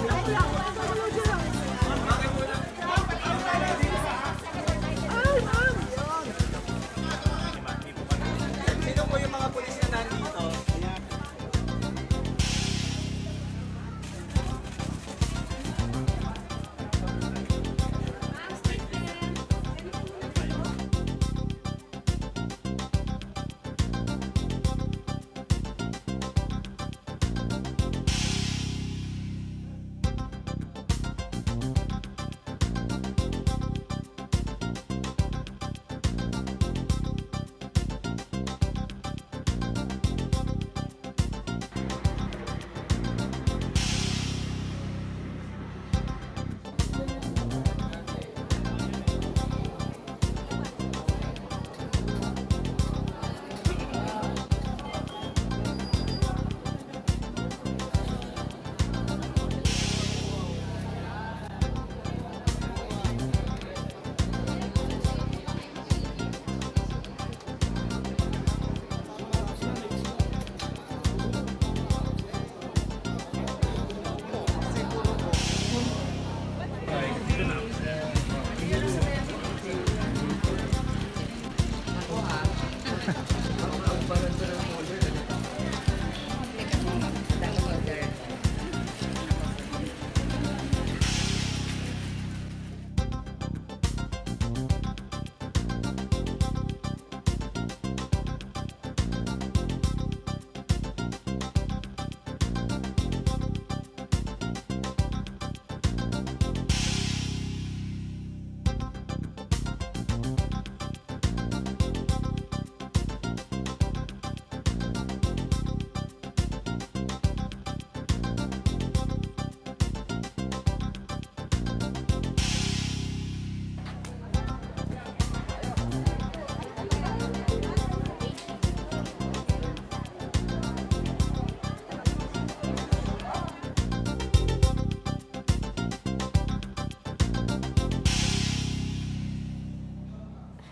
Sino po yung mga pulis na nandito?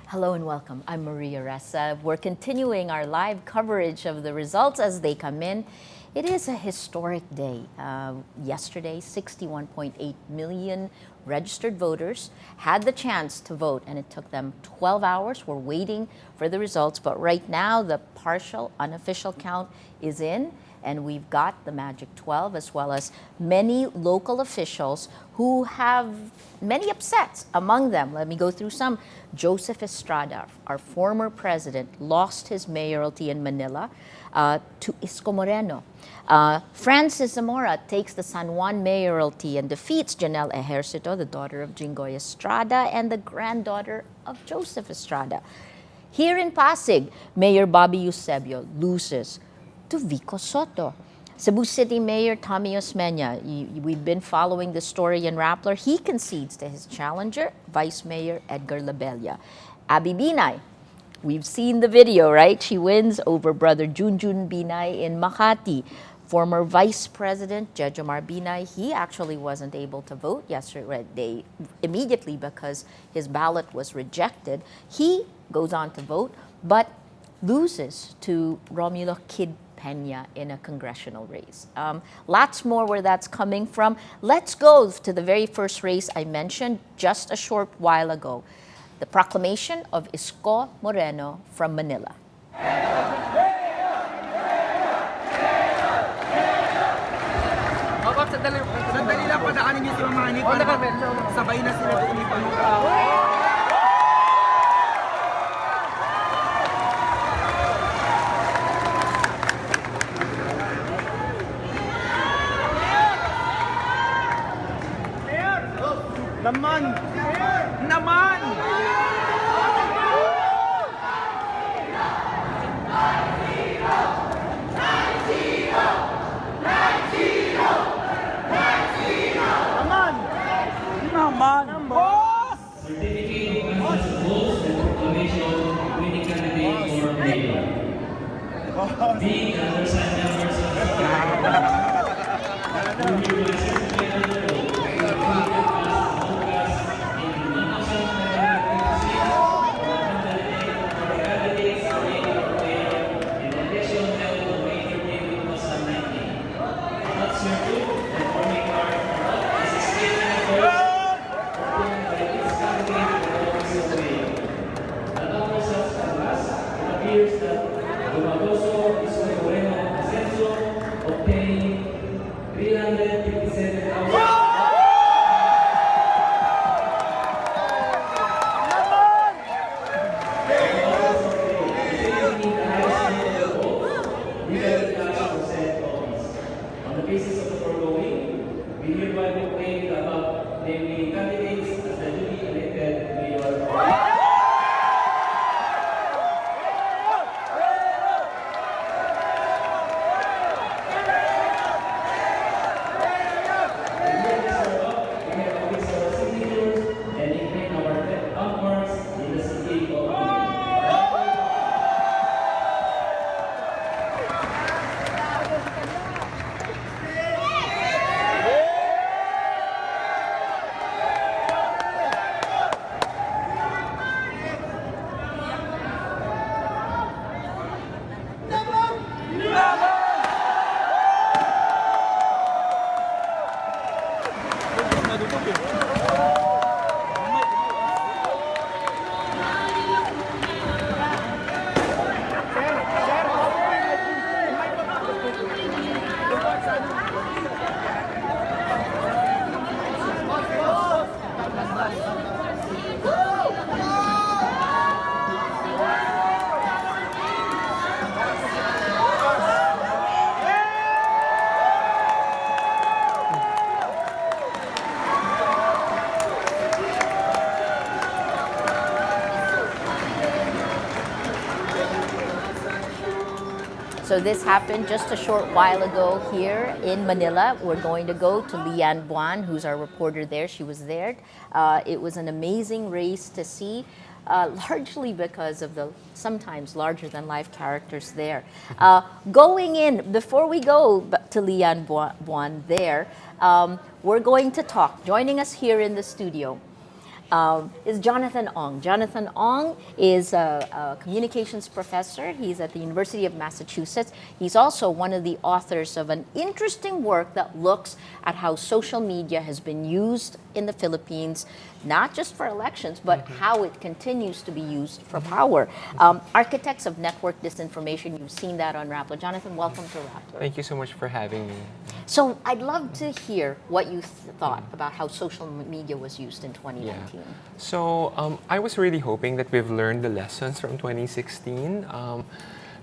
Hello and welcome. I'm Maria Ressa. We're continuing our live coverage of the results as they come in. It is a historic day. Yesterday, 61.8 million registered voters had the chance to vote, and it took them 12 hours. We're waiting for the results, but right now the partial unofficial count is in, and we've got the magic 12, as well as many local officials who have many upsets. Among them, let me go through some. Joseph Estrada, our former president, lost his mayoralty in Manila to Isko Moreno. Francis Zamora takes the San Juan mayoralty and defeats Janelle Ejercito, the daughter of Jingoy Estrada and the granddaughter of Joseph Estrada. Here in Pasig, Mayor Bobby Eusebio loses to Vico Soto. Cebu City Mayor Tommy Osmeña, we've been following the story in Rappler. He concedes to his challenger, Vice Mayor Edgar Labella. Abby Binay, we've seen the video, right? She wins over brother Junjun Binay in Makati. Former Vice President Jejomar Binay, he actually wasn't able to vote yesterday immediately because his ballot was rejected. He goes on to vote, but loses to Romulo Kid Peña in a congressional race. Lots more where that's coming from. Let's go to the very first race I mentioned just a short while ago. The proclamation of Isko Moreno from Manila. Sandali lang, padaanin niyo si Mamani para sabay na sila doon ipalutaw. Naman! Naman! Naman! Boss! Certificate of Host and Proclamation winning candidate for mayor. Being the undersigned members of the who hereby certify under oath that we have cast all casts in the 1,956 for the candidates for mayor in the election held on May 13, 2019. That's your proof and forming part of So this happened just a short while ago here in Manila. We're going to go to Lian Buan, who's our reporter there. She was there. It was an amazing race to see, largely because of the sometimes larger than life characters there. Going in, before we go to Lian Buan there, we're going to talk. Joining us here in the studio is Jonathan Ong. Jonathan Ong is a communications professor. He's at the University of Massachusetts. He's also one of the authors of an interesting work that looks at how social media has been used in the Philippines, not just for elections, but how it continues to be used for power. Architects of network disinformation, you've seen that on Rappler. Jonathan, welcome to Rappler. Thank you so much for having me. So I'd love to hear what you thought about how social media was used in 2019. So I was really hoping that we've learned the lessons from 2016.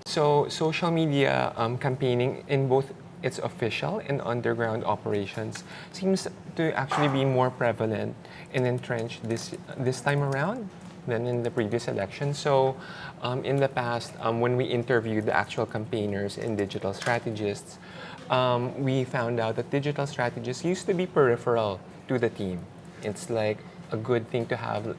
So social media campaigning in both its official and underground operations seems to actually be more prevalent and entrenched this time around than in the previous election. So in the past, when we interviewed the actual campaigners and digital strategists, we found out that digital strategists used to be peripheral to the team. It's like a good thing to have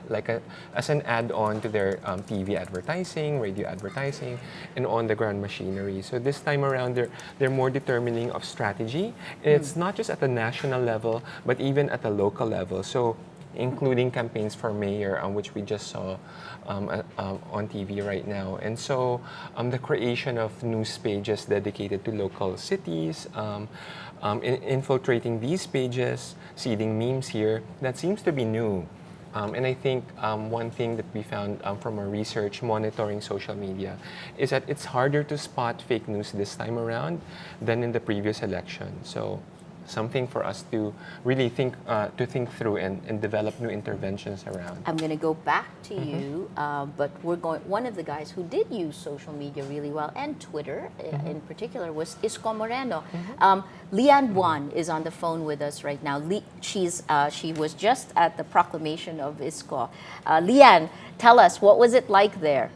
as an add-on to their TV advertising, radio advertising, and on-the-ground machinery. So this time around, they're more determining of strategy. And it's not just at the national level, but even at the local level. So including campaigns for mayor, which we just saw on TV right now. And so the creation of news pages dedicated to local cities, infiltrating these pages, seeding memes here, that seems to be new. And I think one thing that we found from our research monitoring social media is that it's harder to spot fake news this time around than in the previous election. So something for us to really think through and develop new interventions around. I'm going to go back to you, but one of the guys who did use social media really well, and Twitter in particular, was Isko Moreno. Lian Buan is on the phone with us right now. She was just at the proclamation of Isko. Lian, tell us, what was it like there?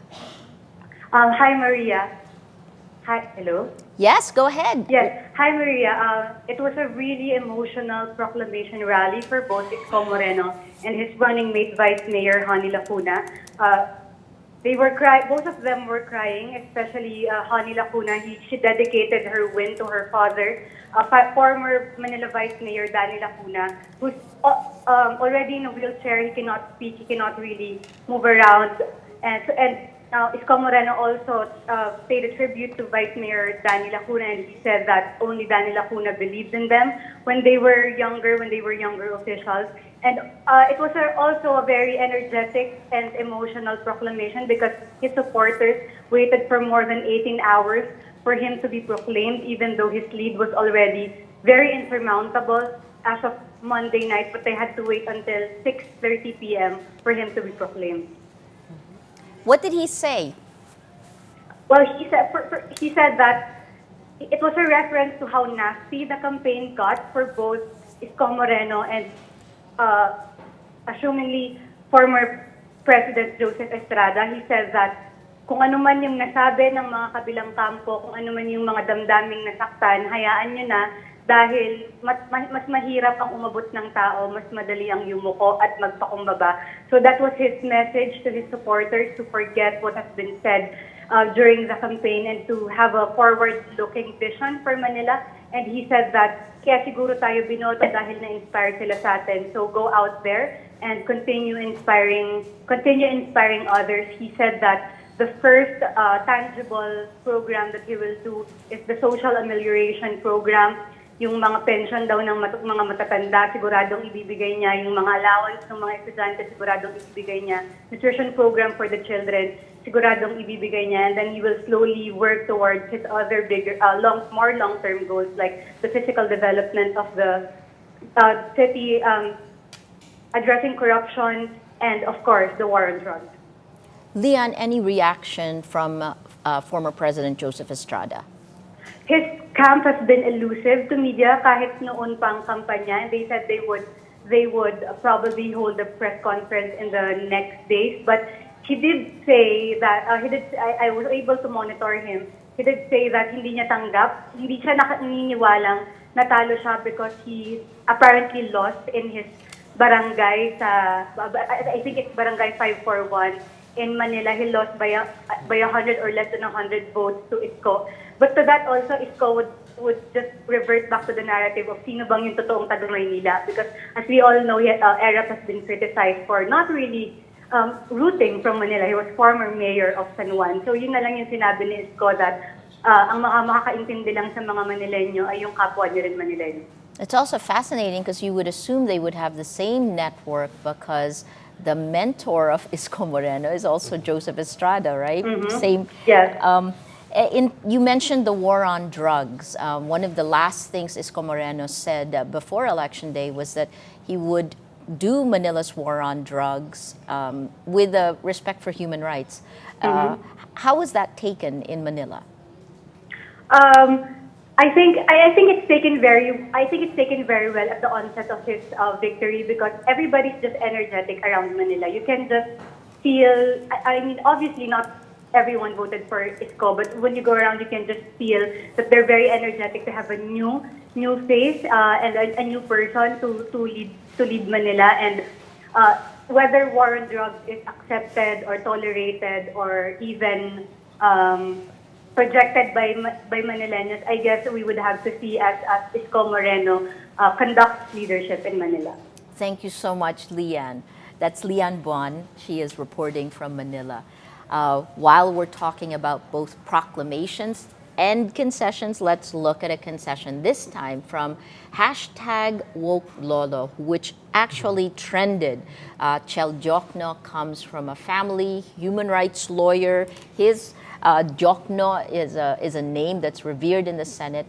Hi, Maria. Hi, hello? Yes, go ahead. Yes, hi, Maria. It was a really emotional proclamation rally for both Isko Moreno and his running mate, Vice Mayor Honey Lacuna. They were both of them were crying, especially Honey Lacuna. She dedicated her win to her father, former Manila Vice Mayor Danny Lacuna, who's already in a wheelchair. He cannot speak, he cannot really move around. And Isko Moreno also paid a tribute to Vice Mayor Danny Lacuna, and he said that only Danny Lacuna believed in them when they were younger officials. And it was also a very energetic and emotional proclamation because his supporters waited for more than 18 hours for him to be proclaimed, even though his lead was already very insurmountable as of Monday night, but they had to wait until 6:30 p.m. for him to be proclaimed. What did he say? Well, he said that it was a reference to how nasty the campaign got for both Isko Moreno and assumingly former President Joseph Estrada. He said that kung ano man yung nasabi ng mga kabilang kampo, kung ano man yung mga damdaming nasaktan, hayaan nyo na dahil mas mahirap ang umabot ng tao, mas madali ang yumuko at magpakumbaba. So that was his message to his supporters, to forget what has been said during the campaign and to have a forward-looking vision for Manila. And he said that kaya siguro tayo binoto dahil na-inspire sila sa atin. So go out there and continue inspiring others. He said that the first tangible program that he will do is the social amelioration program. yung mga pension daw ng mga matatanda, siguradong ibibigay niya. Yung mga allowance ng mga estudyante, siguradong ibibigay niya. Nutrition program for the children, siguradong ibibigay niya. And then he will slowly work towards his other bigger, more long-term goals, like the physical development of the city, addressing corruption, and of course, the war on drugs. Leon, any reaction from former President Joseph Estrada? His camp has been elusive to media kahit noon pang kampanya. They said they would probably hold a press conference in the next days. But he did say that I was able to monitor him. He did say that hindi niya tanggap, hindi siya naniniwalang natalo siya because he apparently lost in his barangay I think it's barangay 541 in Manila. He lost by 100 or less than 100 votes to Isko. But to that also, Isko would just revert back to the narrative of sino bang yung totoong taga-Maynila. Because as we all know, Erap has been criticized for not really rooting from Manila. He was former mayor of San Juan. So yun na lang yung sinabi ni Isko that ang makakaintindi lang sa mga Manileño ay yung kapwa niyo rin Manileño. It's also fascinating because you would assume they would have the same network because the mentor of Isko Moreno is also Joseph Estrada, right? Same. Yes. You mentioned the war on drugs. One of the last things Isko Moreno said before Election Day was that he would do Manila's war on drugs with respect for human rights. How was that taken in Manila? I think it's taken very well at the onset of his victory because everybody's just energetic around Manila. You can just feel. I mean, obviously not everyone voted for Isko, but when you go around, you can just feel that they're very energetic to have a new face and a new person to lead Manila. And whether war on drugs is accepted or tolerated or even projected by Manileños, I guess we would have to see as Isko Moreno conducts leadership in Manila. Thank you so much, Leanne. That's Leanne Buon. She is reporting from Manila. While we're talking about both proclamations and concessions, let's look at a concession, this time from #WokeLolo, which actually trended. Chel Diokno comes from a family human rights lawyer. His Diokno is a name that's revered in the Senate.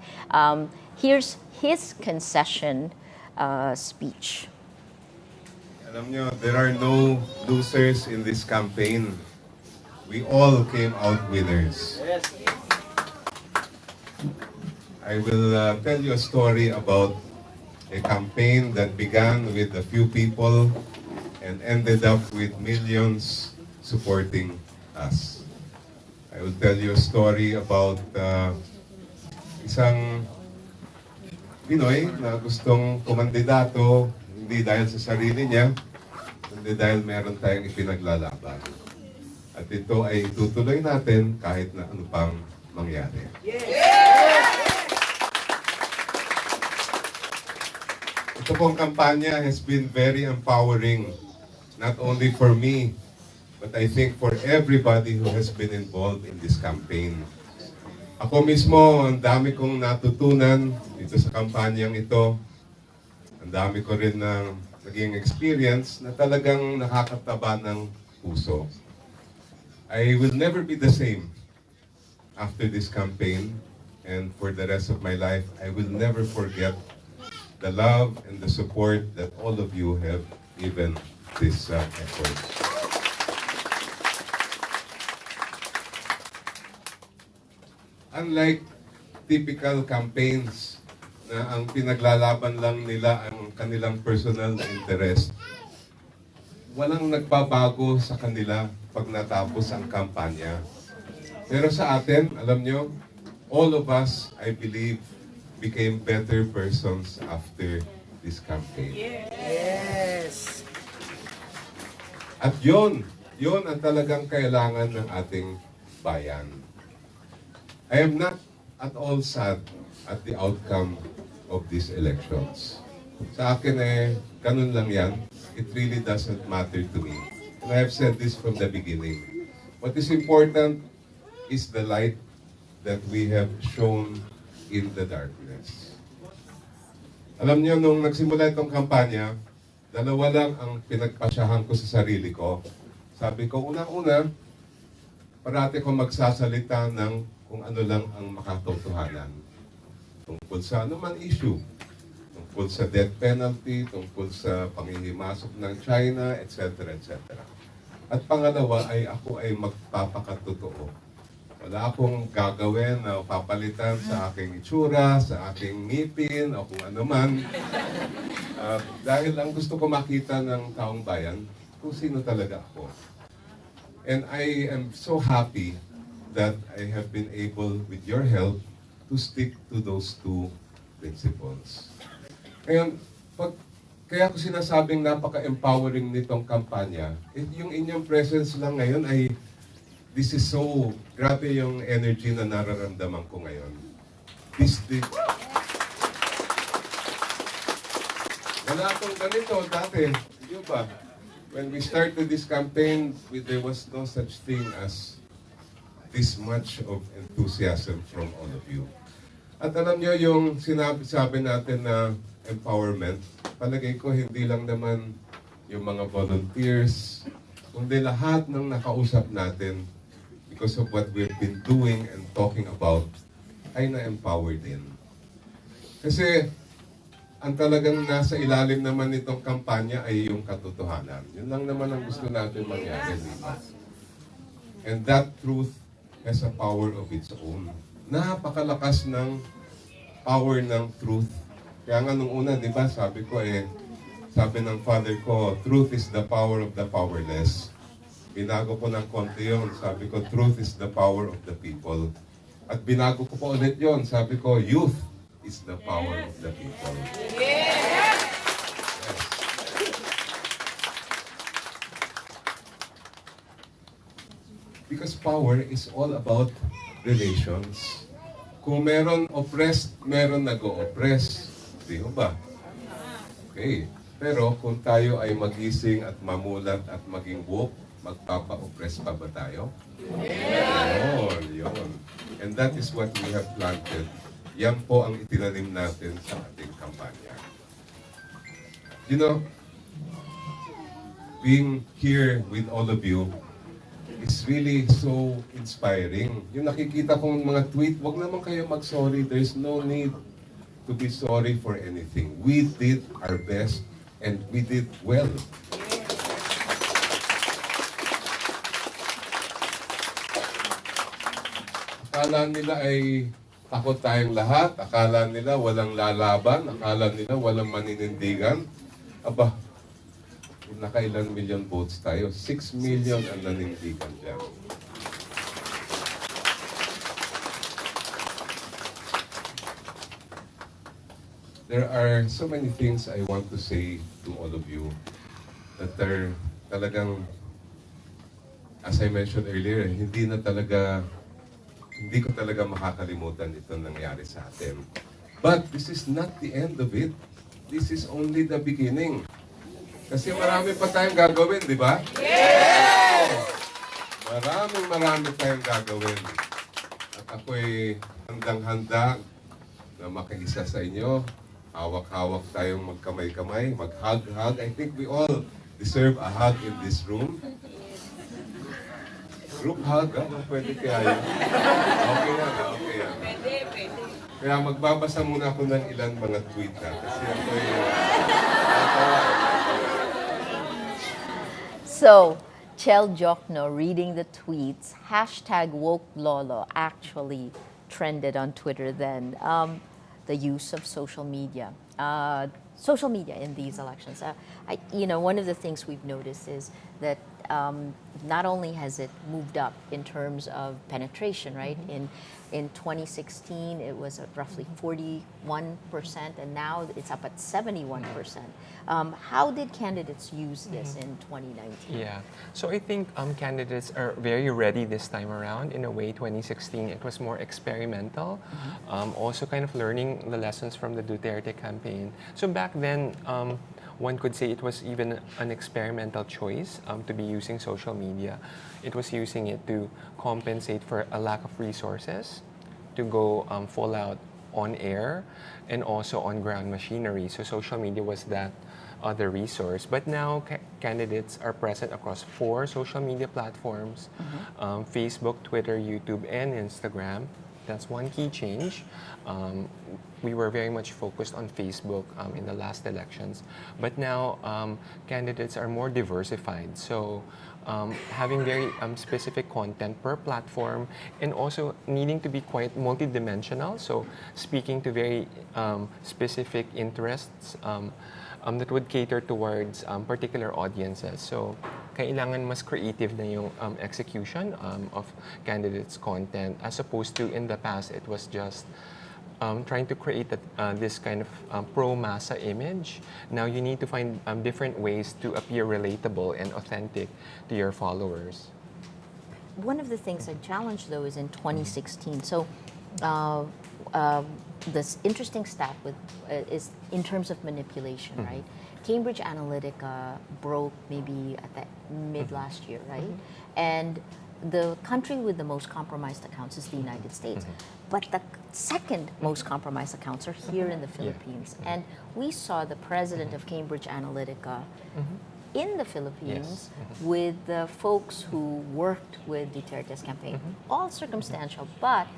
Here's his concession speech. Alam nyo, there are no losers in this campaign. We all came out winners. I will tell you a story about a campaign that began with a few people and ended up with millions supporting us. I will tell you a story about isang Pinoy na gustong kumandidato hindi dahil sa sarili niya, kundi dahil meron tayong ipinaglalaban. At ito ay tutuloy natin kahit na ano pang mangyari. Ito pong kampanya has been very empowering, not only for me, but I think for everybody who has been involved in this campaign. Ako mismo, ang dami kong natutunan dito sa kampanyang ito. Ang dami ko rin ng naging experience na talagang nakakataba ng puso. I will never be the same after this campaign, and for the rest of my life, I will never forget the love and the support that all of you have given this effort. Unlike typical campaigns na ang pinaglalaban lang nila ang kanilang personal na interest, walang nagbabago sa kanila pag natapos ang kampanya. Pero sa atin, alam nyo, all of us, I believe, became better persons after this campaign. Yes! At yun ang talagang kailangan ng ating bayan. I am not at all sad at the outcome of these elections. Sa akin ganun lang yan. It really doesn't matter to me. And I have said this from the beginning. What is important is the light that we have shown in the darkness. Alam niyo, nung nagsimula itong kampanya, dalawa lang ang pinagpasyahan ko sa sarili ko. Sabi ko, unang-una, parati ko magsasalita ng kung ano lang ang makatotohanan. Tungkol sa anumang issue. Tungkol sa death penalty, tungkol sa panghihimasok ng China, etc. etc. At pangalawa ay ako ay magpapakatotoo. Wala akong gagawin na papalitan sa aking itsura, sa aking ngipin, o kung ano man. Dahil ang gusto ko makita ng taong bayan kung sino talaga ako. And I am so happy that I have been able, with your help, to stick to those two principles. Ngayon, kaya ko sinasabing napaka-empowering nitong kampanya, yung inyong presence lang ngayon ay this is so, grabe yung energy na nararamdaman ko ngayon. Wala akong ganito dati, di ba? When we started this campaign, there was no such thing as this much of enthusiasm from all of you. At alam nyo, yung sinabi natin na empowerment, palagay ko hindi lang naman yung mga volunteers, kundi lahat ng nakausap natin because of what we've been doing and talking about, ay na-empower din. Kasi, ang talagang nasa ilalim naman nitong kampanya ay yung katotohanan. Yun lang naman ang gusto natin mangyari, di ba? And that truth has a power of its own. Napakalakas ng power ng truth. Kaya nga nung una, di ba, sabi ng father ko, truth is the power of the powerless. Binago ko ng konti yun. Sabi ko, truth is the power of the people. At binago ko pa ulit yun. Sabi ko, youth is the power of the people. Yes. Because power is all about relations. Kung meron oppressed, meron nag-o-oppress. Di ba? Okay. Pero kung tayo ay magising at mamulat at maging woke, magpapa-oppress pa ba tayo? Yun. And that is what we have planted. Yan po ang itinanim natin sa ating kampanya. You know, being here with all of you is really so inspiring. Yung nakikita kong mga tweet, wag naman kayo mag-sorry. There's no need to be sorry for anything. We did our best and we did well. Akala nila ay takot tayong lahat. Akala nila walang lalaban. Akala nila walang maninindigan. Aba, nakailan million votes tayo? 6 million ang nanindigan dyan. There are so many things I want to say to all of you that are talagang, as I mentioned earlier, hindi ko talaga makakalimutan ito nangyari sa atin. But this is not the end of it. This is only the beginning. Kasi marami pa tayong gagawin, di ba? Yes! Marami tayong gagawin. At ako'y handang-handa na makiisa sa inyo. Hawak-hawak tayong magkamay-kamay, mag-hug-hug. I think we all deserve a hug in this room. Group hug, pwede kaya yun? Okay yan. Kaya magbabasa muna ako ng ilan mga tweet na. Kasi ako'y... So, Chel Diokno reading the tweets, #WokeLolo actually trended on Twitter then. The use of social media. Social media in these elections. One of the things we've noticed is that not only has it moved up in terms of penetration, right? In 2016, it was at roughly 41%, and now it's up at 71%. How did candidates use this in 2019? Yeah, so I think candidates are very ready this time around. In a way, 2016, it was more experimental. Also kind of learning the lessons from the Duterte campaign. So back then, one could say it was even an experimental choice to be using social media. It was using it to compensate for a lack of resources, to go full out on air and also on ground machinery. So social media was that other resource. But now candidates are present across 4 social media platforms, Facebook, Twitter, YouTube, and Instagram. That's one key change. We were very much focused on Facebook in the last elections, but now candidates are more diversified. So having very specific content per platform and also needing to be quite multidimensional. So speaking to very specific interests that would cater towards particular audiences. So kailangan mas creative na yung execution of candidates' content as opposed to in the past it was just trying to create this kind of pro-massa image. Now you need to find different ways to appear relatable and authentic to your followers. One of the things I challenged though is in 2016. So this interesting stat with is in terms of manipulation, right? Cambridge Analytica broke maybe at the mid last year, right? And the country with the most compromised accounts is the United States. But the second most compromised accounts are here in the Philippines. And we saw the president of Cambridge Analytica in the Philippines with the folks who worked with Duterte's campaign. All circumstantial, but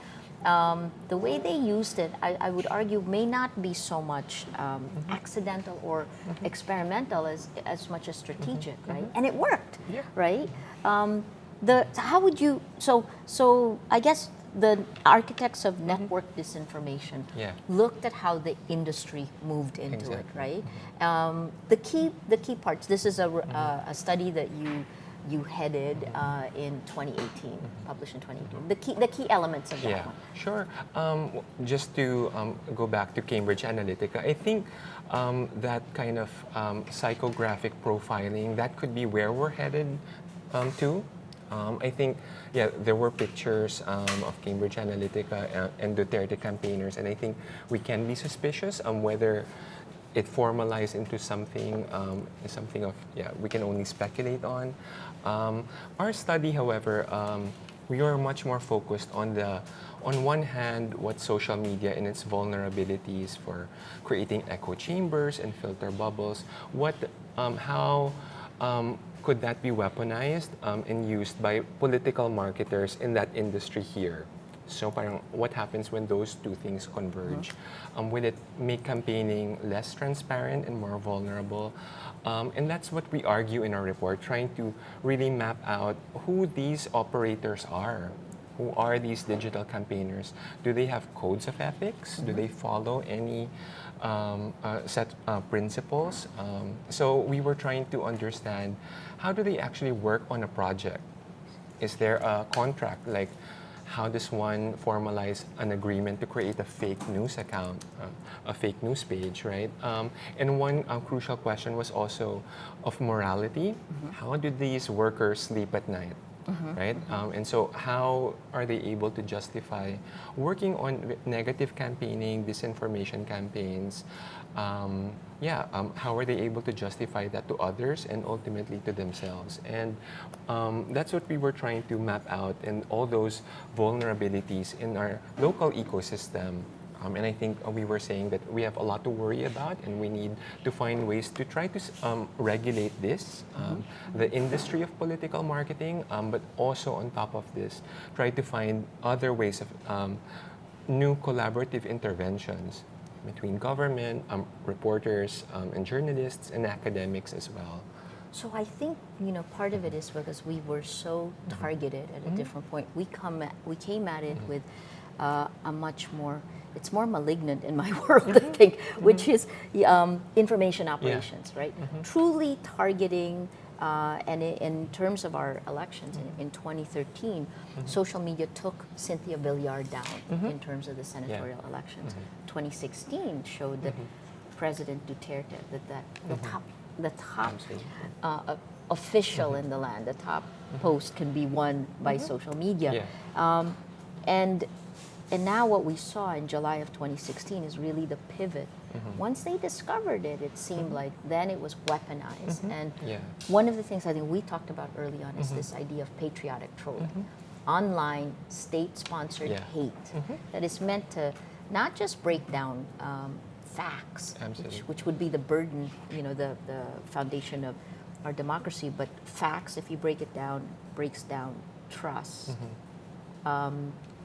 the way they used it, I would argue, may not be so much accidental or experimental as much as strategic, right? And it worked, right? How would you? So I guess the architects of network disinformation looked at how the industry moved into it, right? The key parts. This is a study that you headed in 2018, published in 2018. The key elements of that one. Sure. Just to go back to Cambridge Analytica, I think that kind of psychographic profiling, that could be where we're headed to. I think, there were pictures of Cambridge Analytica and Duterte campaigners, and I think we can be suspicious whether it formalized into something we can only speculate on. Our study, however, we are much more focused on one hand, what social media and its vulnerabilities for creating echo chambers and filter bubbles, how could that be weaponized and used by political marketers in that industry here? So parang what happens when those two things converge? Will it make campaigning less transparent and more vulnerable? And that's what we argue in our report, trying to really map out who these operators are. Who are these digital campaigners? Do they have codes of ethics? Do they follow any set principles? So we were trying to understand, how do they actually work on a project? Is there a contract? Like, how does one formalize an agreement to create a fake news account, a fake news page, right? And one crucial question was also of morality. How do these workers sleep at night? Right? And so how are they able to justify working on negative campaigning, disinformation campaigns? How are they able to justify that to others and ultimately to themselves? And that's what we were trying to map out, and all those vulnerabilities in our local ecosystem. And I think we were saying that we have a lot to worry about, and we need to find ways to try to regulate this, the industry of political marketing, but also on top of this, try to find other ways of new collaborative interventions between government, reporters, and journalists, and academics as well. So I think part of it is because we were so targeted at a different point. We came at it with a much more. It's more malignant in my world, I think, which is information operations, right? Truly targeting, and in terms of our elections in 2013, social media took Cynthia Villar down in terms of the senatorial elections. 2016 showed that President Duterte, the top official in the land, the top post can be won by social media. And now what we saw in July of 2016 is really the pivot. Once they discovered it, it seemed like then it was weaponized. And one of the things I think we talked about early on is this idea of patriotic trolling. Online, state-sponsored hate that is meant to not just break down facts, Absolutely. which would be the burden, the foundation of our democracy, but facts, if you break it down, breaks down trust,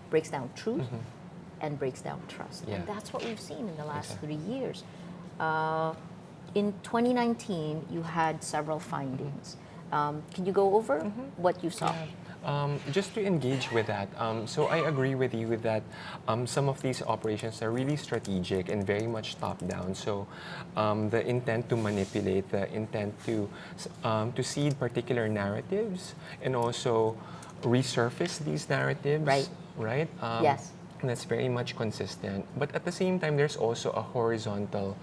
breaks down truth, and breaks down trust. Yeah. And that's what we've seen in the last Exactly. 3 years. In 2019, you had several findings. Can you go over what you saw? Just to engage with that, so I agree with you that some of these operations are really strategic and very much top-down. So the intent to manipulate, the intent to seed particular narratives and also resurface these narratives, Right. right? Yes. And that's very much consistent. But at the same time, there's also a horizontal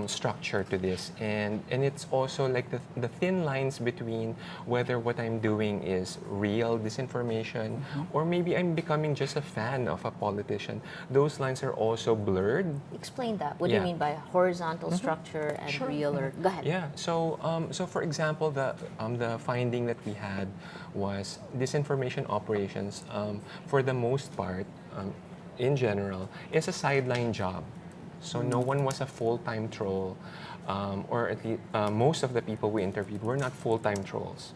structure to this, and it's also like the thin lines between whether what I'm doing is real disinformation or maybe I'm becoming just a fan of a politician. Those lines are also blurred. Explain that. What do you Yeah. mean by horizontal structure and Sure. real? Or go ahead. Yeah. So for example, the finding that we had was disinformation operations, for the most part, in general, is a sideline job. So no one was a full-time troll, or at least most of the people we interviewed were not full-time trolls.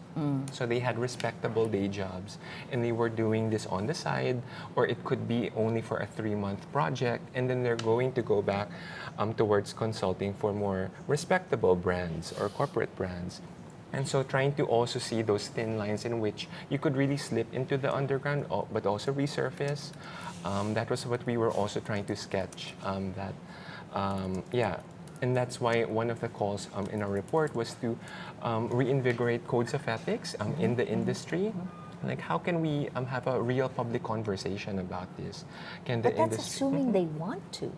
So they had respectable day jobs, and they were doing this on the side, or it could be only for a 3-month project, and then they're going to go back towards consulting for more respectable brands or corporate brands. And so trying to also see those thin lines in which you could really slip into the underground, but also resurface. That was what we were also trying to sketch. And that's why one of the calls in our report was to reinvigorate codes of ethics in the industry. Like, how can we have a real public conversation about this? Can the But that's industry? assuming they want to.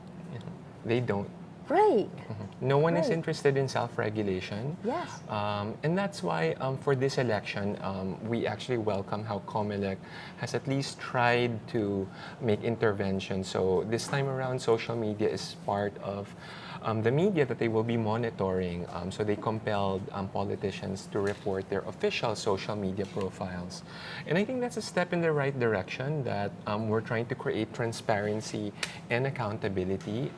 They don't. Right. No one is Right. interested in self-regulation. Yes. And that's why for this election, we actually welcome how COMELEC has at least tried to make interventions. So this time around, social media is part of the media that they will be monitoring. So they compelled politicians to report their official social media profiles. And I think that's a step in the right direction, that we're trying to create transparency and accountability.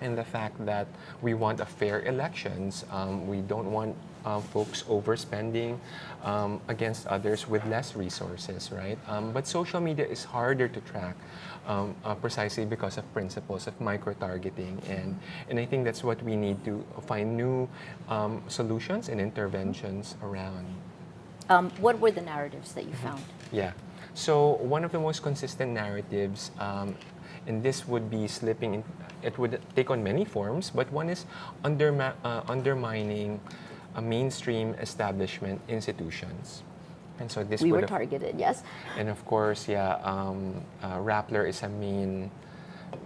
And the fact that we want a fair elections. We don't want folks overspending against others with less resources, right? But social media is harder to track precisely because of principles of micro-targeting. And I think that's what we need to find new solutions and interventions around. What were the narratives that you found? Yeah. So one of the most consistent narratives, and this would be slipping in, it would take on many forms, but one is undermining mainstream establishment institutions. And so this We would were have- targeted, yes. And of course, Rappler is a main,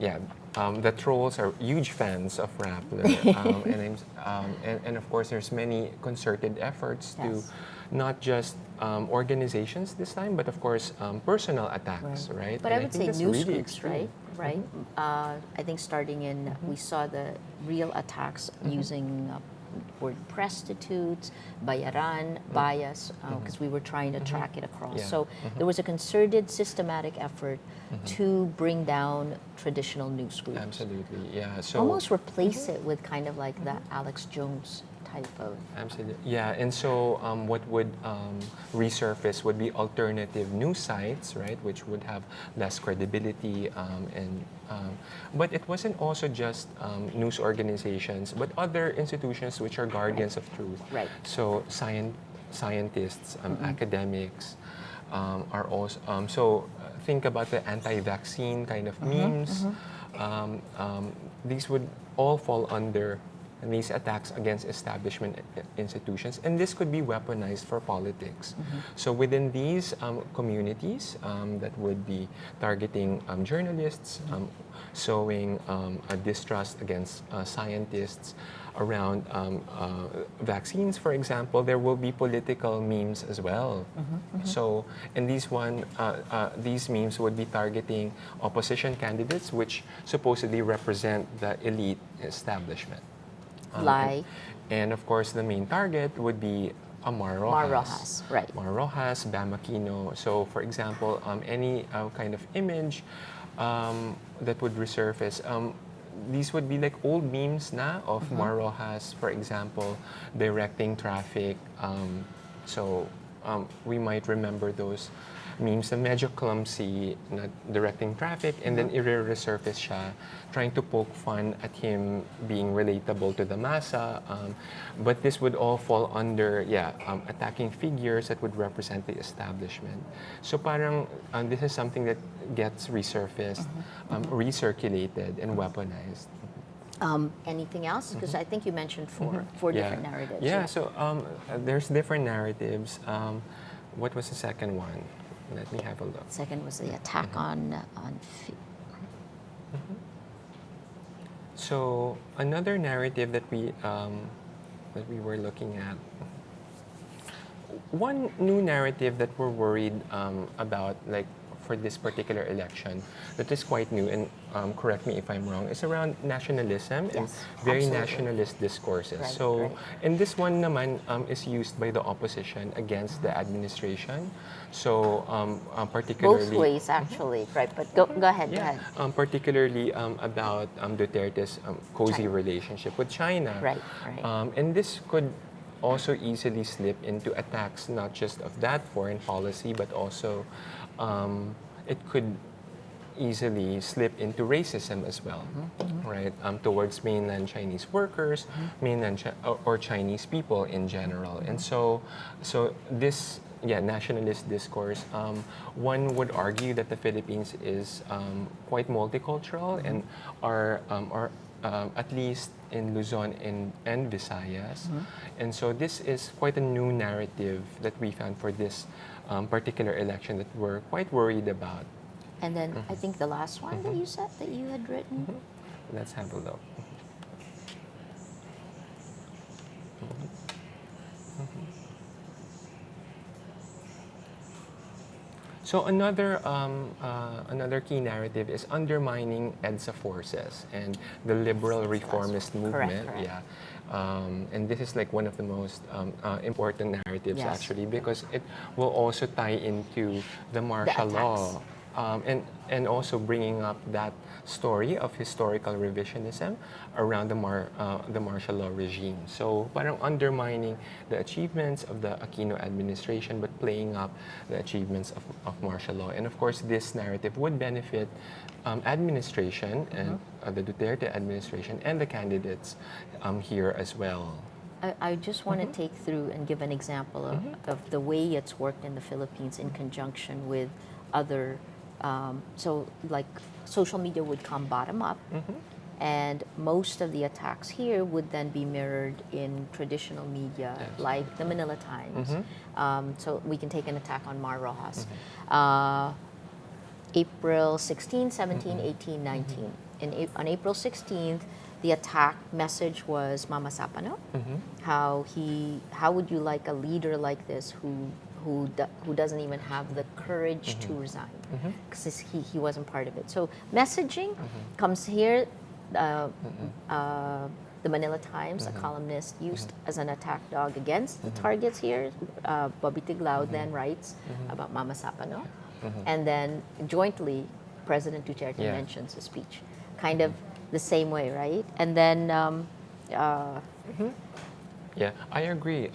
the trolls are huge fans of Rappler. And of course, there's many concerted efforts to Yes. not just organizations this time, but of course, personal attacks, right? But And I would think say that's news really groups, extreme. right? I think starting in, we saw the real attacks using word prostitutes, bayaran, bias, because we were trying to track it across. Yeah. So there was a concerted, systematic effort to bring down traditional news groups. Absolutely, yeah. So Almost replace it with kind of like the Alex Jones type of. Absolutely. Yeah, and so what would resurface would be alternative news sites, right, which would have less credibility. But it wasn't also just news organizations, but other institutions which are guardians of truth. Right. So scientists, academics are also. So think about the anti-vaccine kind of memes. These would all fall under these attacks against establishment institutions, and this could be weaponized for politics. So within these communities that would be targeting journalists, sowing a distrust against scientists around vaccines, for example, there will be political memes as well. So, and these memes would be targeting opposition candidates, which supposedly represent the elite establishment. Like? And of course, the main target would be Mar Rojas. Mar Rojas, right. Mar Rojas, Bam Aquino. So, for example, any kind of image that would resurface. These would be like old memes na of Mar Rojas, for example, directing traffic. We might remember those memes na medyo clumsy na directing traffic, and then i-resurface siya trying to poke fun at him being relatable to the masa. But this would all fall under, attacking figures that would represent the establishment. So parang this is something that gets resurfaced, recirculated, and weaponized. Anything else? Because I think you mentioned four different narratives. Yeah, so there's different narratives. What was the second one? Let me have a look. Second was the attack on. So another narrative that we were looking at. One new narrative that we're worried about, like for this particular election, that is quite new, and correct me if I'm wrong, is around nationalism and very absolutely. nationalist discourses. Right, So, right. and this one naman is used by the opposition against the administration. So, particularly... Both ways, actually, right? But go ahead, go ahead. Particularly about Duterte's cozy China. relationship with China. Right, right. And this could also easily slip into attacks, not just of that foreign policy, but also it could easily slip into racism as well, right? Towards mainland Chinese workers, or Chinese people in general. And so this nationalist discourse, one would argue that the Philippines is quite multicultural and are at least in Luzon and Visayas. And so this is quite a new narrative that we found for this particular election that we're quite worried about. And then I think the last one that you said that you had written. Let's have a look. So another key narrative is undermining EDSA forces and the liberal reformist movement. Correct. Yeah, and this is like one of the most important narratives actually, because it will also tie into the martial law. And also bringing up that story of historical revisionism around the martial law regime. So parang undermining the achievements of the Aquino administration, but playing up the achievements of martial law. And of course, this narrative would benefit administration and the Duterte administration and the candidates here as well. I just want to take through and give an example of the way it's worked in the Philippines in conjunction with other. So like social media would come bottom up, and most of the attacks here would then be mirrored in traditional media like the Manila Times. So we can take an attack on Mar Rojas. April 16, 17, 18, 19. On April 16th, the attack message was Mama Sapano. How would you like a leader like this who doesn't even have the courage to resign, because he wasn't part of it. So messaging comes here. The Manila Times, a columnist, used as an attack dog against the targets here. Bobby Tiglao then writes about Mama Sapano, and then jointly, President Duterte mentions the speech, kind of the same way, right? And then, yeah, I agree.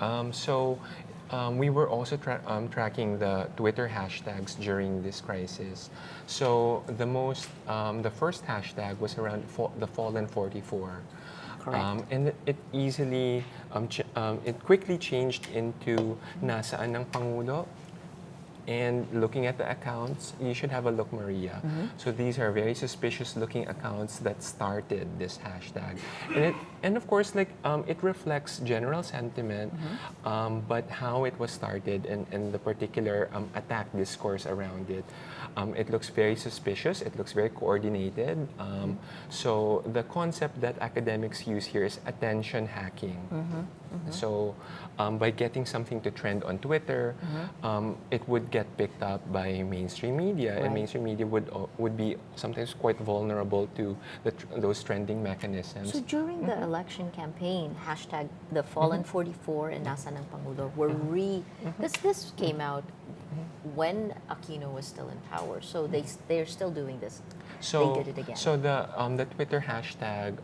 We were also tracking the Twitter hashtags during this crisis. So the first hashtag was around the Fallen 44. Correct. And it easily, it quickly changed into nasaan ng Pangulo. And looking at the accounts, you should have a look, Maria. So these are very suspicious looking accounts that started this hashtag. And of course, like it reflects general sentiment, but how it was started and the particular attack discourse around it. It looks very suspicious, it looks very coordinated. So the concept that academics use here is attention hacking. So by getting something to trend on Twitter, it would get picked up by mainstream media, and mainstream media would be sometimes quite vulnerable to those trending mechanisms. So during the election campaign, hashtag the Fallen 44 and Nasa ng Pangulo were this came out when Aquino was still in power. So they're still doing this. So they did it again. So the Twitter hashtag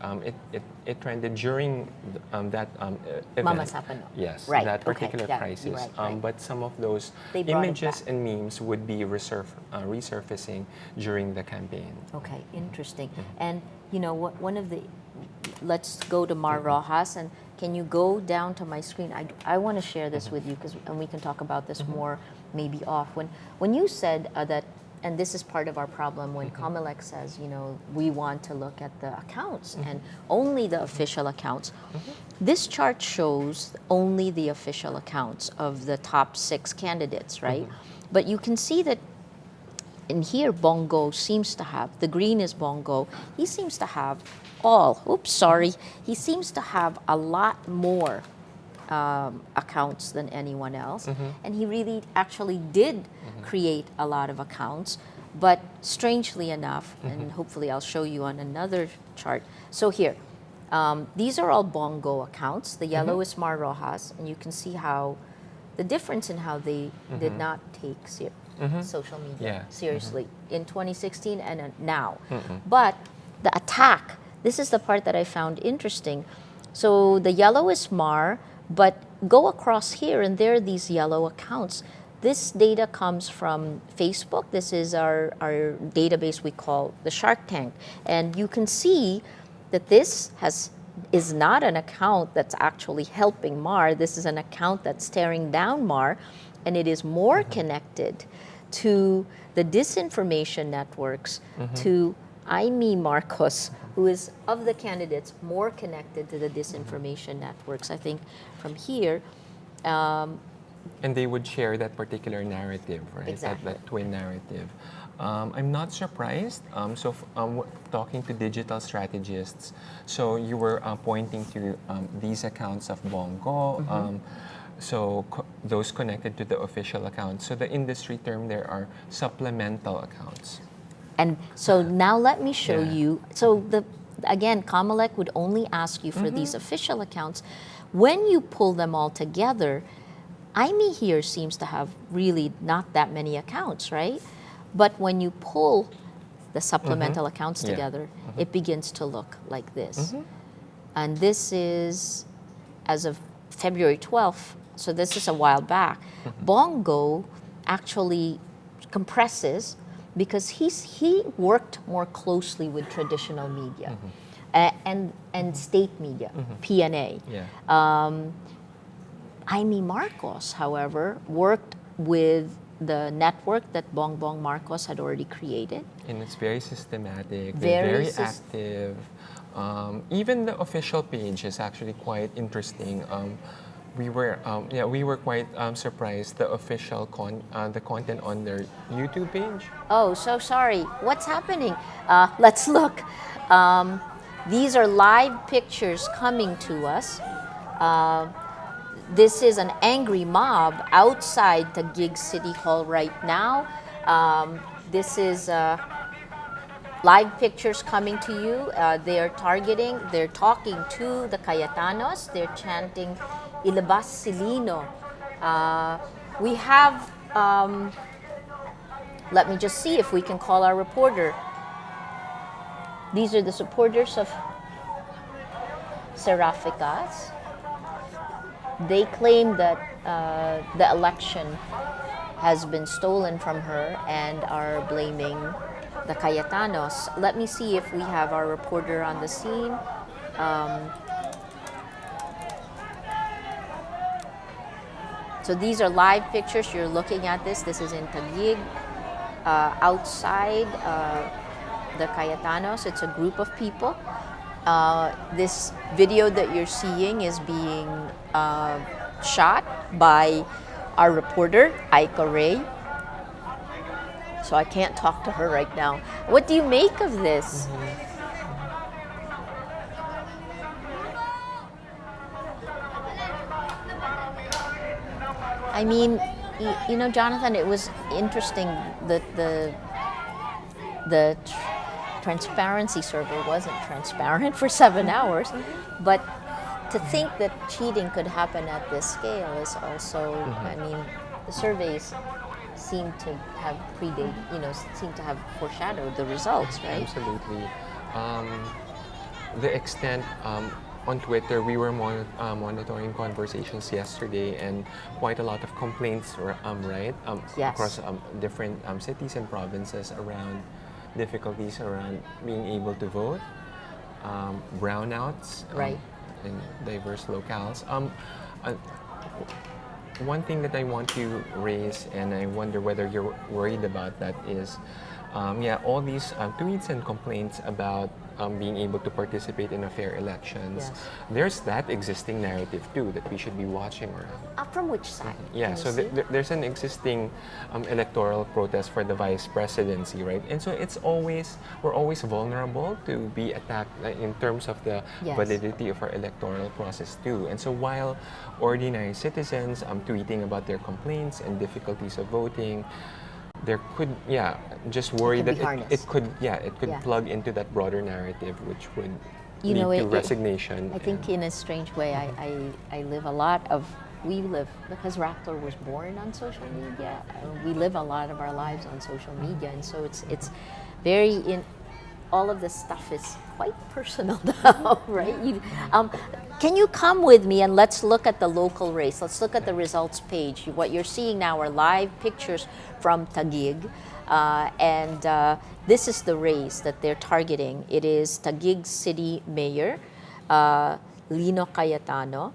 it trended during that event. Mama Sapano. Yes, Right, that okay, particular yeah, crisis. right. But some of those They brought it images back. and memes would be resurfacing during the campaign. Okay, interesting. And you know what? One of the, let's go to Mar Rojas, and can you go down to my screen? I want to share this with you and we can talk about this more maybe off. When you said that, and this is part of our problem when Comelec says, we want to look at the accounts and only the official accounts. This chart shows only the official accounts of the top 6 candidates, right? But you can see that in here, Bongo seems to have, the green is Bongo, he seems to have he seems to have a lot more accounts than anyone else. And he really actually did create a lot of accounts. But strangely enough, and hopefully I'll show you on another chart. So here, these are all Bongo accounts. The yellow is Mar Rojas, and you can see how the difference in how they did not take social media seriously in 2016 and now. But the attack, this is the part that I found interesting. So the yellow is Mar, but go across here and there are these yellow accounts. This data comes from Facebook. This is our database we call the Shark Tank. And you can see that this is not an account that's actually helping Mar. This is an account that's tearing down Mar, and it is more connected to the disinformation networks, to Amy Marcos, who is, of the candidates, more connected to the disinformation networks. I think from here, and they would share that particular narrative, right? Exactly. That twin narrative. I'm not surprised. Talking to digital strategists, so you were pointing to these accounts of Bongo, those connected to the official accounts. So the industry term there are supplemental accounts. and so now let me show you. So again, Comelec would only ask you for these official accounts. When you pull them all together, IME here seems to have really not that many accounts, right? But when you pull the supplemental accounts together, it begins to look like this. And this is as of February 12th, so this is a while back. Bongo actually compresses because he worked more closely with traditional media and state media, PNA. Jaime Marcos, however, worked with the network that Bongbong Marcos had already created. And it's very systematic, very active. Even the official page is actually quite interesting. We were quite surprised the official the content on their YouTube page. Oh, so sorry. What's happening? Let's look. These are live pictures coming to us. This is an angry mob outside Taguig City Hall right now. This is live pictures coming to you. They're talking to the Cayetanos. They're chanting, Ilabas Silino. We have, let me just see if we can call our reporter. These are the supporters of Seraficas. They claim that the election has been stolen from her and are blaming the Cayetanos. Let me see if we have our reporter on the scene. So these are live pictures. You're looking at this. This is in Taguig, outside the Cayetanos. It's a group of people. This video that you're seeing is being shot by our reporter, Aiko Ray. So I can't talk to her right now. What do you make of this? I mean, you know, Jonathan, it was interesting that the transparency server wasn't transparent for 7 hours, but to think that cheating could happen at this scale is also, I mean, the surveys seem to have seem to have foreshadowed the results, right? Absolutely. The extent on Twitter, we were monitoring conversations yesterday, and quite a lot of complaints, right? Yes. Across different cities and provinces around difficulties around being able to vote, brownouts, Right. in diverse locales. Uh, One thing that I want to raise, and I wonder whether you're worried about that, is all these tweets and complaints about being able to participate in a fair elections. Yes. There's that existing narrative too that we should be watching around. From which side? Yeah, Can so you see? there's an existing electoral protest for the vice presidency, right? And so we're always vulnerable to be attacked in terms of the Yes. validity of our electoral process too. And so while ordinary citizens tweeting about their complaints and difficulties of voting, there could just worry could that be harnessed. it could Yeah. plug into that broader narrative, which would You know, lead to it- resignation. I think in a strange way, I live a lot of, we live, because Raptor was born on social media, we live a lot of our lives on social media, and so it's very, all of this stuff is quite personal now, right? Can you come with me and let's look at the local race? Let's look at the results page. What you're seeing now are live pictures from Taguig. This is the race that they're targeting. It is Taguig City Mayor, Lino Cayetano,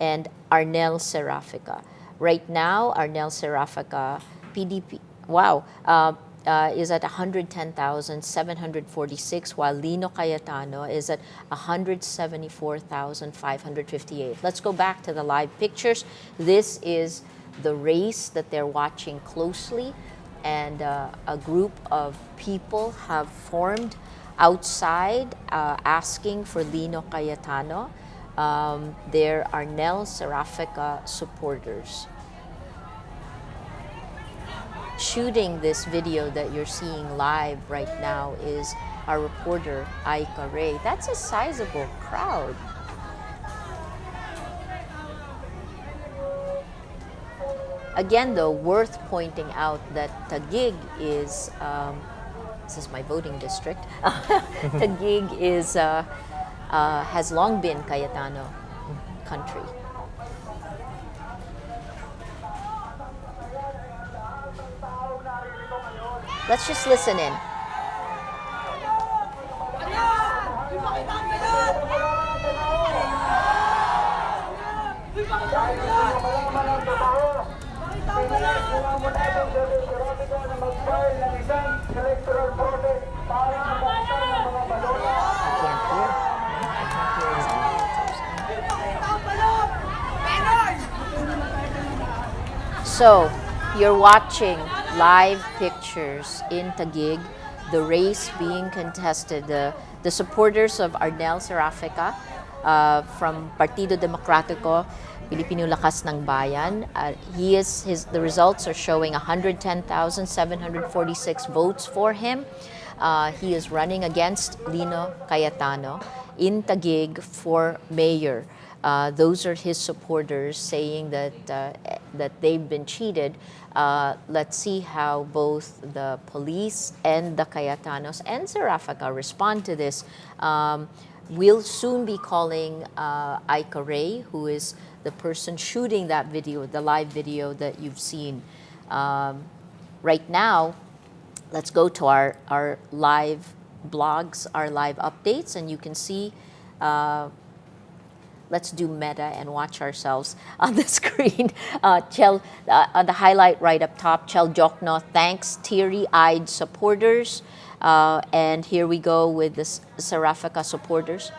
and Arnel Serafica. Right now, Arnel Serafica, PDP, is at 110,746, while Lino Cayetano is at 174,558. Let's go back to the live pictures. This is the race that they're watching closely, and a group of people have formed outside asking for Lino Cayetano. They're Arnel Serafica supporters. Shooting this video that you're seeing live right now is our reporter, Aika Ray. That's a sizable crowd. Again, though, worth pointing out that Taguig is, this is my voting district, Taguig is, has long been Cayetano country. Let's just listen in. So, you're watching live pictures in Taguig, the race being contested. The supporters of Arnel Serafica from Partido Demokratiko, Pilipino Lakas ng Bayan, the results are showing 110,746 votes for him. He is running against Lino Cayetano in Taguig for mayor. Those are his supporters saying that they've been cheated. Let's see how both the police and the Cayetanos and Serafica respond to this. We'll soon be calling Aika Ray, who is the person shooting that video, the live video that you've seen. Right now, let's go to our live blogs, our live updates, and you can see. Let's do meta and watch ourselves on the screen. Chel, on the highlight right up top, Chel Diokno thanks teary-eyed supporters. And here we go with the Serafica supporters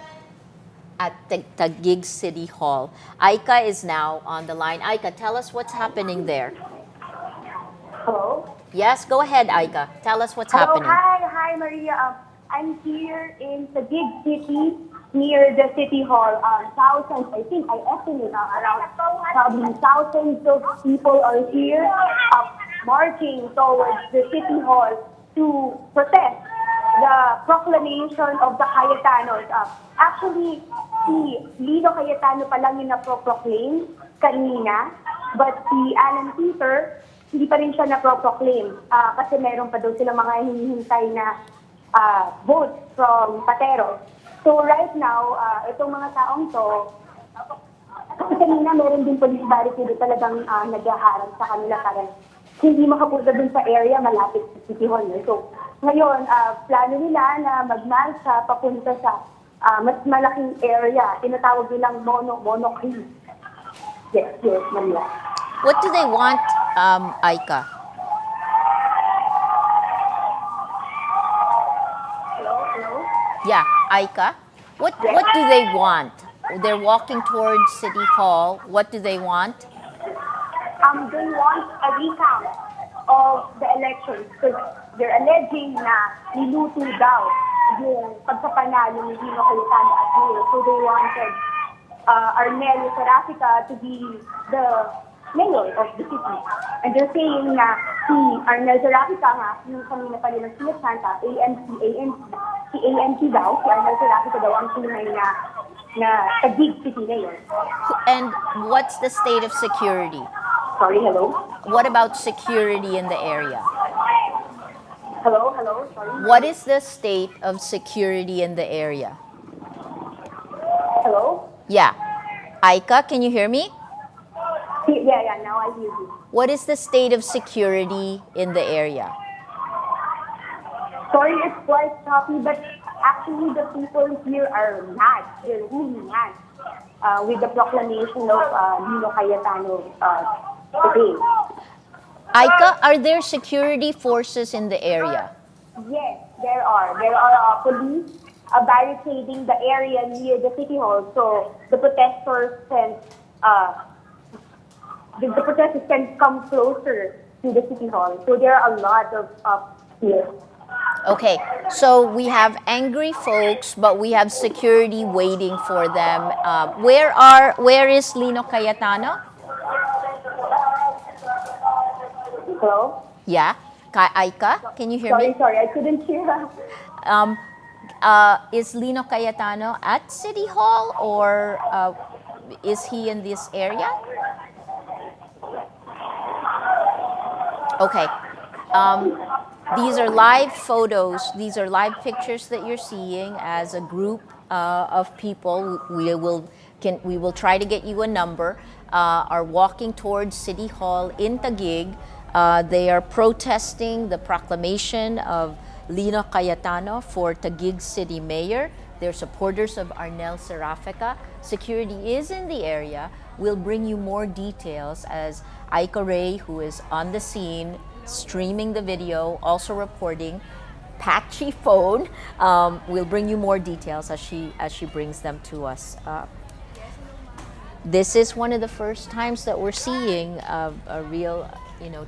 at Taguig City Hall. Aika is now on the line. Aika, tell us what's happening there. Hello? Yes, go ahead, Aika. Tell us what's Hello, happening. hi, Maria. I'm here in Taguig City, near the City Hall. Thousands, I think, I estimate around probably thousands of people are here marching towards the City Hall to protest the proclamation of the Cayetanos. Actually, si Lino Cayetano pa lang yung naproclaim kanina, but si Alan Peter, hindi pa rin siya na-proclaim kasi meron pa daw silang mga hinihintay na votes from Patero. So right now, itong mga taong to, kasi kanina meron din police barricade talagang naghaharang sa kanila para hindi makapunta dun sa area malapit sa City Hall. So ngayon, plano nila na magmarcha papunta sa mas malaking area, tinatawag nilang Mono-Creek. Yes, Manila. What do they want, Aika? Hello? Yeah, Aika. What do they want? They're walking towards City Hall. What do they want? They want a recount of the elections because they're alleging na niluto daw yung pagkapanalo ni Dino Cayetano at Mayor. So they wanted Arnel Sarafica to be the mayor of the city. And they're saying na si Arnel Sarafica nga, yung kanina pa nilang sinasanta, si ANC daw, si Arnel Sarafica daw ang tunay na Taguig City Mayor. And what's the state of security? Sorry, hello? What about security in the area? Hello, sorry. What is the state of security in the area? Hello? Yeah. Aika, can you hear me? Yeah, now I hear you. What is the state of security in the area? Sorry, it's quite choppy, but actually the people here are mad. They're really mad with the proclamation of Dino Cayetano today. Aika, are there security forces in the area? Yes, there are. There are police barricading the area near the City Hall, so the protesters can come closer to the City Hall. So there are a lot of here. Okay, so we have angry folks, but we have security waiting for them. Where is Lino Cayetano? Hello? Yeah, Aika, can you hear me? Sorry, I couldn't hear. Is Lino Cayetano at City Hall or is he in this area? Okay. These are live photos. These are live pictures that you're seeing as a group of people. We will try to get you a number. Are walking towards City Hall in Taguig. They are protesting the proclamation of Lino Cayetano for Taguig City Mayor. They're supporters of Arnel Sarafica. Security is in the area. We'll bring you more details as Aika Ray, who is on the scene, streaming the video, also reporting. Patchy phone. We'll bring you more details as she brings them to us. This is one of the first times that we're seeing a real,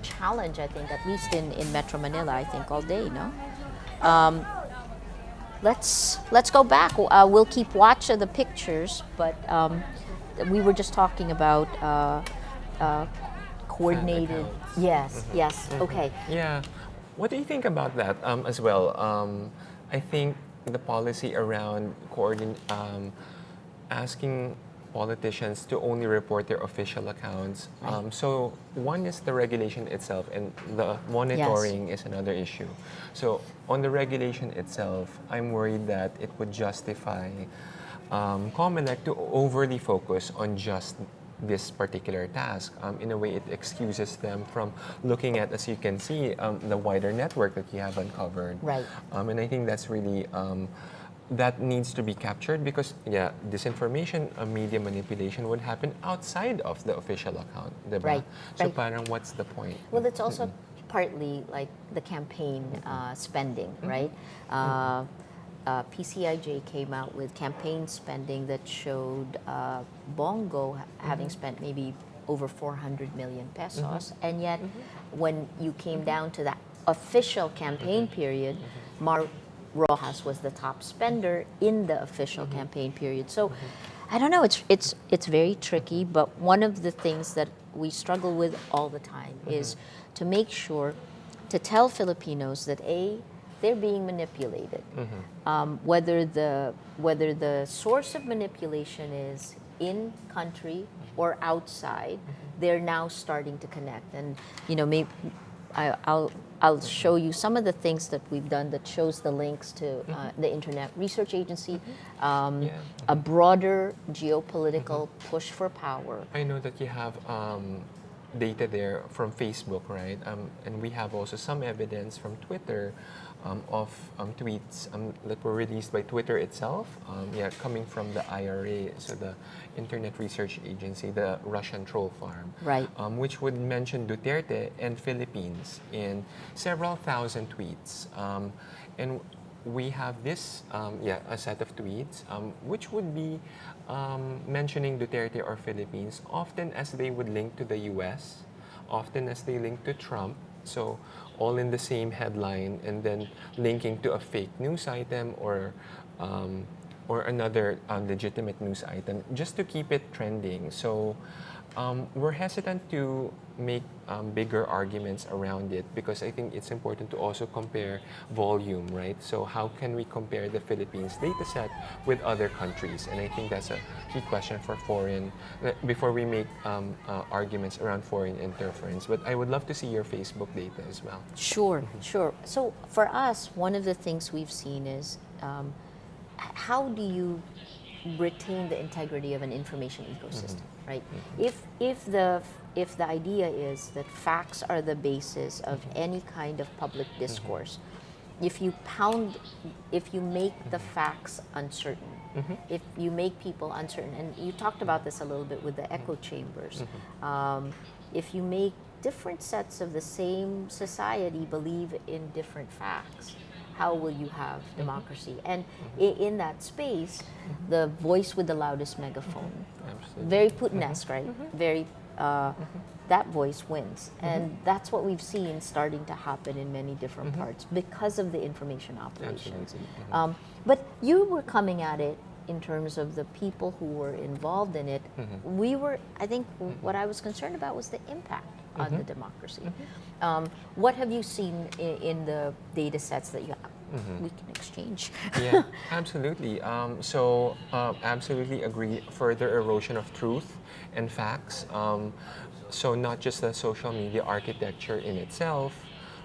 challenge. I think, at least in Metro Manila. I think all day, no. Let's go back. We'll keep watch of the pictures, but we were just talking about coordinated. Yes. Mm-hmm. Okay. Yeah. What do you think about that as well? I think the policy around asking politicians to only report their official accounts. Right. So one is the regulation itself, and the monitoring is another issue. So on the regulation itself, I'm worried that it would justify COMELEC to overly focus on just this particular task. In a way, it excuses them from looking at, as you can see, the wider network that you have uncovered. Right. And I think that's really that needs to be captured because, disinformation, media manipulation would happen outside of the official account, diba? Right. So parang what's the point? Well, it's also partly like the campaign spending, right? PCIJ came out with campaign spending that showed Bongo having spent maybe over 400 million pesos, and yet when you came down to that official campaign period, Mar Rojas was the top spender in the official campaign period. So I don't know, it's very tricky, but one of the things that we struggle with all the time is to make sure to tell Filipinos that they're being manipulated. Whether the source of manipulation is in country or outside, they're now starting to connect. And maybe I'll show you some of the things that we've done that shows the links to the Internet Research Agency, a broader geopolitical push for power. I know that you have data there from Facebook, right? And we have also some evidence from Twitter of tweets that were released by Twitter itself, coming from the IRA, so the Internet Research Agency, the Russian troll farm, Right. Which would mention Duterte and Philippines in several thousand tweets. And we have this, a set of tweets, which would be mentioning Duterte or Philippines, often as they would link to the US, often as they link to Trump. So all in the same headline, and then linking to a fake news item or another legitimate news item, just to keep it trending. So we're hesitant to make bigger arguments around it, because I think it's important to also compare volume, right? So how can we compare the Philippines data set with other countries? And I think that's a key question for before we make arguments around foreign interference. But I would love to see your Facebook data as well. Sure, sure. So for us, one of the things we've seen is how do you retain the integrity of an information ecosystem, right? If the idea is that facts are the basis of any kind of public discourse, if you make the facts uncertain, if you make people uncertain, and you talked about this a little bit with the echo chambers, if you make different sets of the same society believe in different facts, how will you have democracy? And in that space, the voice with the loudest megaphone, very Putin-esque, right? Very, that voice wins. And that's what we've seen starting to happen in many different parts because of the information operations. But you were coming at it in terms of the people who were involved in it. I think what I was concerned about was the impact on the democracy. What have you seen in the data sets that you have? We can exchange. Yeah, absolutely. Absolutely agree. Further erosion of truth and facts. So not just the social media architecture in itself,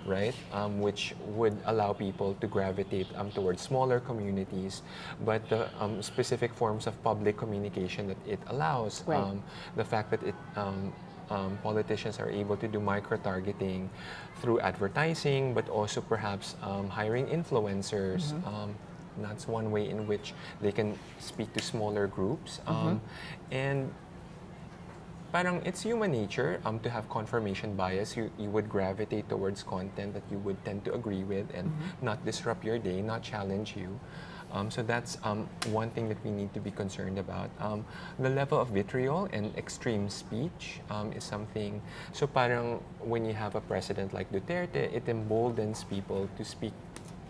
right, which would allow people to gravitate towards smaller communities, but the specific forms of public communication that it allows, Right. The fact that it politicians are able to do micro-targeting through advertising, but also perhaps hiring influencers. That's one way in which they can speak to smaller groups. And parang it's human nature to have confirmation bias. You would gravitate towards content that you would tend to agree with and not disrupt your day, not challenge you. So that's one thing that we need to be concerned about. The level of vitriol and extreme speech is something. So parang when you have a president like Duterte, it emboldens people to speak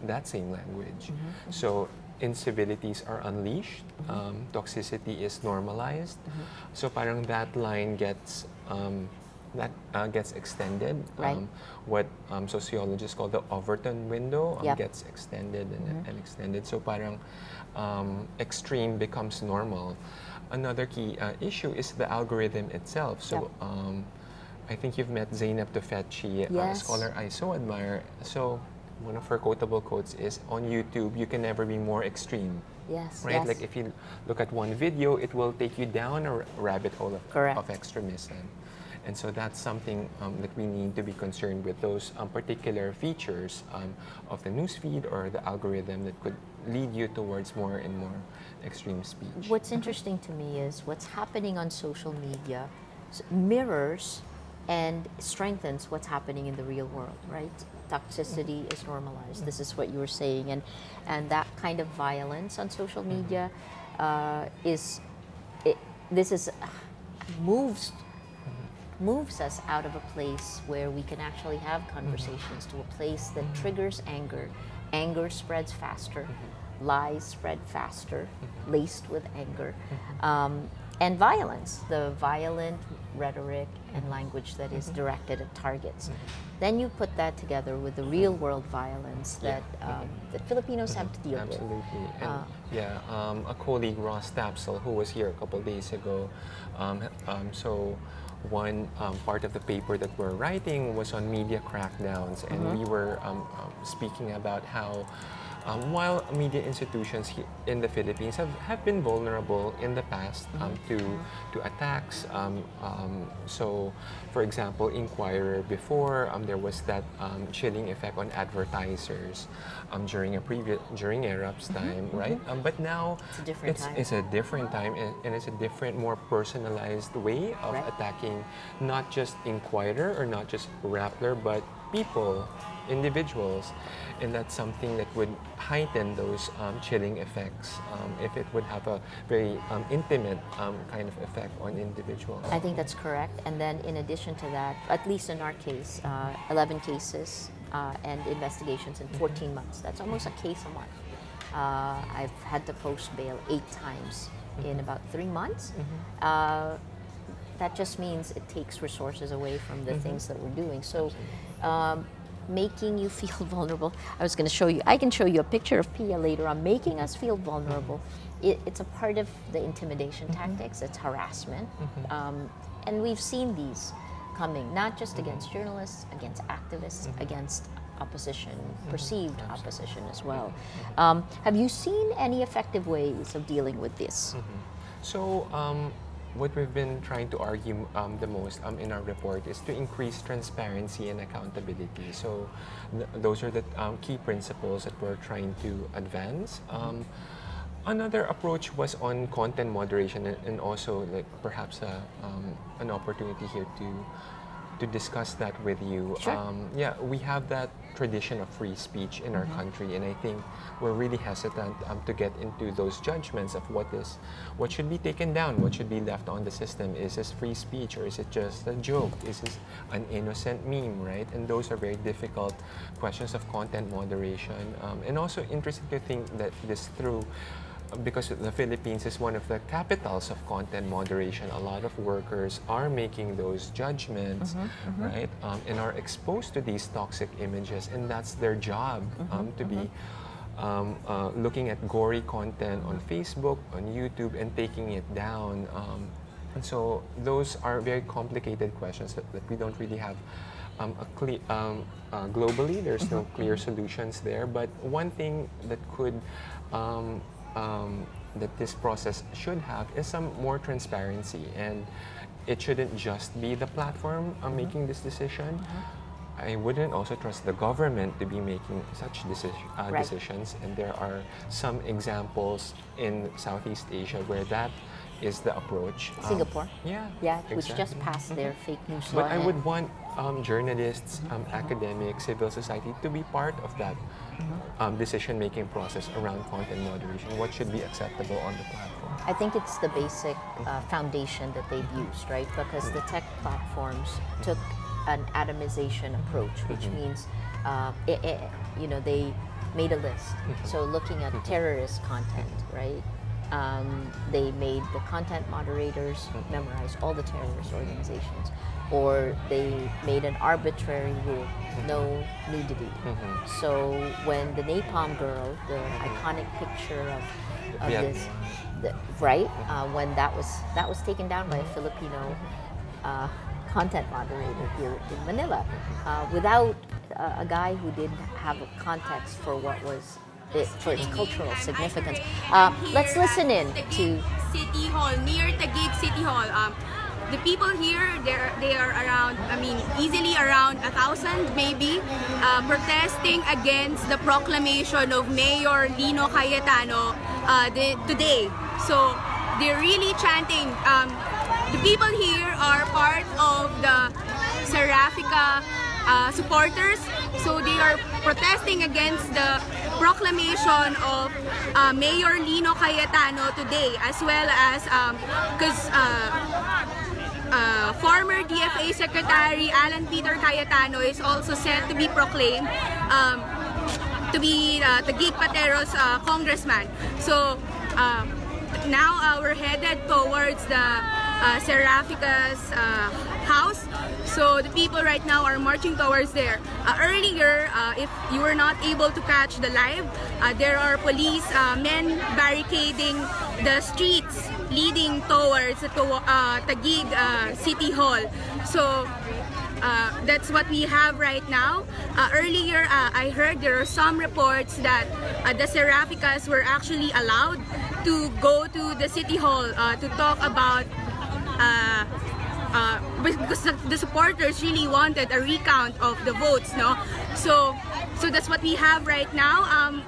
that same language. So incivilities are unleashed, toxicity is normalized. So parang that line gets gets extended. Right. What sociologists call the Overton window Yep. gets extended and extended. So parang extreme becomes normal. Another key issue is the algorithm itself. So I think you've met Zeynep Tufekci, a Yes. scholar I so admire. So one of her quotable quotes is, on YouTube, you can never be more extreme. Yes, Right? yes. Like if you look at one video, it will take you down a rabbit hole Correct. of extremism. And so that's something that we need to be concerned with, those particular features of the newsfeed or the algorithm that could lead you towards more and more extreme speech. What's interesting to me is what's happening on social media mirrors and strengthens what's happening in the real world, right? Toxicity is normalized. This is what you were saying, and that kind of violence on social media moves us out of a place where we can actually have conversations to a place that triggers anger. Anger spreads faster, lies spread faster, laced with anger, and violence. The violent rhetoric and language that is directed at targets. Then you put that together with the real world violence that that Filipinos have to deal Absolutely. with. And a colleague, Ross Tapsel, who was here a couple of days ago, so one part of the paper that we're writing was on media crackdowns, and we were speaking about how while media institutions in the Philippines have been vulnerable in the past to attacks, so for example, Inquirer before, there was that chilling effect on advertisers during Arab's time, right? But now It's a different time. It's a different time, and it's a different, more personalized way of Right. attacking not just Inquirer or not just Rappler, but people, individuals, and that's something that would heighten those chilling effects if it would have a very intimate kind of effect on individuals. I think that's correct. And then in addition to that, at least in our case, 11 cases and investigations in 14 months. That's almost a case a month. I've had to post bail 8 times in about 3 months. That just means it takes resources away from the things that we're doing. So making you feel vulnerable. I can show you a picture of Pia later on, making us feel vulnerable. It's a part of the intimidation tactics, it's harassment. And we've seen these coming, not just against journalists, against activists, against opposition, perceived opposition as well. Have you seen any effective ways of dealing with this? So what we've been trying to argue the most in our report is to increase transparency and accountability. So those are the key principles that we're trying to advance. Another approach was on content moderation, and also like perhaps an opportunity here to discuss that with you. Sure. Yeah, we have that tradition of free speech in our country, and I think we're really hesitant to get into those judgments of what should be taken down, what should be left on the system. Is this free speech, or is it just a joke? Is this an innocent meme, right? And those are very difficult questions of content moderation, and also interesting to think that this through, because the Philippines is one of the capitals of content moderation. A lot of workers are making those judgments, right? And are exposed to these toxic images, and that's their job to be looking at gory content on Facebook, on YouTube, and taking it down. And so those are very complicated questions that we don't really have globally. There's no clear solutions there. But one thing that could that this process should have is some more transparency, and it shouldn't just be the platform making this decision. I wouldn't also trust the government to be making such decisions, and there are some examples in Southeast Asia where that is the approach. Singapore? Yeah, Which just exactly. passed their fake news law. But I would want journalists, academics, civil society to be part of that decision-making process around content moderation. What should be acceptable on the platform? I think it's the basic foundation that they've used, right? Because the tech platforms took an atomization approach, which means, they made a list. So looking at terrorist content, right? They made the content moderators memorize all the terrorist organizations, or they made an arbitrary rule, no nudity. So when the Napalm Girl, the iconic picture of this, when that was taken down by a Filipino content moderator here in Manila, without a guy who didn't have a context for what was for its cultural significance. Let's listen in to City Hall, near Taguig City Hall. The people here, they are around, easily around 1,000 maybe, protesting against the proclamation of Mayor Lino Cayetano today. So they're really chanting. The people here are part of the Serafica supporters, so they are protesting against the proclamation of Mayor Lino Cayetano today, as well as because former DFA Secretary Alan Peter Cayetano is also set to be proclaimed to be Taguig Patero's congressman. So now we're headed towards the Serafica's house. So the people right now are marching towards there. Earlier, if you were not able to catch the live, there are police men barricading the streets leading towards Taguig City Hall. So that's what we have right now. Earlier, I heard there are some reports that the Seraficas were actually allowed to go to the City Hall to talk about because the supporters really wanted a recount of the votes, no? So that's what we have right now.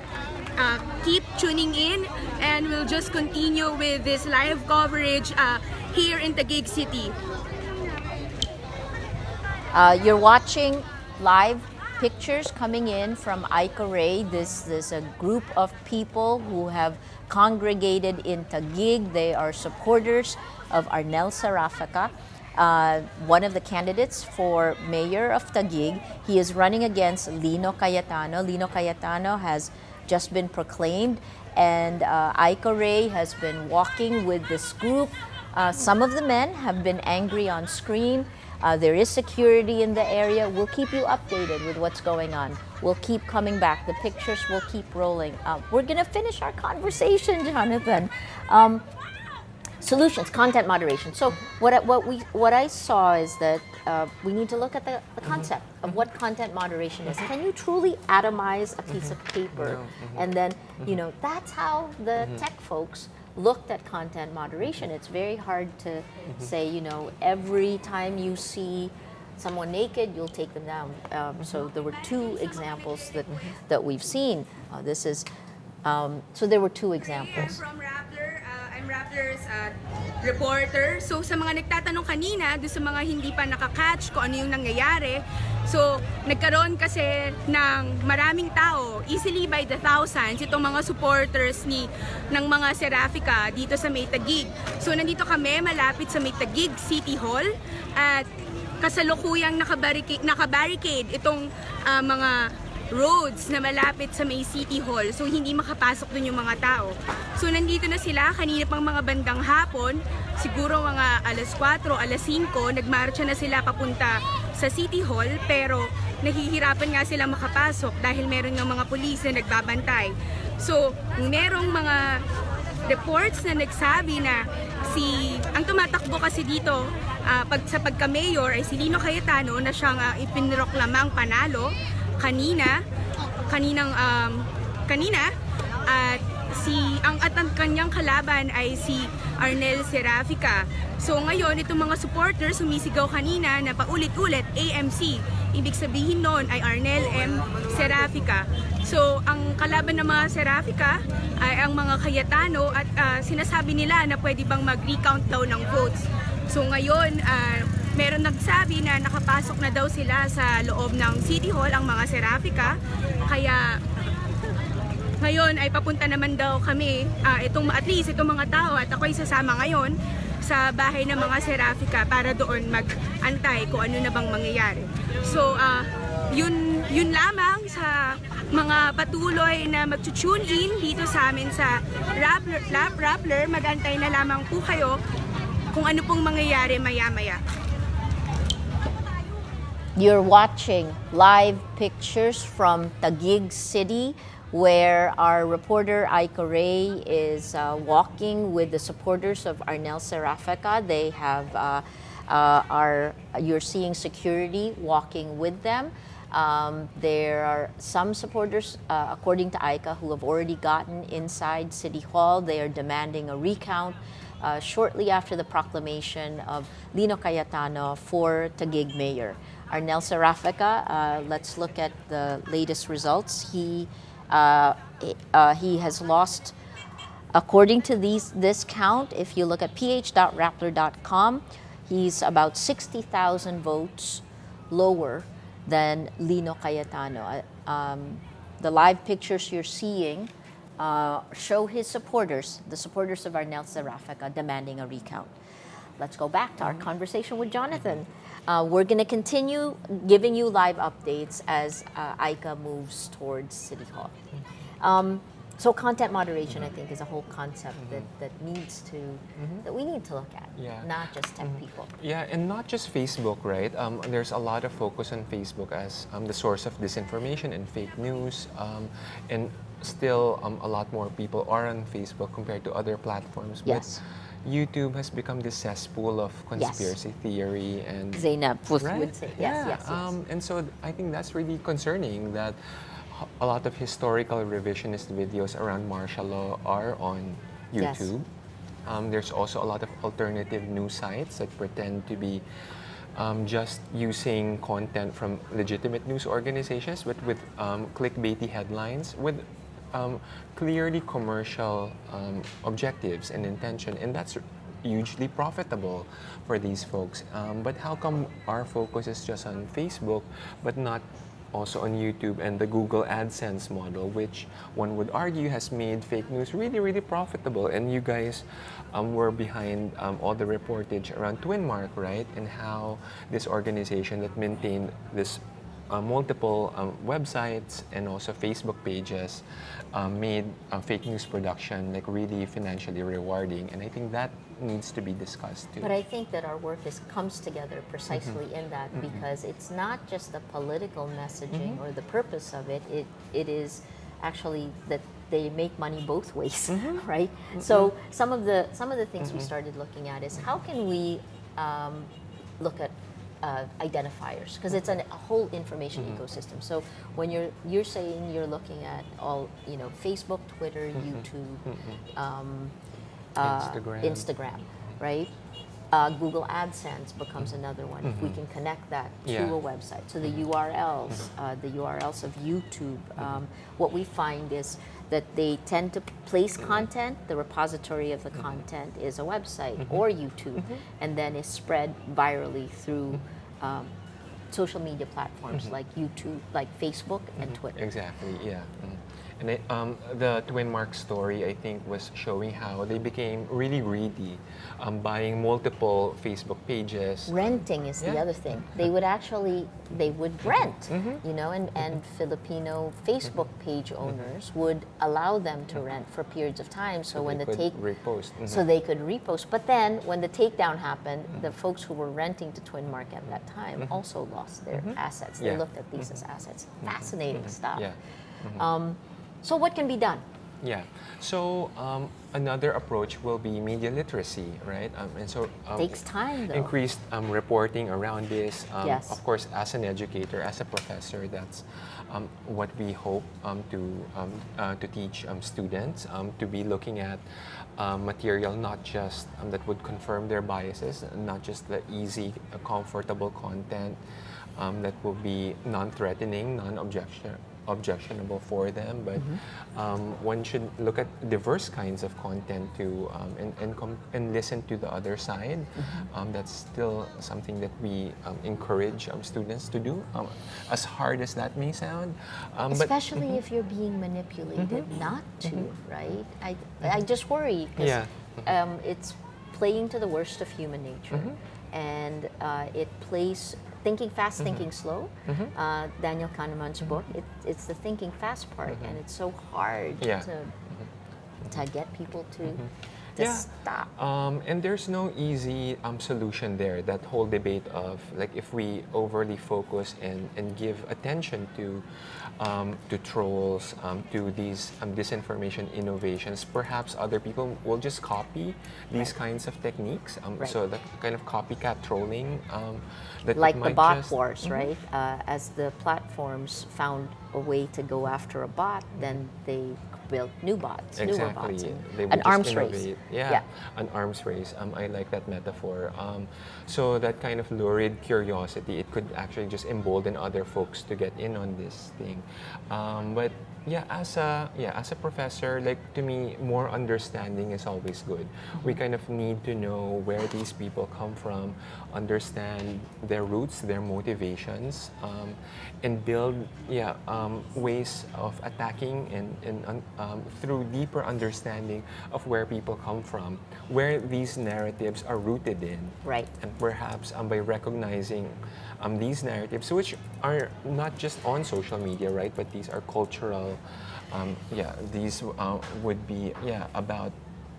Keep tuning in, and we'll just continue with this live coverage here in Taguig City. You're watching live pictures coming in from Aika Ray. This is a group of people who have congregated in Taguig. They are supporters of Arnel Serafica, one of the candidates for mayor of Taguig. He is running against Lino Cayetano. Lino Cayetano has just been proclaimed, and Aika Ray has been walking with this group. Some of the men have been angry on screen. There is security in the area. We'll keep you updated with what's going on. We'll keep coming back. The pictures will keep rolling. We're going to finish our conversation, Jonathan. Solutions, content moderation. So what I saw is that we need to look at the concept of what content moderation is. Can you truly atomize a piece of paper? And then, that's how the tech folks looked at content moderation. It's very hard to say, every time you see someone naked, you'll take them down. So there were two examples that we've seen. So there were two examples. From Rappler, I'm Rappler's reporter. So sa mga nagtatanong kanina, doon sa mga hindi pa nakakatch kung ano yung nangyayari, so nagkaroon kasi ng maraming tao, easily by the thousands, itong mga supporters ng mga Serafica dito sa May Taguig. So nandito kami malapit sa May Taguig City Hall, at kasalukuyang nakabarricade itong mga roads na malapit sa May City Hall, so hindi makapasok dun yung mga tao. So nandito na sila kanina pang mga bandang hapon, siguro mga alas 4, alas 5, nagmarcha na sila papunta sa City Hall, pero nahihirapan nga silang makapasok dahil meron ng mga pulis na nagbabantay. So merong mga reports na nagsabi na ang tumatakbo kasi dito sa pagka-mayor ay si Lino Cayetano, na siyang ipinroklamang panalo kanina, at ang kanyang kalaban ay si Arnel Serafica. So ngayon, itong mga supporters sumisigaw kanina na paulit-ulit AMC. Ibig sabihin noon ay Arnel M. Serafica. So ang kalaban ng mga Serafica ay ang mga Cayetano, at sinasabi nila na pwede bang mag-recount daw ng votes. So ngayon, meron nagsabi na nakapasok na daw sila sa loob ng City Hall ang mga Serafica. Kaya ngayon ay papunta naman daw kami, at least itong mga tao, at ako'y sasama ngayon sa bahay ng mga Serafica para doon mag-antay kung ano na bang mangyayari. So yun lamang sa mga patuloy na mag-tune in dito sa amin sa Rappler. Mag-antay na lamang po kayo kung ano pong mangyayari maya-maya. You're watching live pictures from Taguig City, where our reporter Aika Ray is walking with the supporters of Arnel Serafica. They have you're seeing security walking with them. There are some supporters, according to Aika, who have already gotten inside City Hall. They are demanding a recount shortly after the proclamation of Lino Cayetano for Taguig Mayor. Arnel Serafica, let's look at the latest results. He has lost, according to this count, if you look at ph.rappler.com, he's about 60,000 votes lower than Lino Cayetano. The live pictures you're seeing show his supporters, the supporters of Arnel Serafica, demanding a recount. Let's go back to our conversation with Jonathan. We're going to continue giving you live updates as Aika moves towards City Hall. So content moderation, I think, is a whole concept that needs to that we need to look at, not just tech people. Yeah, and not just Facebook, right? There's a lot of focus on Facebook as the source of disinformation and fake news, and still a lot more people are on Facebook compared to other platforms. Yes. But YouTube has become this cesspool of conspiracy theory and Zainab would right? say yes, yes, yes. And so I think that's really concerning that a lot of historical revisionist videos around martial law are on Yes. YouTube. There's also a lot of alternative news sites that pretend to be just using content from legitimate news organizations, but with clickbaity headlines, with clearly commercial objectives and intention, and that's hugely profitable for these folks. But how come our focus is just on Facebook, but not also on YouTube and the Google AdSense model, which one would argue has made fake news really, really profitable? And you guys were behind all the reportage around Twinmark, right? And how this organization that maintained this multiple websites and also Facebook pages made fake news production like really financially rewarding. And I think that needs to be discussed too. But I think that our work comes together precisely in that, because it's not just the political messaging or the purpose of it. It is actually that they make money both ways, right? So some of the things we started looking at is how can we look at identifiers, because it's a whole information ecosystem. So when you're saying you're looking at all, Facebook, Twitter, YouTube, Instagram, right? Google AdSense becomes another one. If we can connect that to a website, so the URLs of YouTube, what we find is that they tend to place content. The repository of the content is a website or YouTube, and then is spread virally through social media platforms like YouTube, like Facebook and Twitter. Exactly, yeah. And the Twinmark story, I think, was showing how they became really greedy, buying multiple Facebook pages. Renting is the other thing. They would rent, and Filipino Facebook page owners would allow them to rent for periods of time. So when they could repost. so they could repost. But then when the takedown happened, the folks who were renting to Twinmark at that time also lost their assets. They looked at these as assets. Fascinating stuff. Yeah. So what can be done? Yeah. So another approach will be media literacy, right? And so Takes time, though. increased reporting around this. Yes. Of course, as an educator, as a professor, that's what we hope to teach students to be looking at material not just that would confirm their biases, not just the easy, comfortable content that will be non-threatening, objectionable for them, but one should look at diverse kinds of content too, and listen to the other side. That's still something that we encourage students to do, as hard as that may sound. Especially if you're being manipulated not to, right? I just worry because it's playing to the worst of human nature, and it plays thinking fast, thinking slow. Daniel Kahneman's book, it's the thinking fast part, and it's so hard to get people to stop. And there's no easy solution there. That whole debate of like if we overly focus and give attention to trolls, to these disinformation innovations, perhaps other people will just copy these kinds of techniques. So the kind of copycat trolling that like might the bot just, wars, right? As the platforms found a way to go after a bot, then they built new bots, newer bots, They would an just arms race. innovate. An arms race. I like that metaphor. So that kind of lurid curiosity, it could actually just embolden other folks to get in on this thing. But as a professor, like to me, more understanding is always good. We kind of need to know where these people come from, understand their roots, their motivations, and build ways of attacking and through deeper understanding of where people come from, where these narratives are rooted in. Right. And perhaps by recognizing these narratives, which are not just on social media, right? But these are cultural. These would be about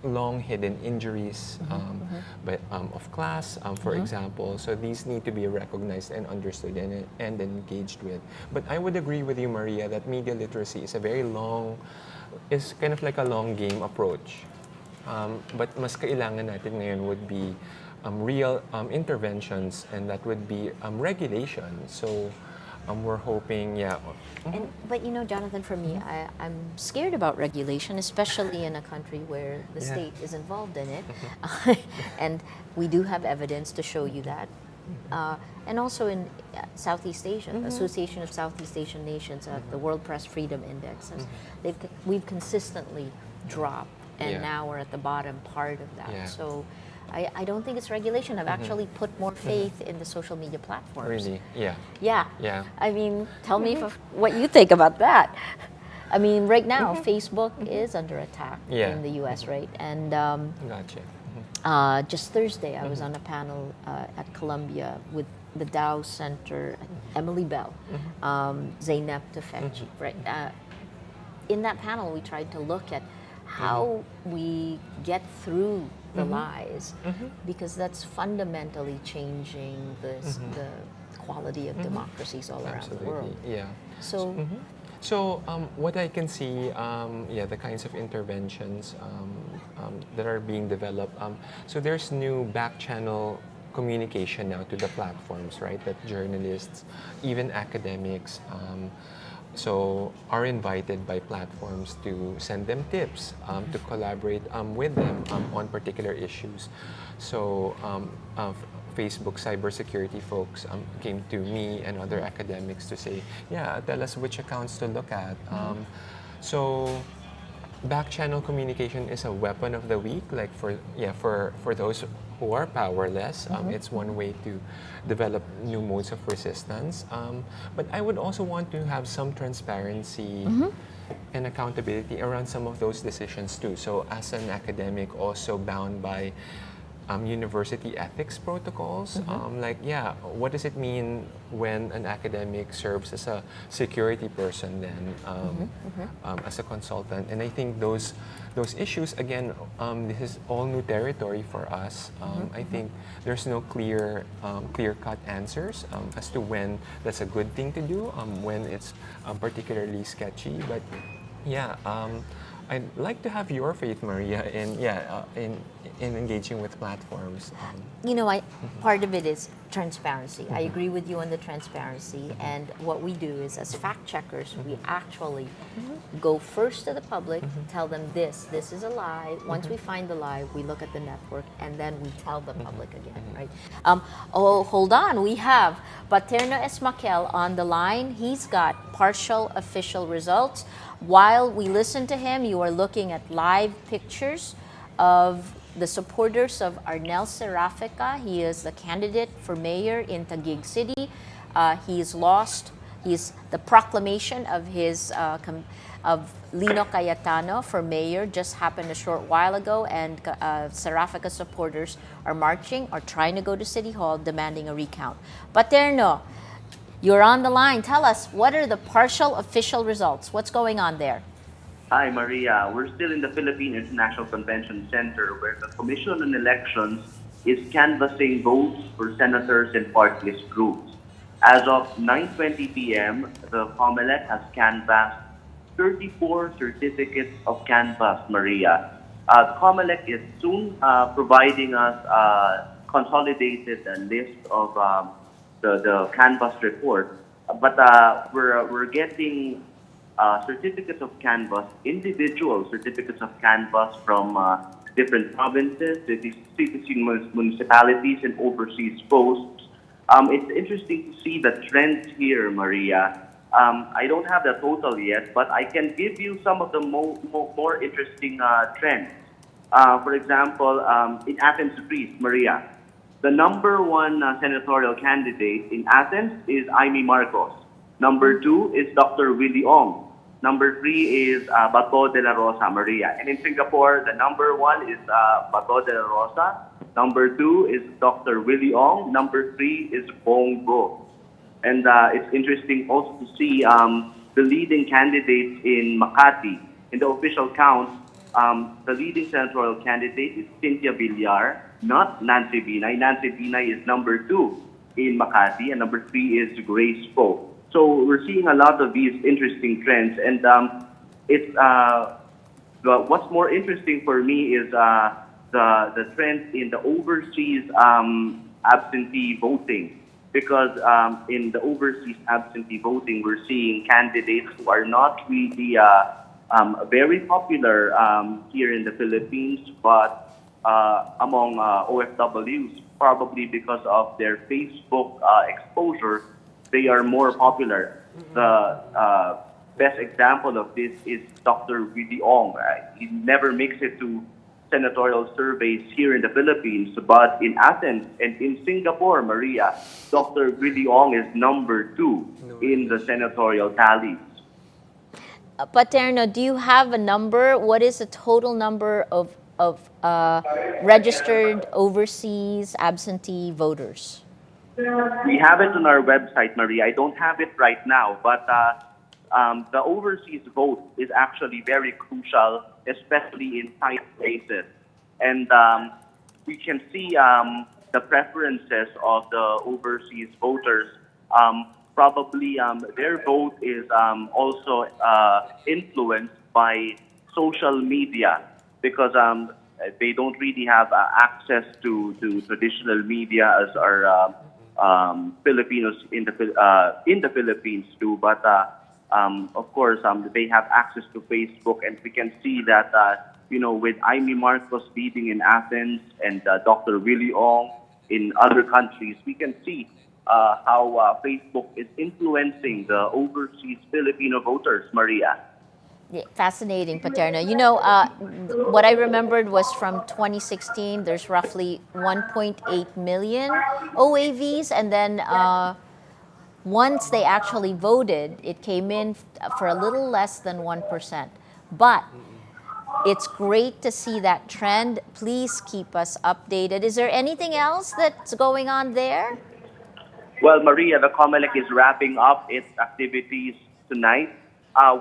long hidden injuries of class, for example. So these need to be recognized and understood and engaged with. But I would agree with you, Maria, that media literacy is is kind of like a long game approach. But mas kailangan natin ngayon would be real interventions, and that would be regulation. So we're hoping, But you know, Jonathan, for me, I'm scared about regulation, especially in a country where the state is involved in it. And we do have evidence to show you that. And also in Southeast Asia, Association of Southeast Asian Nations, the World Press Freedom Index, we've consistently dropped, and now we're at the bottom part of that. Yeah. So I don't think it's regulation. I've actually put more faith in the social media platforms. really, yeah. Yeah. I mean, tell me what you think about that. I mean, right now, Facebook is under attack in the U.S., right? And Gotcha. just Thursday, I was on a panel at Columbia with the Dow Center, Emily Bell, Zainab Tufekci, right? In that panel, we tried to look at how we get through the lies, because that's fundamentally changing the quality of democracies all around the world. Yeah. So, So what I can see, the kinds of interventions that are being developed. So there's new back channel communication now to the platforms, right? That journalists, even academics, are invited by platforms to send them tips, to collaborate with them on particular issues. So Facebook cybersecurity folks came to me and other academics to say, tell us which accounts to look at. So back channel communication is a weapon of the week, like for those who are powerless. It's one way to develop new modes of resistance. But I would also want to have some transparency and accountability around some of those decisions too. So as an academic, also bound by university ethics protocols. What does it mean when an academic serves as a security person then, as a consultant? And I think those issues, again, this is all new territory for us. I think there's no clear-cut answers as to when that's a good thing to do, when it's particularly sketchy. But I'd like to have your faith, Maria, in engaging with platforms. Part of it is transparency. I agree with you on the transparency. And what we do is, as fact checkers, we actually go first to the public, tell them this is a lie. Once we find the lie, we look at the network, and then we tell the public again, right? Hold on. We have Paterno Esmaquel on the line. He's got partial official results. While we listen to him, you are looking at live pictures of the supporters of Arnel Serafica. He is the candidate for mayor in Taguig City. He's lost. The proclamation of of Lino Cayetano for mayor just happened a short while ago, and Serafica supporters are marching or trying to go to City Hall demanding a recount. Paterno, you're on the line. Tell us, what are the partial official results? What's going on there? Hi, Maria. We're still in the Philippine International Convention Center, where the Commission on Elections is canvassing votes for senators and party list groups. As of 9:20 p.m., the COMELEC has canvassed 34 certificates of canvass, Maria. The COMELEC is soon providing us a consolidated list of the canvass report, but we're getting certificates of canvass, individual certificates of canvass from different provinces, cities, municipalities, and overseas posts. It's interesting to see the trends here, Maria. I don't have the total yet, but I can give you some of the more interesting trends. For example, in Athens, Greece, Maria, the number one senatorial candidate in Athens is Amy Marcos. Number 2 is Dr. Willie Ong. Number 3 is Bato de la Rosa, Maria. And in Singapore, the number 1 is Bato de la Rosa. Number 2 is Dr. Willie Ong. Number 3 is Bongo. And it's interesting also to see the leading candidates in Makati. In the official count, the leading senatorial candidate is Cynthia Villar, not Nancy Binay. Nancy Binay is number 2 in Makati, and number 3 is Grace Poe. So we're seeing a lot of these interesting trends, and what's more interesting for me is the trend in the overseas absentee voting. Because in the overseas absentee voting, we're seeing candidates who are not really very popular here in the Philippines, but among OFWs, probably because of their Facebook exposure, they are more popular. The best example of this is Dr. Willie Ong. He never makes it to senatorial surveys here in the Philippines, but in Athens and in Singapore, Maria, Dr. Willie Ong is number 2 in the senatorial tallies. Paterno, do you have a number? What is the total number of registered overseas absentee voters? We have it on our website, Maria. I don't have it right now, but the overseas vote is actually very crucial, especially in tight places. And we can see the preferences of the overseas voters. Probably their vote is also influenced by social media because they don't really have access to traditional media as our Filipinos in the Philippines do. But of course, they have access to Facebook, and we can see that with Amy Marcos leading in Athens and Dr. Willie Ong in other countries, we can see how Facebook is influencing the overseas Filipino voters, Maria. Yeah, fascinating, Paterno. What I remembered was from 2016, there's roughly 1.8 million OAVs, and then once they actually voted, it came in for a little less than 1%. But it's great to see that trend. Please keep us updated. Is there anything else that's going on there? Well, Maria, the COMELEC is wrapping up its activities tonight.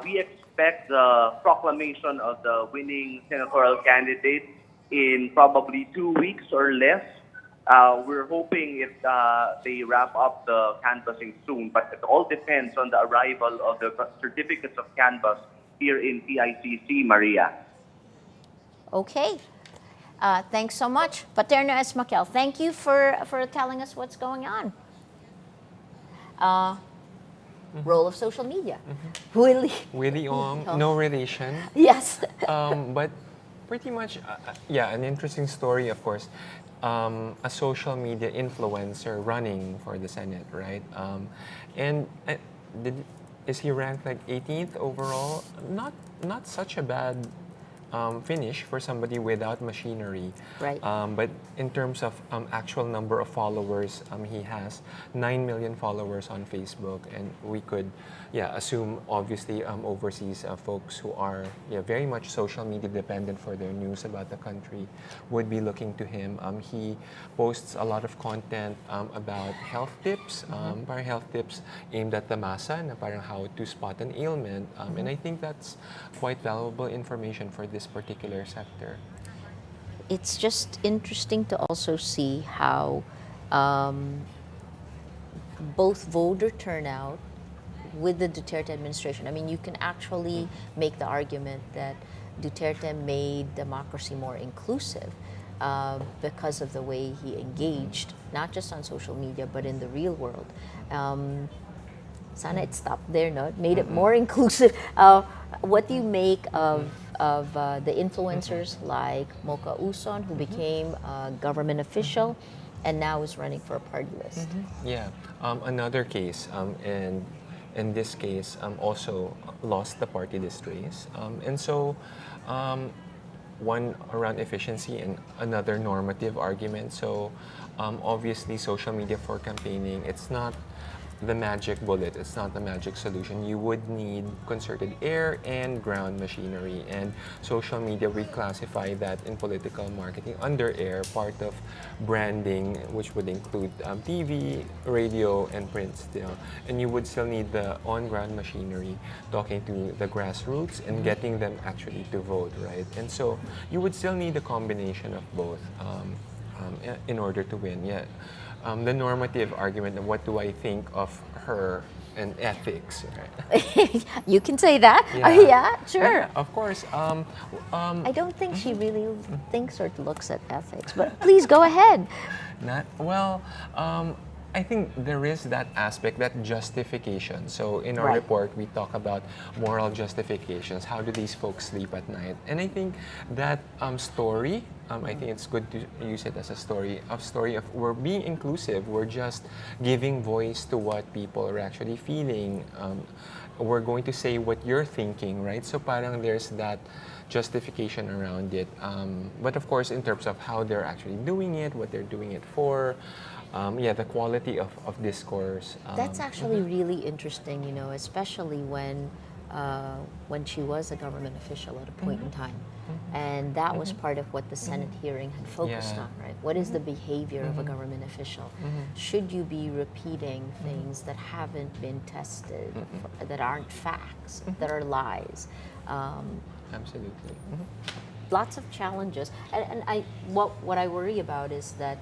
We expect the proclamation of the winning senatorial candidate in probably 2 weeks or less. We're hoping if they wrap up the canvassing soon, but it all depends on the arrival of the certificates of canvass here in PICC, Maria. Okay. Thanks so much. Paterno Esmaquel, thank you for telling us what's going on. Role of social media. Willie Ong, no relation. Yes. But pretty much, an interesting story, of course. A social media influencer running for the Senate, right? Is he ranked like 18th overall? Not such a bad finish for somebody without machinery. Right. But in terms of actual number of followers, he has 9 million followers on Facebook, and we could, assume obviously overseas folks who are very much social media dependent for their news about the country would be looking to him. He posts a lot of content about health tips, parang health tips aimed at the masa, na parang how to spot an ailment, and I think that's quite valuable information for this particular sector. It's just interesting to also see how both voter turnout with the Duterte administration. I mean, you can actually make the argument that Duterte made democracy more inclusive because of the way he engaged, not just on social media, but in the real world. Sana it stopped there, no? It made it more inclusive. What do you make of the influencers like Mocha Uson, who became a government official and now is running for a party list? Yeah, another case, and in this case, also lost the party list race. And so, one around efficiency and another normative argument. So, obviously, social media for campaigning, it's not the magic bullet. It's not the magic solution. You would need concerted air and ground machinery. And social media, we classify that in political marketing under air, part of branding, which would include TV, radio, and print still. And you would still need the on-ground machinery, talking to the grassroots and getting them actually to vote, right? And so you would still need a combination of both in order to win. Yeah. The normative argument of what do I think of her and ethics, right? You can say that. Yeah. Yeah, sure. Yeah, of course. I don't think she really thinks or looks at ethics, but please go ahead. Not well. I think there is that aspect, that justification. So in our Right. report, we talk about moral justifications. How do these folks sleep at night? And I think that story, I think it's good to use it as a story of we're being inclusive. We're just giving voice to what people are actually feeling. We're going to say what you're thinking, right? So parang there's that justification around it. But of course, in terms of how they're actually doing it, what they're doing it for, the quality of discourse. That's actually really interesting, especially when she was a government official at a point in time. And that was part of what the Senate hearing had focused on, right? What is the behavior of a government official? Should you be repeating things that haven't been tested, that aren't facts, that are lies? Absolutely. Lots of challenges. And what I worry about is that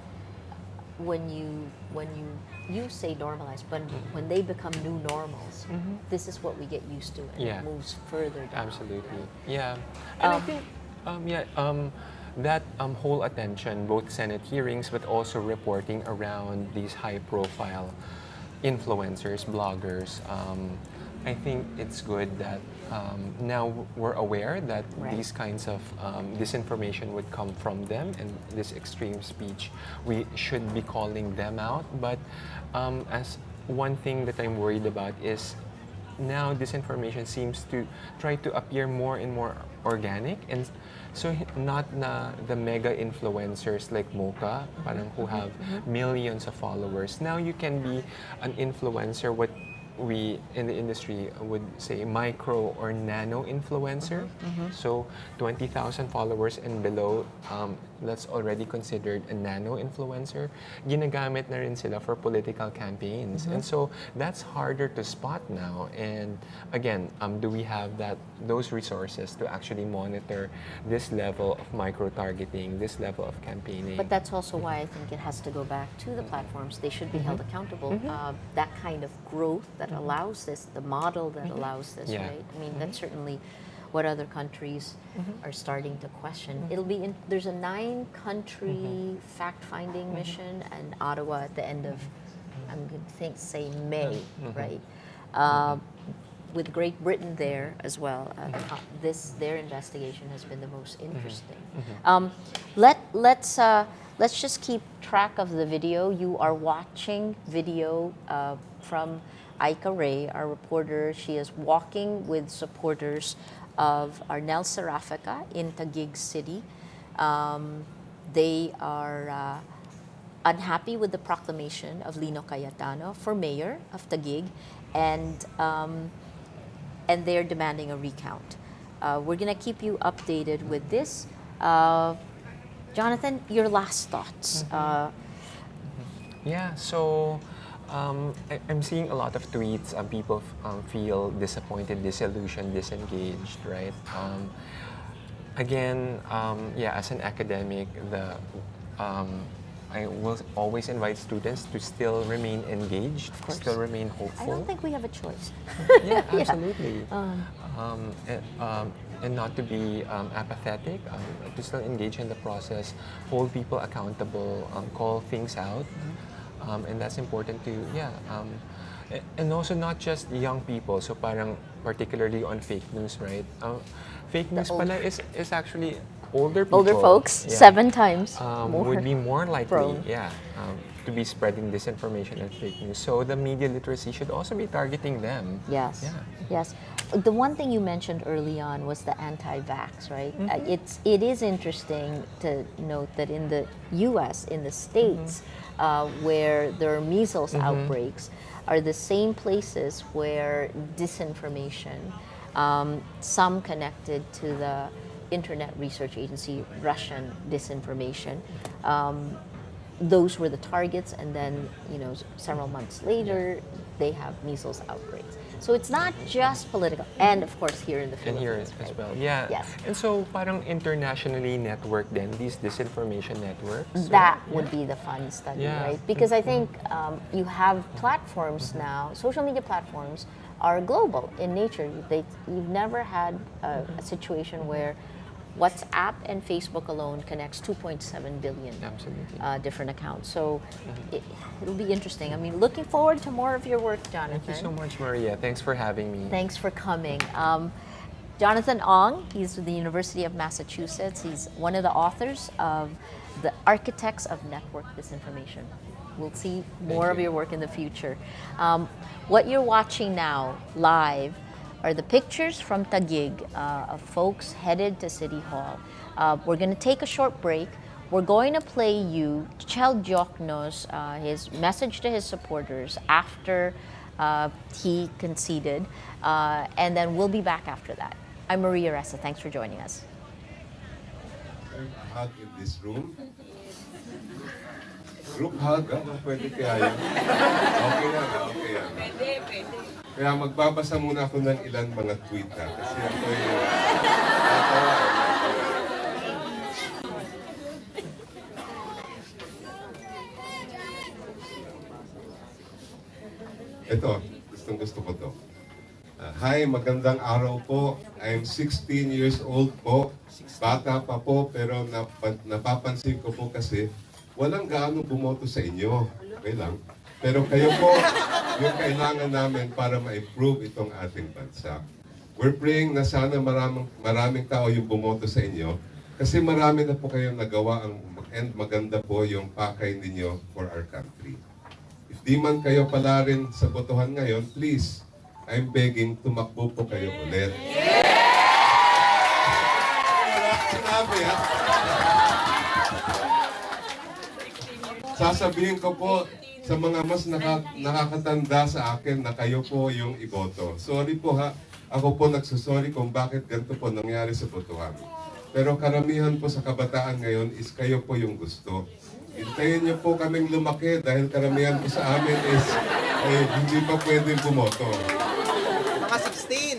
when you say normalize, but when they become new normals, this is what we get used to, and it moves further down. Absolutely. Yeah. And I think, that whole attention, both Senate hearings, but also reporting around these high-profile influencers, bloggers, I think it's good that now we're aware that these kinds of disinformation would come from them, and this extreme speech, we should be calling them out. But as one thing that I'm worried about is now disinformation seems to try to appear more and more organic, and so not the mega influencers like Mocha, parang who have millions of followers. Now you can be an influencer, what we in the industry would say micro or nano influencer. So 20,000 followers and below, that's already considered a nano influencer. Ginagamit na rin sila for political campaigns. And so that's harder to spot now. And again, do we have those resources to actually monitor this level of micro-targeting, this level of campaigning? But that's also why I think it has to go back to the platforms. They should be held accountable. That kind of growth that allows this, the model that allows this, right? I mean, that's certainly what other countries are starting to question. There's a 9-country fact-finding mission in Ottawa at the end of, I'm going to say May, right? With Great Britain there as well. Their investigation has been the most interesting. Let's just keep track of the video. You are watching video from Aika Ray, our reporter. She is walking with supporters of Arnel Serafica in Taguig City. They are unhappy with the proclamation of Lino Cayetano for mayor of Taguig, and they're demanding a recount. We're going to keep you updated with this. Jonathan, your last thoughts. Yeah, so I'm seeing a lot of tweets. People feel disappointed, disillusioned, disengaged, right? As an academic, I will always invite students to still remain engaged, still remain hopeful. I don't think we have a choice. Yeah, absolutely. And not to be apathetic, to still engage in the process, hold people accountable, call things out. And that's important to, and also not just young people, so parang particularly on fake news, right? Fake news pala is actually older people. Older folks, 7 times more would be more likely, prone. To be spreading disinformation and fake news. So the media literacy should also be targeting them. Yes. Yeah. Yes. The one thing you mentioned early on was the anti-vax, right? It is interesting to note that in the U.S., in the States, where there are measles outbreaks, are the same places where disinformation, some connected to the Internet Research Agency, Russian disinformation, those were the targets, and then several months later they have measles outbreaks. So it's not just political, and of course here in the And Philippines. here as right? well, yeah. Yes. And so parang internationally networked then, these disinformation networks. That would be the fun study, Yeah. right? Because I think you have platforms now, social media platforms are global in nature. You've never had a situation where WhatsApp and Facebook alone connects 2.7 billion Absolutely. different accounts. So it'll be interesting. I mean, looking forward to more of your work, Jonathan. Thank you so much, Maria. Thanks for having me. Thanks for coming. Jonathan Ong, he's with the University of Massachusetts. He's one of the authors of The Architects of Network Disinformation. We'll see more of your work in the future. What you're watching now live are the pictures from Taguig of folks headed to City Hall. We're going to take a short break. We're going to play you Chel Diokno's his message to his supporters after he conceded, and then we'll be back after that. I'm Maria Ressa. Thanks for joining us. A hug in this room. Group hug, pwede kaya yan. Okay yan, okay yan. Kaya magbabasa muna ako ng ilan mga tweet kasi ako yung natawa. Ito, gusto ko to. Hi, magandang araw po. I'm 16 years old po. Bata pa po, pero napapansin ko po kasi walang gaano bumoto sa inyo. Okay lang. Pero kayo po, yung kailangan namin para ma-improve itong ating bansa. We're praying na sana maraming tao yung bumoto sa inyo kasi marami na po kayong nagawa and maganda po yung pakay ninyo for our country. If di man kayo pala rin sa botohan ngayon, please, I'm begging, tumakbo po kayo ulit. Wala sinabi, ha? Sasabihin ko po sa mga mas nakakatanda sa akin na kayo po yung iboto. Sorry po ha, ako po nagsusorry kung bakit ganito po nangyari sa botohan. Pero karamihan po sa kabataan ngayon is kayo po yung gusto. Hintayin niyo po kaming lumaki dahil karamihan po sa amin is hindi pa pwedeng bumoto. Mga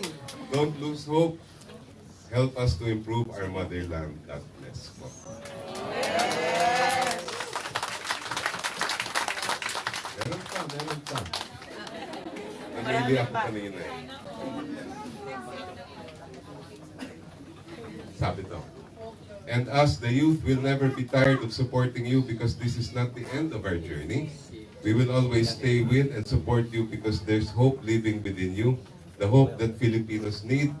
16. Don't lose hope. Help us to improve our motherland. God bless po. Meron pa. Namili ako kanina eh. Sabi to. And us, the youth, will never be tired of supporting you because this is not the end of our journey. We will always stay with and support you because there's hope living within you, the hope that Filipinos need.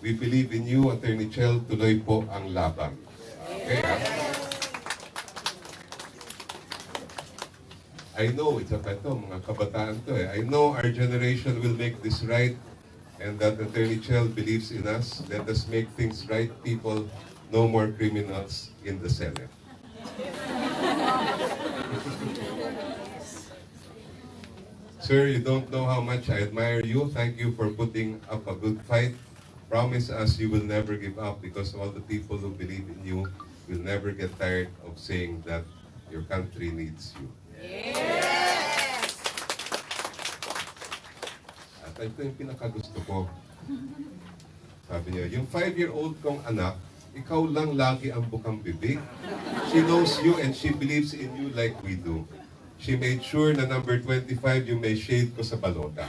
We believe in you, Attorney Chel, tuloy po ang laban. Okay, I know, it's mga kabataan to eh. I know our generation will make this right and that Attorney Chel believes in us. Let us make things right, people. No more criminals in the Senate. Sir, you don't know how much I admire you. Thank you for putting up a good fight. Promise us you will never give up because all the people who believe in you will never get tired of saying that your country needs you. Yes! At ito yung pinakagusto ko. Sabi niya, yung 5-year-old kong anak, ikaw lang lagi ang bukang bibig. She knows you and she believes in you like we do. She made sure na number 25 yung may shade ko sa balota.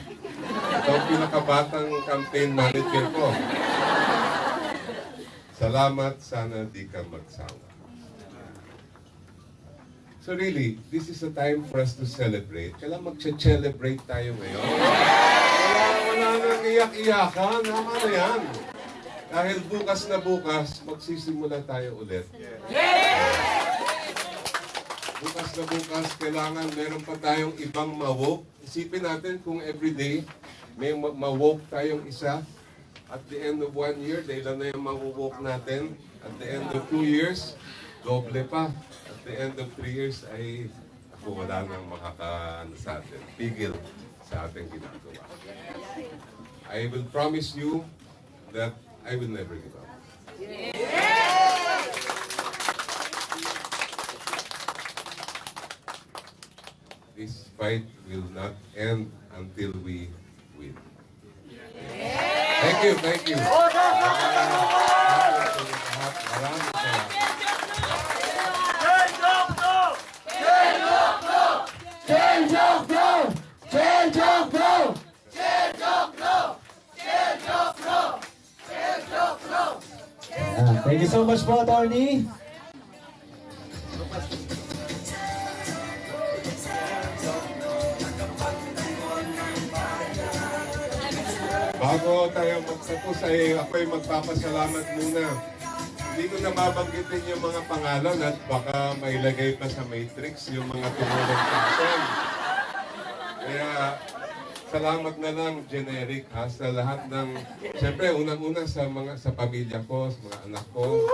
Ito ang pinakabatang campaign manager ko. Salamat, sana di ka magsawa. So really, this is a time for us to celebrate. Kailan mag-celebrate tayo ngayon? Wala nang iyak-iyakan. Ano yan? Dahil bukas na bukas, magsisimula tayo ulit. Bukas na bukas, kailangan meron pa tayong ibang ma-woke. Isipin natin kung everyday may ma-woke tayong isa. At the end of 1 year, dahil na yung ma-woke natin. At the end of 2 years, doble pa. At the end of 3 years ay takbo, wala nang makakaano sa atin, pigil sa ating ginagawa. I will promise you that I will never give up. This fight will not end until we win. Thank you, thank you. Maraming salamat. Thank you so much po, Attorney. Bago tayo magtapos ay ako'y magpapasalamat muna. Hindi ko nababanggitin yung mga pangalan at baka mailagay pa sa matrix yung mga tumulong sa akin. Kaya salamat na lang generic ha sa lahat ng, siyempre unang-una sa pamilya ko, sa mga anak ko.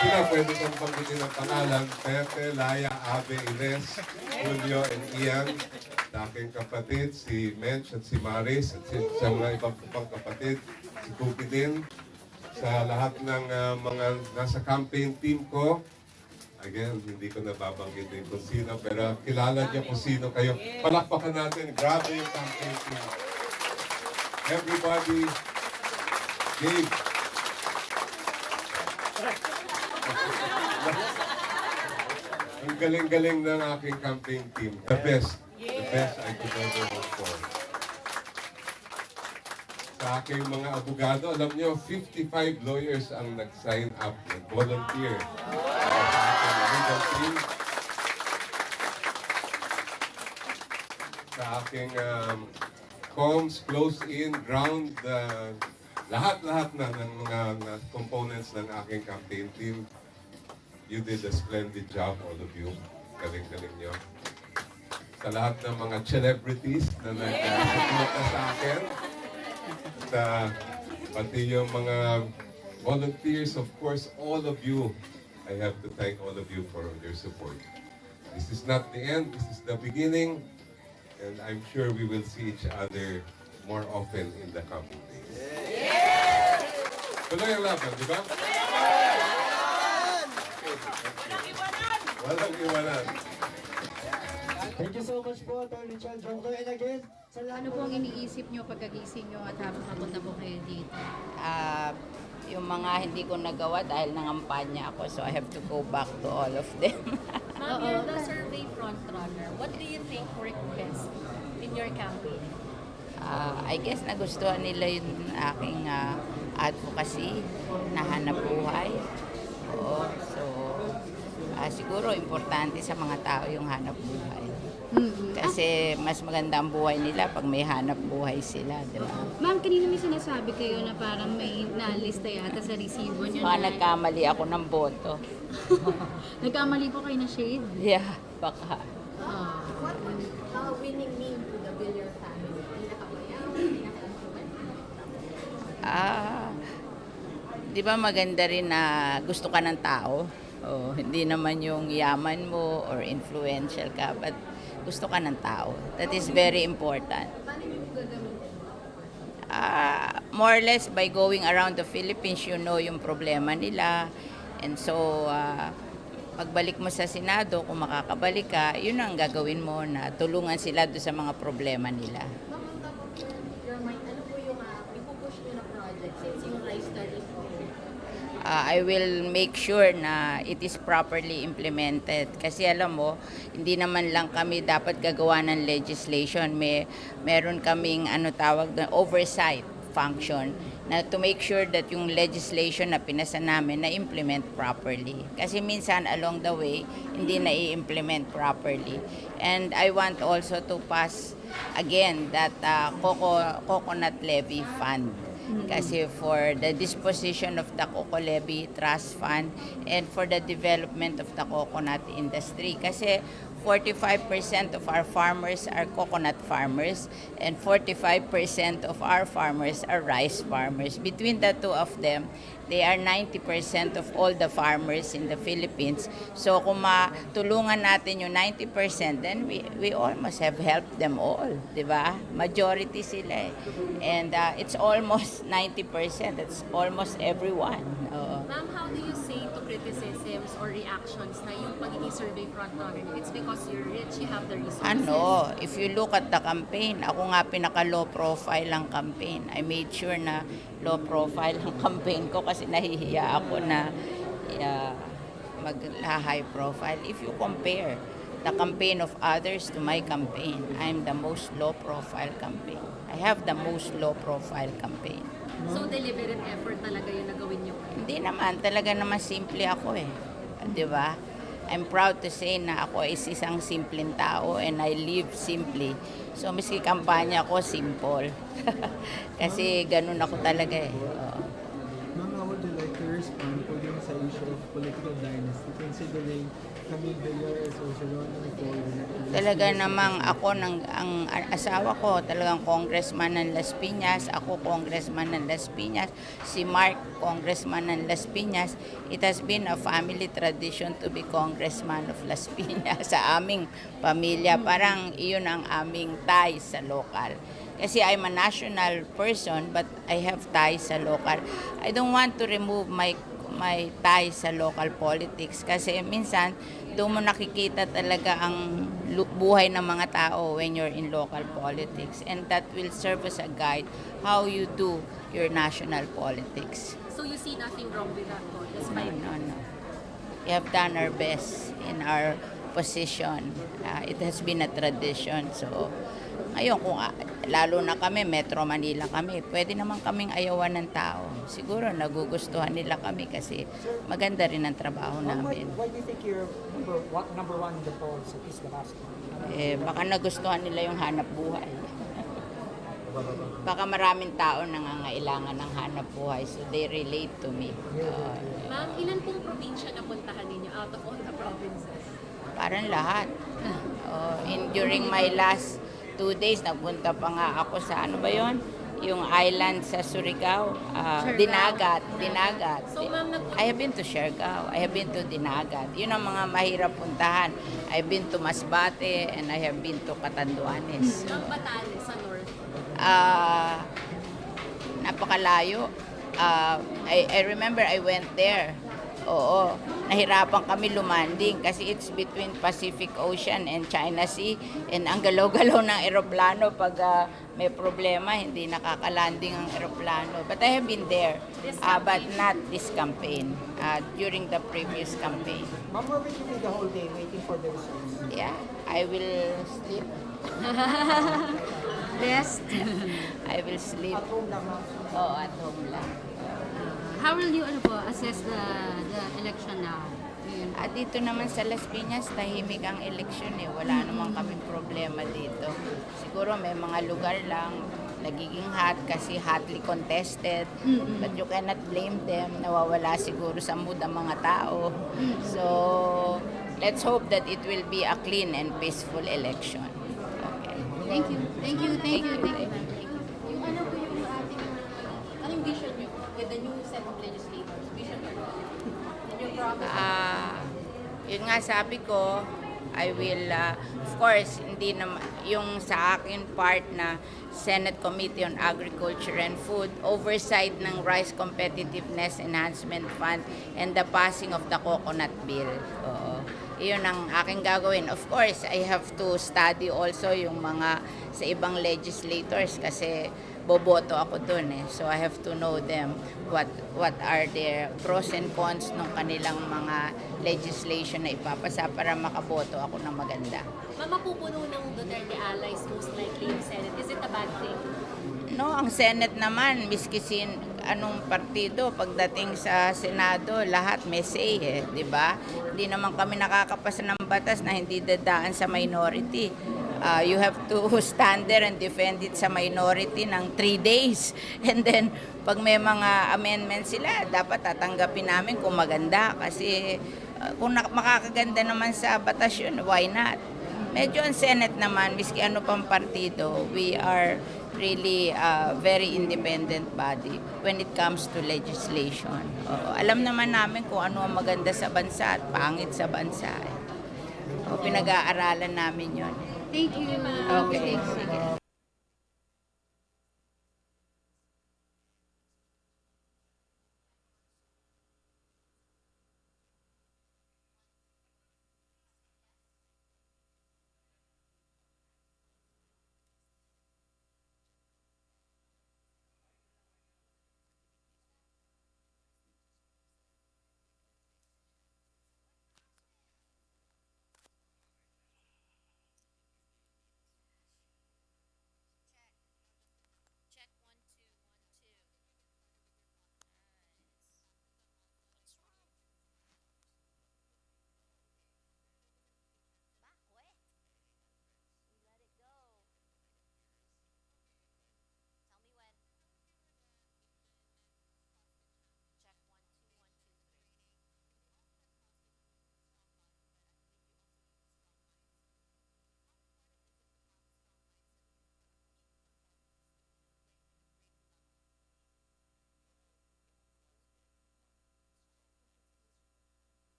Sila pwede kong banggitin ng pangalan, Pepe, Laya, Abe, Ines, Julio, and Ian. Sa aking kapatid, si Mench at si Maris, at sa mga ibang pang kapatid, si Cookie din. Sa lahat ng mga nasa campaign team ko, again, hindi ko nababanggitin kung sino, pero kilala niyo kung sino kayo. Palakpakan natin, grabe yung campaign team. Everybody gave. Ang galing-galing ng aking campaign team. The best. The best I could ever hope for. Sa aking mga abogado, alam nyo, 55 lawyers ang nag-sign up, nag-volunteer. Sa aking legal team. Sa aking comms, close-in, ground, lahat-lahat na ng mga components ng aking campaign team. You did a splendid job, all of you. Galing-galing nyo. Sa lahat ng mga celebrities na nag-suporta sa akin. Sa pati yung mga volunteers, of course, all of you. I have to thank all of you for your support. This is not the end, this is the beginning. And I'm sure we will see each other more often in the coming days. Tuloy ang laban, di ba? Walang iwanan. Thank you so much po, Attorney Chel Diokno. And again, sa lahat Ano po ang iniisip nyo pagkagising nyo at habang papunta po kayo dito? Yung mga hindi ko nagawa dahil nangampanya ako, so I have to go back to all of them. Ma'am, you're the survey frontrunner. What do you think worked best in your campaign? I guess nagustuhan nila yung aking advocacy na hanap buhay. Oo, so siguro importante sa mga tao yung hanap buhay. Kasi mas maganda ang buhay nila pag may hanap buhay sila, di ba? Ma'am, kanina may sinasabi kayo na parang may nalista yata sa resibo nyo Baka na... nagkamali ako ng boto. Nagkamali po kayo na shade? Yeah, baka. What would winning mean to the Villar family? Di ba maganda rin na gusto ka ng tao? Oh, hindi naman yung yaman mo or influential ka, but gusto ka ng tao. That is very important. More or less, by going around the Philippines, you know yung problema nila. And so, pagbalik mo sa Senado, kung makakabalik ka, yun ang gagawin mo na tulungan sila doon sa mga problema nila. Ano po yung ipupush nyo na project since yung rice tariff po? I will make sure na it is properly implemented. Kasi alam mo, hindi naman lang kami dapat gagawa ng legislation. Meron kaming tawag doon, oversight function na to make sure that yung legislation na pinasa namin na implement properly. Kasi minsan along the way, hindi na i-implement properly. And I want also to pass again that coconut levy fund. Kasi for the disposition of the Coco Levy Trust Fund and for the development of the coconut industry. Kasi 45% of our farmers are coconut farmers and 45% of our farmers are rice farmers. Between the two of them, they are 90% of all the farmers in the Philippines. So kung matulungan natin yung 90%, then we almost have helped them all, di ba? Majority sila eh. And it's almost 90%. That's almost everyone. Ma'am, how do you say to criticisms or reactions na yung pagiging survey frontrunner? It's because you're rich, you have the resources. If you look at the campaign, ako nga pinaka-low profile ang campaign. I made sure na low profile ang campaign ko kasi nahihiya ako na mag-high profile. If you compare the campaign of others to my campaign, I'm the most low profile campaign. I have the most low profile campaign. So deliberate effort talaga yung nagawin niyo? Hindi naman, talaga naman simple ako eh. 'Di ba? I'm proud to say na ako is isang simpleng tao and I live simply. So miski kampanya ko simple. Kasi ganun ako talaga eh. Ma'am, how would you like to respond po din sa issue of political dynasty considering Camille Villar is also running for Talaga namang ako, ang asawa ko, talagang congressman ng Las Piñas, ako congressman ng Las Piñas, si Mark congressman ng Las Piñas. It has been a family tradition to be congressman of Las Piñas sa aming pamilya. Parang iyon ang aming ties sa local. Kasi I'm a national person but I have ties sa local. I don't want to remove my ties sa local politics kasi minsan doon mo nakikita talaga ang buhay ng mga tao when you're in local politics, and that will serve as a guide how you do your national politics. So you see nothing wrong with that po? No. We have done our best in our position. It has been a tradition. So ngayon, kung lalo na kami, Metro Manila kami, pwede naman kaming ayawan ng tao. Siguro nagugustuhan nila kami kasi maganda rin ang trabaho namin. Why do you think you're number one in the polls at least the last one? Baka nagustuhan nila yung hanap buhay. Baka maraming tao nangangailangan ng hanap buhay, so they relate to me. Ma'am, ilan pong probinsya na puntahan ninyo out of all the provinces? Parang lahat. During my last 2 days, nagpunta pa nga ako sa ano ba yon? Yung island sa Surigao, Dinagat. So, ma'am, I have been to Siargao, I have been to Dinagat. Yun ang mga mahirap puntahan. I've been to Masbate and I have been to Catanduanes. Ma'am, Batanes sa north? Napakalayo. I remember I went there. Oo, nahirapan kami lumanding kasi it's between Pacific Ocean and China Sea, and ang galaw-galaw ng eroplano pag may problema, hindi nakakalanding ang eroplano. But I have been there, but not this campaign, during the previous campaign. Ma'am, where will you be the whole day waiting for the results? Yeah, I will sleep. Rest. I will sleep. At home lang, ma'am. Oo, at home lang. How will you assess the election now? At dito naman sa Las Piñas, tahimik ang eleksyon eh. Wala namang kaming problema dito. Siguro may mga lugar lang nagiging hot kasi hotly contested. But you cannot blame them. Nawawala siguro sa mood ang mga tao. So, let's hope that it will be a clean and peaceful election. Okay. Thank you. Yung ano po yung ating, anong vision nyo with the new set of legislators? Vision nyo? Yung promise? Yun nga sabi ko, I will, of course, hindi naman, yung sa akin part na Senate Committee on Agriculture and Food, oversight ng Rice Competitiveness Enhancement Fund, and the passing of the Coconut Bill. Iyon ang aking gagawin. Of course, I have to study also yung mga sa ibang legislators kasi boboto ako dun eh. So I have to know them, what are their pros and cons ng kanilang mga legislation na ipapasa para makaboto ako ng maganda. Ma'am, mapupuno ng Duterte allies most likely yung Senate. Is it a bad thing? No, ang Senate naman, miski anong partido, pagdating sa Senado, lahat may say eh, di ba? Hindi naman kami nakakapasa ng batas na hindi dadaan sa minority. You have to stand there and defend it sa minority ng 3 days. And then, pag may mga amendments sila, dapat tatanggapin namin kung maganda. Kasi kung makakaganda naman sa batas yun, why not? Medyo ang Senate naman, miski ano pang partido, we are really a very independent body when it comes to legislation. Alam naman namin kung ano ang maganda sa bansa at pangit sa bansa. Pinag-aaralan namin yun. Thank you, ma'am. Okay, sige.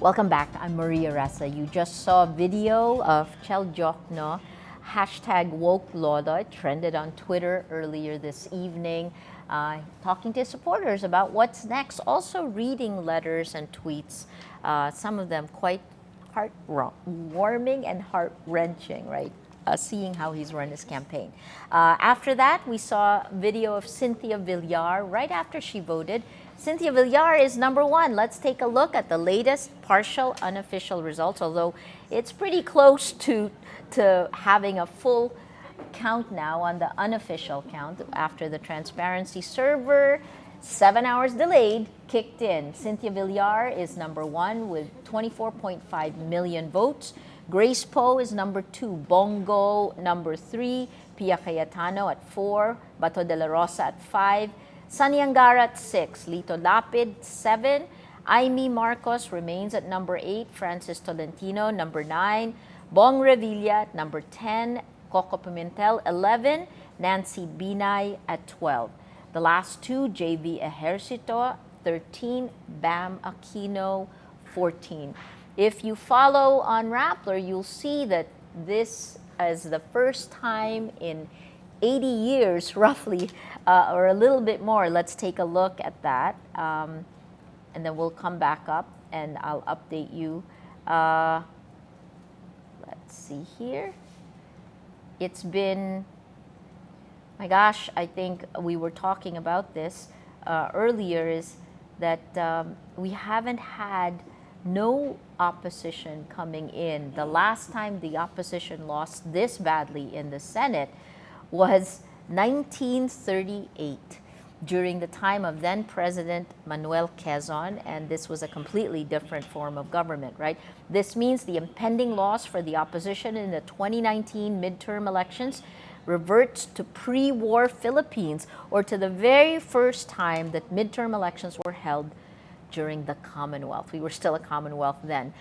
Welcome back. I'm Maria Ressa. You just saw a video of Chel Diokno, #WokeLodo. It trended on Twitter earlier this evening, talking to supporters about what's next. Also reading letters and tweets, some of them quite heart-warming and heart-wrenching, right? Seeing how he's run his campaign. After that, we saw video of Cynthia Villar right after she voted. Cynthia Villar is #1. Let's take a look at the latest partial unofficial results, although it's pretty close to having a full count now on the unofficial count after the transparency server, 7 hours delayed, kicked in. Cynthia Villar is #1 with 24.5 million votes. Grace Poe is #2, Bongo #3, Pia Cayetano at 4, Bato de la Rosa at 5, Sunny Angara at 6, Lito Lapid 7, Aimee Marcos remains at #8, Francis Tolentino #9, Bong Revilla at #10, Coco Pimentel 11, Nancy Binay at 12. The last two, JV Ejercito 13, Bam Aquino 14. If you follow on Rappler, you'll see that this is the first time in 80 years, roughly, or a little bit more. Let's take a look at that. And then we'll come back up and I'll update you. Let's see here. It's been, my gosh, I think we were talking about this earlier, is that we haven't had no opposition coming in. The last time the opposition lost this badly in the Senate was 1938, during the time of then President Manuel Quezon, and this was a completely different form of government, right? This means the impending loss for the opposition in the 2019 midterm elections reverts to pre-war Philippines, or to the very first time that midterm elections were held during the Commonwealth. We were still a Commonwealth then.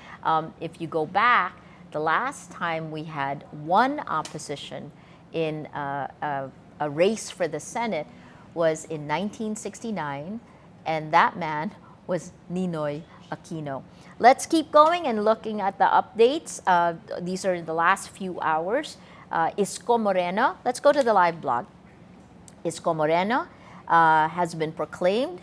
If you go back, the last time we had one opposition in a race for the Senate was in 1969, and that man was Ninoy Aquino. Let's keep going and looking at the updates. These are the last few hours. Isko Moreno, let's go to the live blog. Isko Moreno has been proclaimed.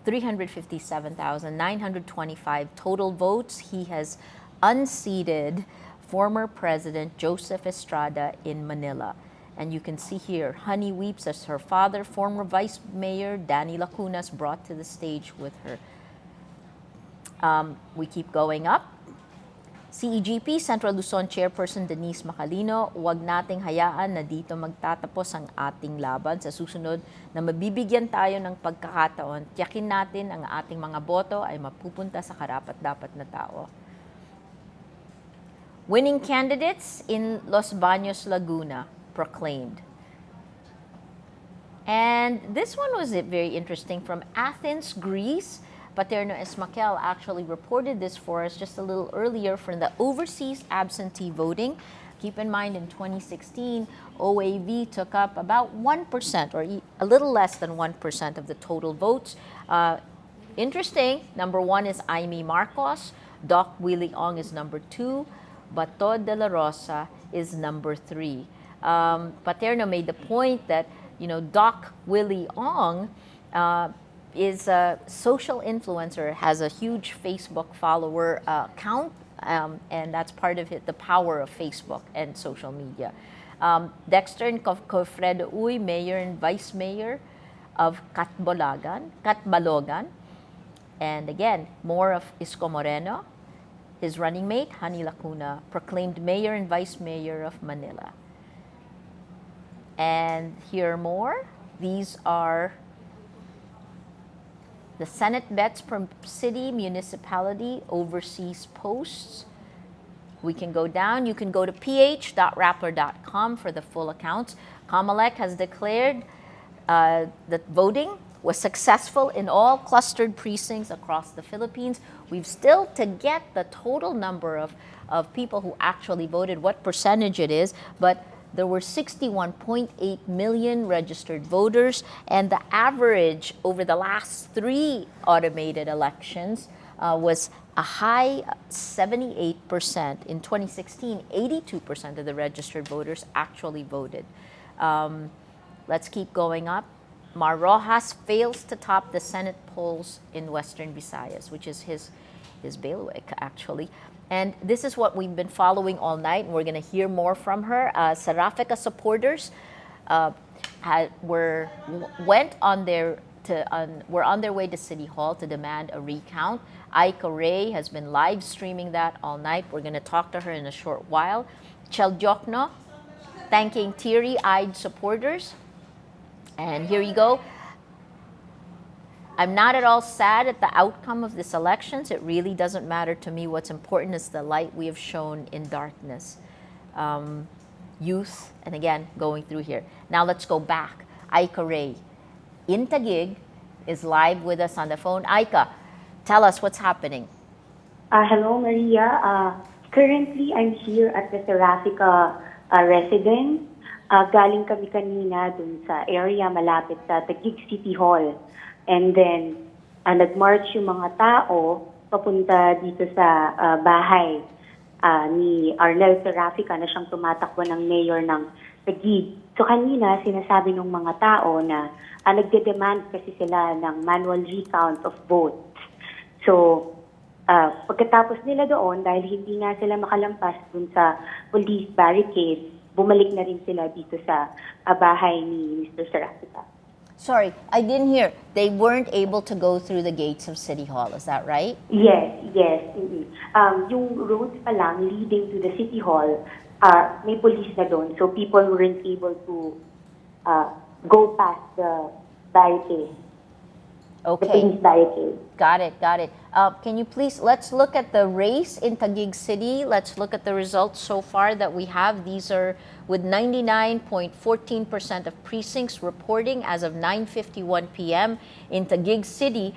357,925 total votes. He has unseated former President Joseph Estrada in Manila. And you can see here, Honey weeps as her father, former Vice Mayor Danny Lacunas, brought to the stage with her. We keep going up. CEGP Central Luzon Chairperson Denise Macalino, huwag nating hayaan na dito magtatapos ang ating laban. Sa susunod na mabibigyan tayo ng pagkakataon, tiyakin natin ang ating mga boto ay mapupunta sa karapat-dapat na tao. Winning candidates in Los Baños, Laguna, proclaimed. And this one was very interesting from Athens, Greece. Paterno Esmaquel actually reported this for us just a little earlier from the overseas absentee voting. Keep in mind, in 2016, OAV took up about 1% or a little less than 1% of the total votes. Interesting, number one is Aimee Marcos. Doc Willie Ong is number 2. Bato de la Rosa is number 3. Paterno made the point that, Doc Willie Ong is a social influencer, has a huge Facebook follower count, and that's part of it, the power of Facebook and social media. Dexter and Cofredo Uy, Mayor and Vice Mayor of Catbalogan. And again, more of Isko Moreno. His running mate, Honey Lacuna, proclaimed Mayor and Vice Mayor of Manila. And here are more. These are the Senate bets per city, municipality, overseas posts. We can go down. You can go to ph.rappler.com for the full accounts. Comelec has declared that voting was successful in all clustered precincts across the Philippines. We've still to get the total number of people who actually voted, what percentage it is, but there were 61.8 million registered voters, and the average over the last 3 automated elections was a high 78%. In 2016, 82% of the registered voters actually voted. Let's keep going up. Mar Rojas fails to top the Senate polls in Western Visayas, which is his bailiwick, actually. And this is what we've been following all night, and we're going to hear more from her. Sarafica supporters were on their way to City Hall to demand a recount. Aika Ray has been live streaming that all night. We're going to talk to her in a short while. Chel Diokno thanking teary-eyed supporters. And here you go. I'm not at all sad at the outcome of this elections. It really doesn't matter to me. What's important is the light we have shown in darkness. Youth, and again, going through here. Now let's go back. Aika Ray in Taguig is live with us on the phone. Aika, tell us what's happening. Hello, Maria. Currently, I'm here at the Sarafica residence. Galing kami kanina dun sa area malapit sa Taguig City Hall. And then, nag-march yung mga tao papunta dito sa bahay ni Arnel Sarafica na siyang tumatakbo ng mayor ng Taguig. So kanina, sinasabi ng mga tao na nagde-demand kasi sila ng manual recount of votes. So, pagkatapos nila doon, dahil hindi nga sila makalampas dun sa police barricade, bumalik na rin sila dito sa bahay ni Mr. Sarafica. Sorry, I didn't hear. They weren't able to go through the gates of City Hall. Is that right? Yes. Yung roads pa lang leading to the City Hall, may police na doon. So people weren't able to go past the barricade. Okay. The police barricade. Got it. Can you please, let's look at the race in Taguig City. Let's look at the results so far that we have. These are with 99.14% of precincts reporting as of 9:51 p.m. in Taguig City.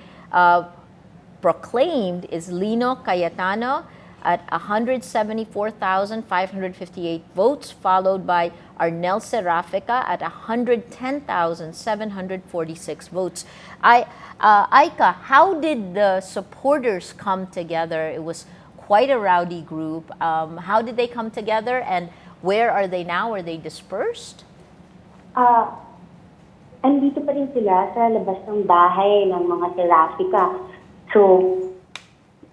Proclaimed is Lino Cayetano. at 174,558 votes, followed by Arnel Serafica at 110,746 votes. Aika, how did the supporters come together? It was quite a rowdy group. How did they come together, and where are they now? Are they dispersed? Andito pa rin sila sa labas ng bahay ng mga Serafica. So,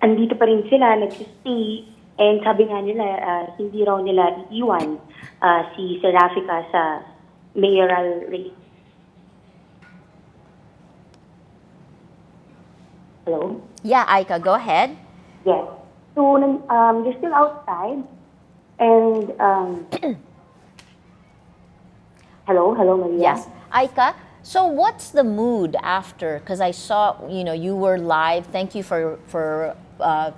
andito pa rin sila, nagsistay, and sabi nga nila, hindi raw nila iiwan si Serafica sa mayoral race. Hello? Yeah, Aika, go ahead. Yes. So, they're still outside, and hello, Maria. Yes, Aika. So what's the mood after? Because I saw, you were live. Thank you for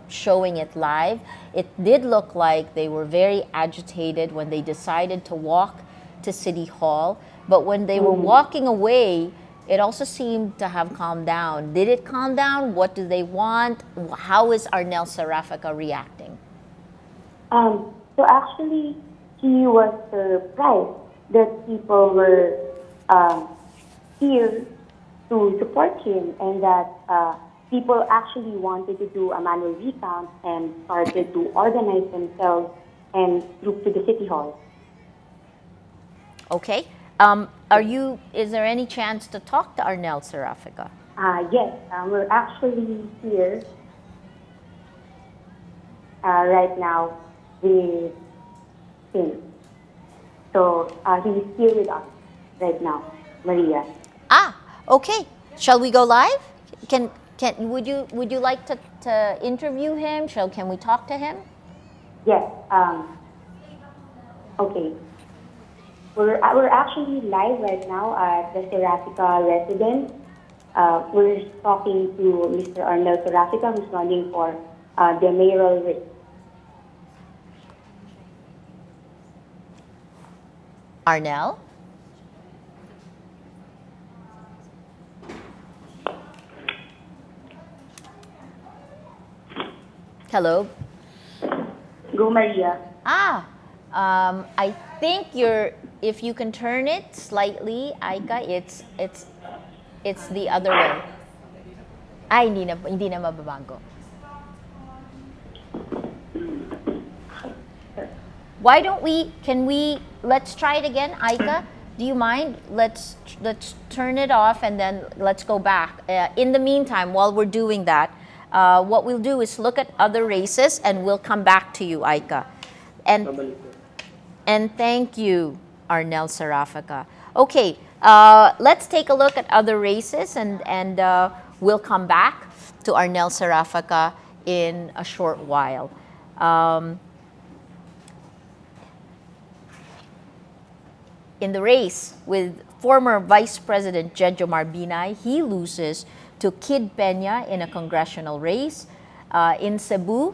showing it live. It did look like they were very agitated when they decided to walk to City Hall. But when they were walking away, it also seemed to have calmed down. Did it calm down? What do they want? How is Arnel Serafica reacting? So actually, he was surprised that people were here to support him, and that people actually wanted to do a manual recount and started to organize themselves and group to the City Hall. Okay. Is there any chance to talk to Arnel Serafica? Yes, we're actually here right now with him. So he's here with us right now, Maria. Okay. Shall we go live? Would you like to interview him? Can we talk to him? Yes. Okay. We're actually live right now at the Serafica residence. We're talking to Mr. Arnel Serafica, who's running for the mayoral race. Arnel? Hello? Go, Maria. I think if you can turn it slightly, Aika, it's the other way. Hindi na mababago. Why don't let's try it again, Aika? Do you mind? Let's turn it off and then let's go back. In the meantime, while we're doing that, what we'll do is look at other races and we'll come back to you, Aika. And thank you, Arnel Serafica. Okay, let's take a look at other races and we'll come back to Arnel Serafica in a short while. In the race with former Vice President Jejomar Binay, he loses to Kid Peña in a congressional race. In Cebu,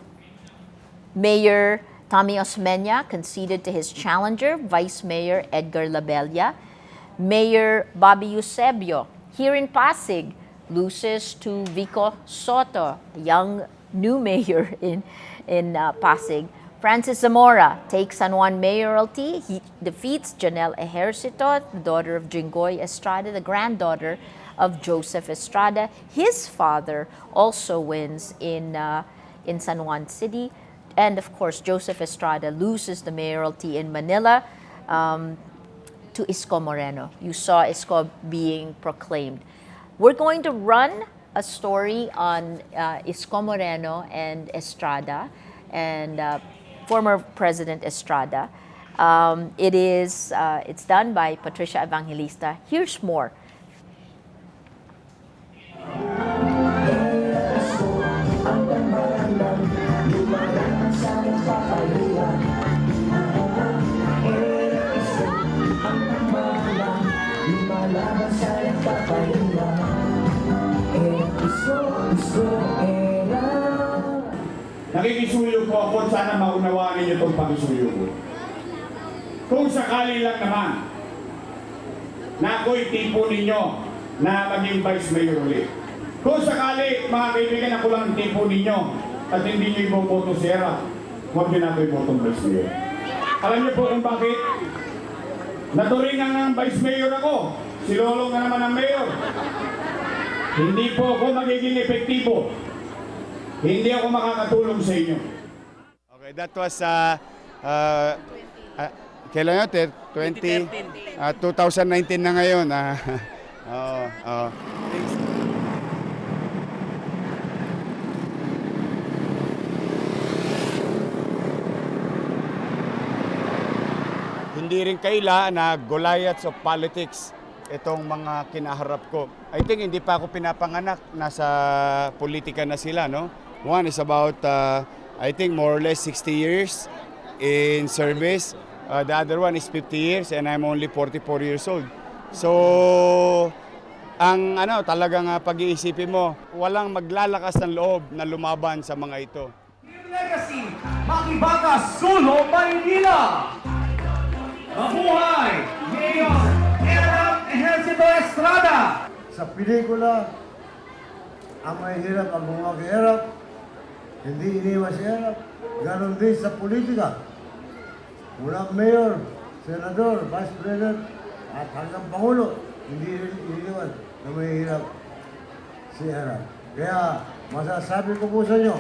Mayor Tommy Osmeña conceded to his challenger, Vice Mayor Edgar Labella. Mayor Bobby Eusebio, here in Pasig, loses to Vico Soto, young new mayor in Pasig. Francis Zamora takes San Juan mayoralty. He defeats Janelle Ejercito, the daughter of Jinggoy Estrada, the granddaughter of Joseph Estrada. His father also wins in San Juan City. And of course, Joseph Estrada loses the mayoralty in Manila to Isko Moreno. You saw Isko being proclaimed. We're going to run a story on Isko Moreno and Estrada and former President Estrada. It's done by Patricia Evangelista. Here's more. Nakikisuyo po ako, sana maunawaan ninyo itong pagsuyo ko. Kung sakali lang naman na ako'y tipo ninyo na maging Vice Mayor ulit. Kung sakali, mga kaibigan, ako lang ang tipo ninyo at hindi niyo iboboto si Era, huwag niyo natin ibotong Vice Mayor. Alam niyo po kung bakit? Naturingan ng Vice Mayor ako. Si Lolo na naman ang Mayor. Hindi po ako magiging epektibo. Hindi ako makakatulong sa inyo. Okay, that was kailan yun? 2019 na ngayon. Hindi rin kaila na Goliaths of politics itong mga kinaharap ko. I think hindi pa ako pinapanganak, nasa politika na sila, no? One is about, I think more or less 60 years in service. The other one is 50 years and I'm only 44 years old. So, ang talagang pag-iisipin mo, walang maglalakas ng loob na lumaban sa mga ito. Legacy, Makibagas, Sulo, Manila! Mabuhay, Mayor Erap Ejercito Estrada! Sa pelikula, ang mahirap ang bumag-erap, hindi iniwan si Erap. Ganon din sa politika. Mula mayor, senador, vice president, at hanggang pangulo, hindi rin iniwan na mahirap si Erap. Kaya masasabi ko po sa inyo,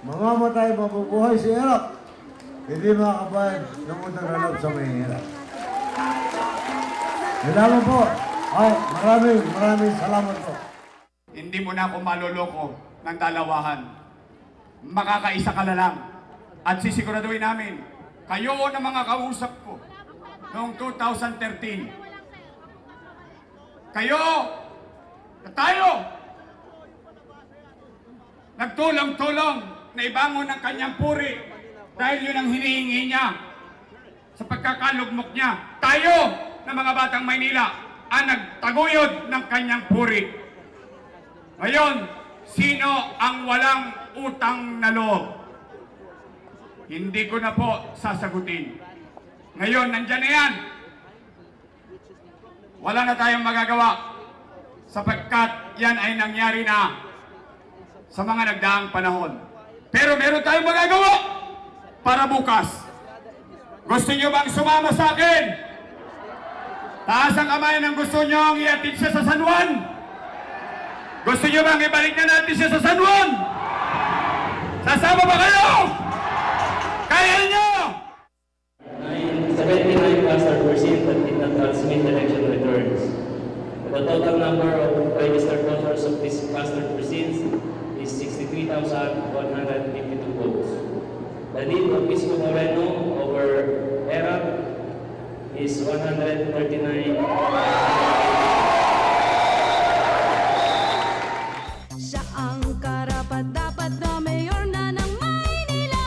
mamamatay, mabubuhay si Erap. Hindi makakabayad ng utang na loob sa mahirap. Salamat po. Maraming salamat po. Hindi mo na ako maloloko ng dalawahan. Makakaisa ka na lang. At sisiguraduhin namin, kayo na mga kausap ko noong 2013. Kayo, na tayo, nagtulong-tulong na ibangon ng kanyang puri dahil yun ang hinihingi niya sa pagkakalugmok niya. Tayo, na mga batang Maynila, ang nagtaguyod ng kanyang puri. Ngayon, sino ang walang utang na loob? Hindi ko na po sasagutin. Ngayon, nandyan na yan. Wala na tayong magagawa sapagkat yan ay nangyari na sa mga nagdaang panahon. Pero meron tayong magagawa para bukas. Gusto nyo bang sumama sa akin? Taas ang kamay ng gusto nyo iatid siya sa San Juan? Gusto nyo bang ibalik na natin siya sa San Juan? Sasama ba kayo? Kaya nyo! 79 cluster percent that did not transmit election returns. The total number of registered voters of these cluster precincts is 63,152 votes. The lead of Isko Moreno over Erap is 139. Siya ang karapat-dapat na mayor na ng Maynila.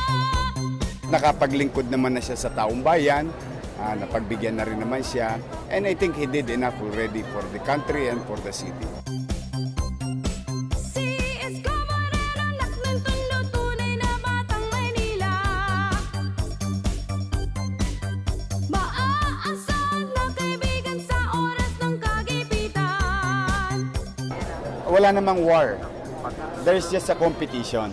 Nakapaglingkod naman na siya sa taong bayan, napagbigyan na rin naman siya, and I think he did enough already for the country and for the city. Wala namang war. There's just a competition.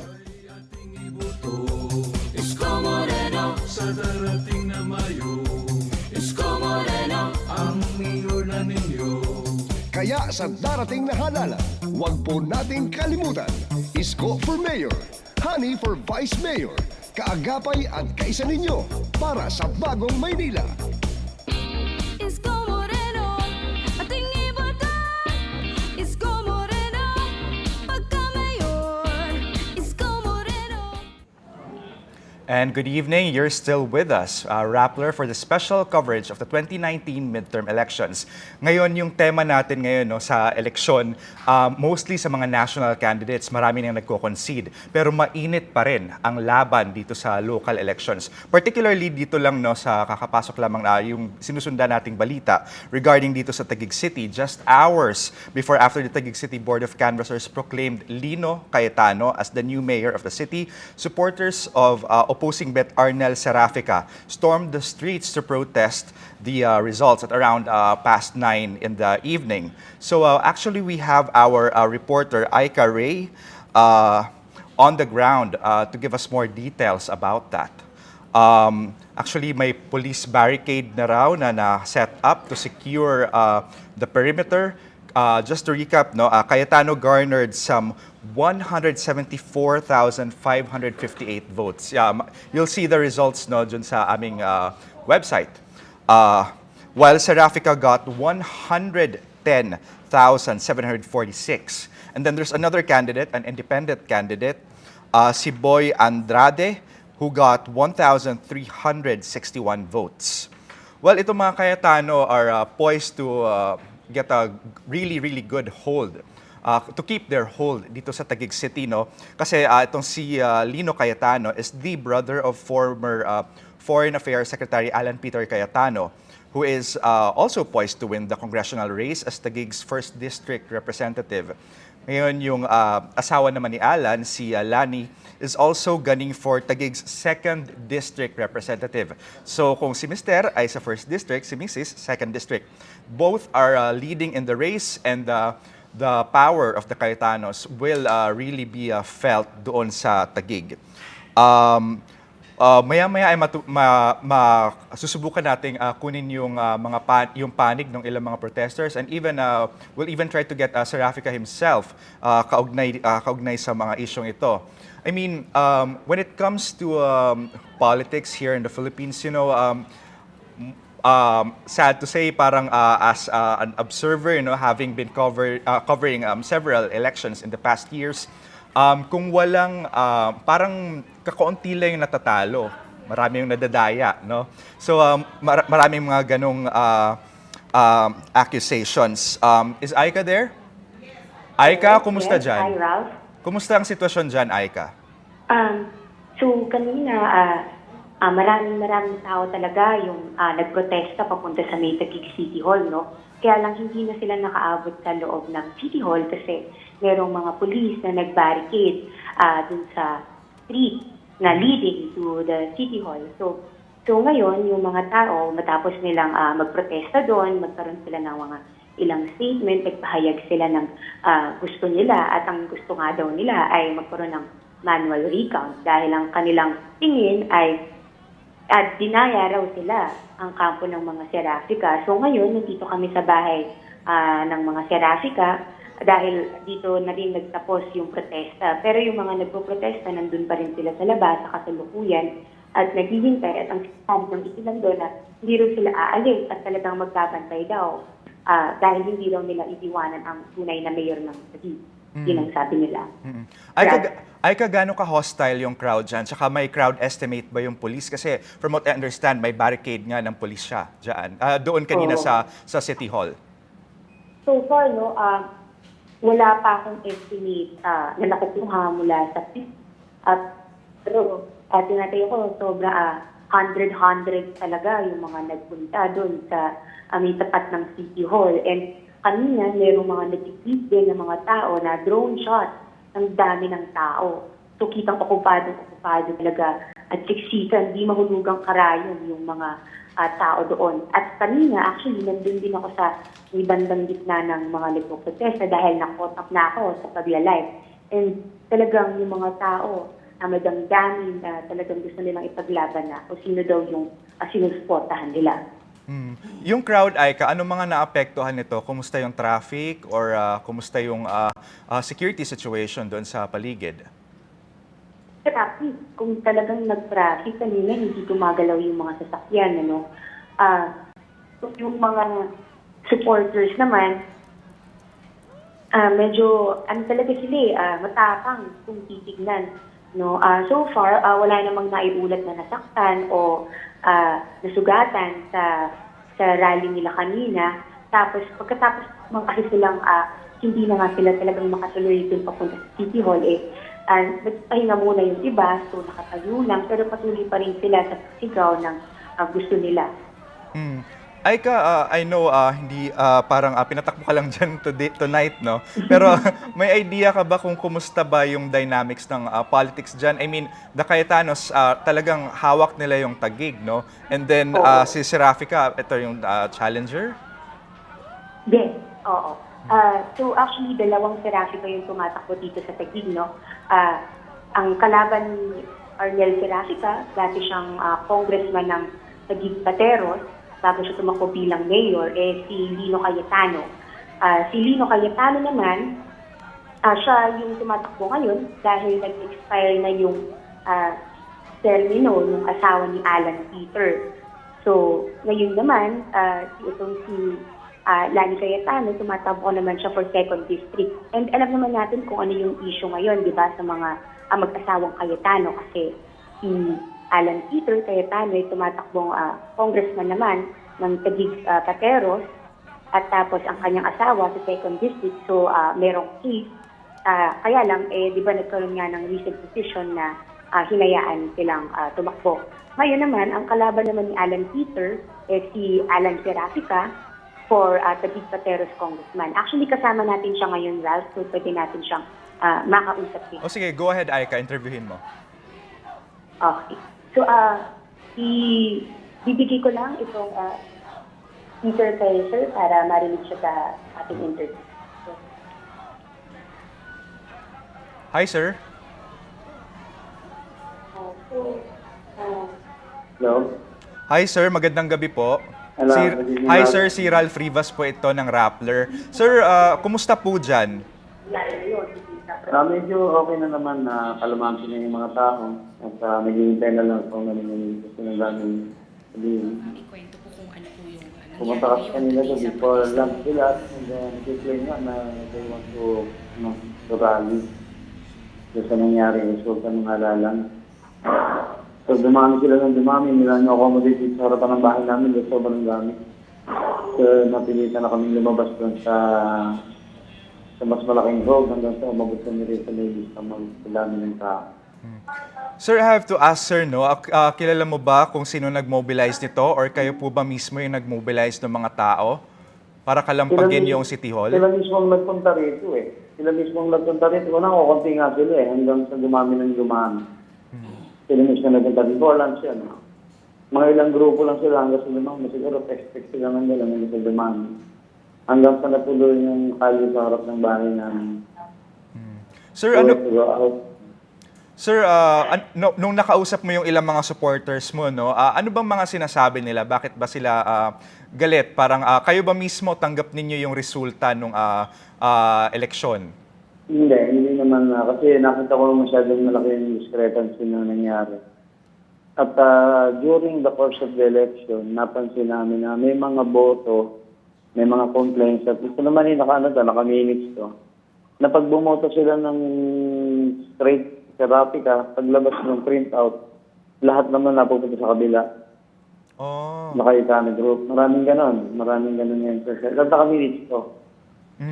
Isko Moreno sa darating na Mayo. Isko Moreno ang mayor na ninyo. Kaya sa darating na halalan, huwag po nating kalimutan. Isko for Mayor, Honey for Vice Mayor, kaagapay at kaisa ninyo para sa bagong Maynila. Isko Moreno, ating iboto. Isko Moreno, pagka-mayor. Isko Moreno. And good evening, you're still with us, Rappler, for the special coverage of the 2019 midterm elections. Ngayon, yung tema natin ngayon sa eleksyon, mostly sa mga national candidates, marami nang nagko-concede. Pero mainit pa rin ang laban dito sa local elections. Particularly dito lang sa kakapasok lamang yung sinusundan nating balita regarding dito sa Taguig City. Just hours after the Taguig City Board of Canvassers proclaimed Lino Cayetano as the new mayor of the city, supporters of opposing bet Arnel Serafica stormed the streets to protest the results at around past 9 in the evening. So actually we have our reporter Aika Ray on the ground to give us more details about that. Actually, may police barricade na raw na set up to secure the perimeter. Just to recap, no, Cayetano garnered some 174,558 votes. Yeah, you'll see the results no dun sa aming website. While Serafica got 110,746. And then there's another candidate, an independent candidate, si Boy Andrade, who got 1,361 votes. Well, itong mga Cayetano are poised to get a really, really good hold. To keep their hold dito sa Taguig City, no? Kasi itong si Lino Cayetano is the brother of former Foreign Affairs Secretary Alan Peter Cayetano, who is also poised to win the congressional race as Taguig's 1st District Representative. Ngayon, yung asawa naman ni Alan, si Lani, is also gunning for Taguig's 2nd District Representative. So kung si Mr. ay sa 1st District, si Mrs. 2nd District. Both are leading in the race, and the power of the Cayetanos will really be felt doon sa Taguig. Maya-maya ay susubukan nating kunin yung yung panig ng ilang mga protesters, and even we'll even try to get Serafica himself kaugnay sa mga isyong ito. I mean, when it comes to politics here in the Philippines, you know, sad to say, parang as an observer, you know, having been covering several elections in the past years, kung walang, parang kakaunti lang yung natatalo, marami yung nadadaya, no? So, maraming mga ganong accusations. Is Aika there? Aika, kumusta dyan? Hi, Ralph. Kumusta ang sitwasyon dyan, Aika? So, kanina, maraming tao talaga yung nagprotesta papunta sa may Taguig City Hall, no? Kaya lang hindi na sila nakaabot sa loob ng City Hall kasi merong mga police na nag-barricade dun sa street na leading to the City Hall. So ngayon, yung mga tao, matapos nilang magprotesta doon, magkaroon sila ng mga ilang statement, nagpahayag sila ng gusto nila, at ang gusto nga daw nila ay magkaroon ng manual recount dahil ang kanilang tingin ay at dinaya raw sila ang kampo ng mga Serafica. So ngayon, nandito kami sa bahay ng mga Serafica dahil dito na rin nagtapos yung protesta. Pero yung mga nagpo-protesta, nandun pa rin sila sa labas, sa kasalukuyan, at naghihintay, at ang sabi ng isilang doon na hindi rin sila aalis at talagang magbabantay daw dahil hindi daw nila idiwanan ang tunay na mayor ng Taguig. Yun ang sabi nila. Ay, gaano ka-hostile yung crowd dyan? Tsaka may crowd estimate ba yung police? Kasi from what I understand, may barricade nga ng police siya dyan. Doon kanina sa City Hall. So far, no, wala pa akong estimate na nakukuha mula sa police. Pero tinatayo ko, sobra 100 talaga yung mga nagpunta doon sa may tapat ng City Hall. And kanina, mayroong mga nag-tweet din ng mga tao na drone shot. Ang dami ng tao. So, kitang okupado talaga. At siksikan, di mahulugang karayon yung mga tao doon. At kanina, actually, nandun din ako sa bandang gitna ng mga nagpo-protesta dahil na-caught na ako sa pag-live. And talagang yung mga tao na madamdamin na talagang gusto nilang ipaglaban na o sino daw yung sinusuportahan nila. Yung crowd, Aika, ano mga naapektuhan nito? Kumusta yung traffic or kumusta yung security situation doon sa paligid? Traffic. Kung talagang nag-traffic kanina, hindi gumagalaw yung mga sasakyan. Ano? Yung mga supporters naman, medyo, talaga sila, matapang kung titignan. No? So far, wala namang naiulat na nasaktan o nasugatan sa rally nila kanina. Tapos pagkatapos kasi silang hindi na nga sila talagang makatuloy dun papunta sa City Hall, nagpahinga muna yung iba, so nakatayo lang, pero patuloy pa rin sila sa sigaw ng gusto nila. Aika, I know hindi parang pinatakbo ka lang dyan tonight, no? Pero may idea ka ba kung kumusta ba yung dynamics ng politics dyan? I mean, the Cayetanos, talagang hawak nila yung Taguig, no? And then si Serafica, ito yung challenger? Yes, oo. So actually, dalawang Serafica yung tumatakbo dito sa Taguig, no? ang kalaban ni Arnel Serafica, dati siyang congressman ng Taguig Pateros, bago siya tumakbo bilang mayor, si Lino Cayetano. Si Lino Cayetano naman, siya yung tumatakbo ngayon dahil nag-expire na yung termino ng asawa ni Alan Peter. So, ngayon naman, itong si Lani Cayetano, tumatakbo naman siya for 2nd District. And alam naman natin kung ano yung issue ngayon, di ba, sa mga mag-asawang Cayetano, kasi si Alan Peter Cayetano ay tumatakbong congressman naman ng Taguig Pateros, at tapos ang kanyang asawa sa 2nd District. So, merong case. Kaya lang, di ba nagkaroon nga ng recent decision na hinayaan silang tumakbo. Ngayon naman, ang kalaban naman ni Alan Peter, si Alan Serafica for Taguig Pateros Congressman. Actually, kasama natin siya ngayon, Ralph, so pwede natin siyang makausap din. O sige, go ahead, Aika, interviewin mo. Okay. So, bibigay ko lang itong speaker kay Sir para marinig siya sa ating interview. Hi, sir. Hello? Hi, sir. Magandang gabi po. Hello, Si, good evening, hi, Ralph. sir. Si Ralph Rivas po ito ng Rappler. Sir, kumusta po dyan? Medyo okay na naman na kalamansin na yung mga tao at naghihintay na lang kung ano yung gusto na namin sabihin. Pumunta kasi kanila so before lunch sila and then explain nga na they want to rally doon sa nangyari resulta ng halalan. So dumami sila ng dumami, nila na-accommodate sa harapan ng bahay namin, doon sobrang dami. So napilitan na kami lumabas doon sa mas malaking road hanggang sa umabot sa nila sa ladies sa magdami ng tao. Sir, I have to ask, sir, no? Kilala mo ba kung sino nag-mobilize nito or kayo po ba mismo yung nag-mobilize ng mga tao para kalampagin yung City Hall? Sila mismo ang nagpunta rito eh. Sila mismo ang nagpunta rito. Unang kukunti nga sila eh, hanggang sa dumami ng dumami. Sila mismo nagpunta rito. Lunch yan. Mga ilang grupo lang sila hanggang sa dumami. Siguro text sila ng nila hanggang sa dumami. Hanggang sa natuloy yung kalye sa harap ng bahay namin. Sir, Sir, nung nakausap mo yung ilang mga supporters mo, no, ano bang mga sinasabi nila? Bakit ba sila galit? Parang kayo ba mismo tanggap ninyo yung resulta ng eleksyon? Hindi naman. Kasi nakita ko masyadong malaki yung discrepancy na nangyari. At during the course of the election, napansin namin na may mga boto, may mga complaints. At ito naman yung naka-minutes to. Na pag bumoto sila ng straight Serafica, paglabas ng printout, lahat naman napupunta sa kabila. Nakaitana group. Maraming ganon yan. Ganda kami dito.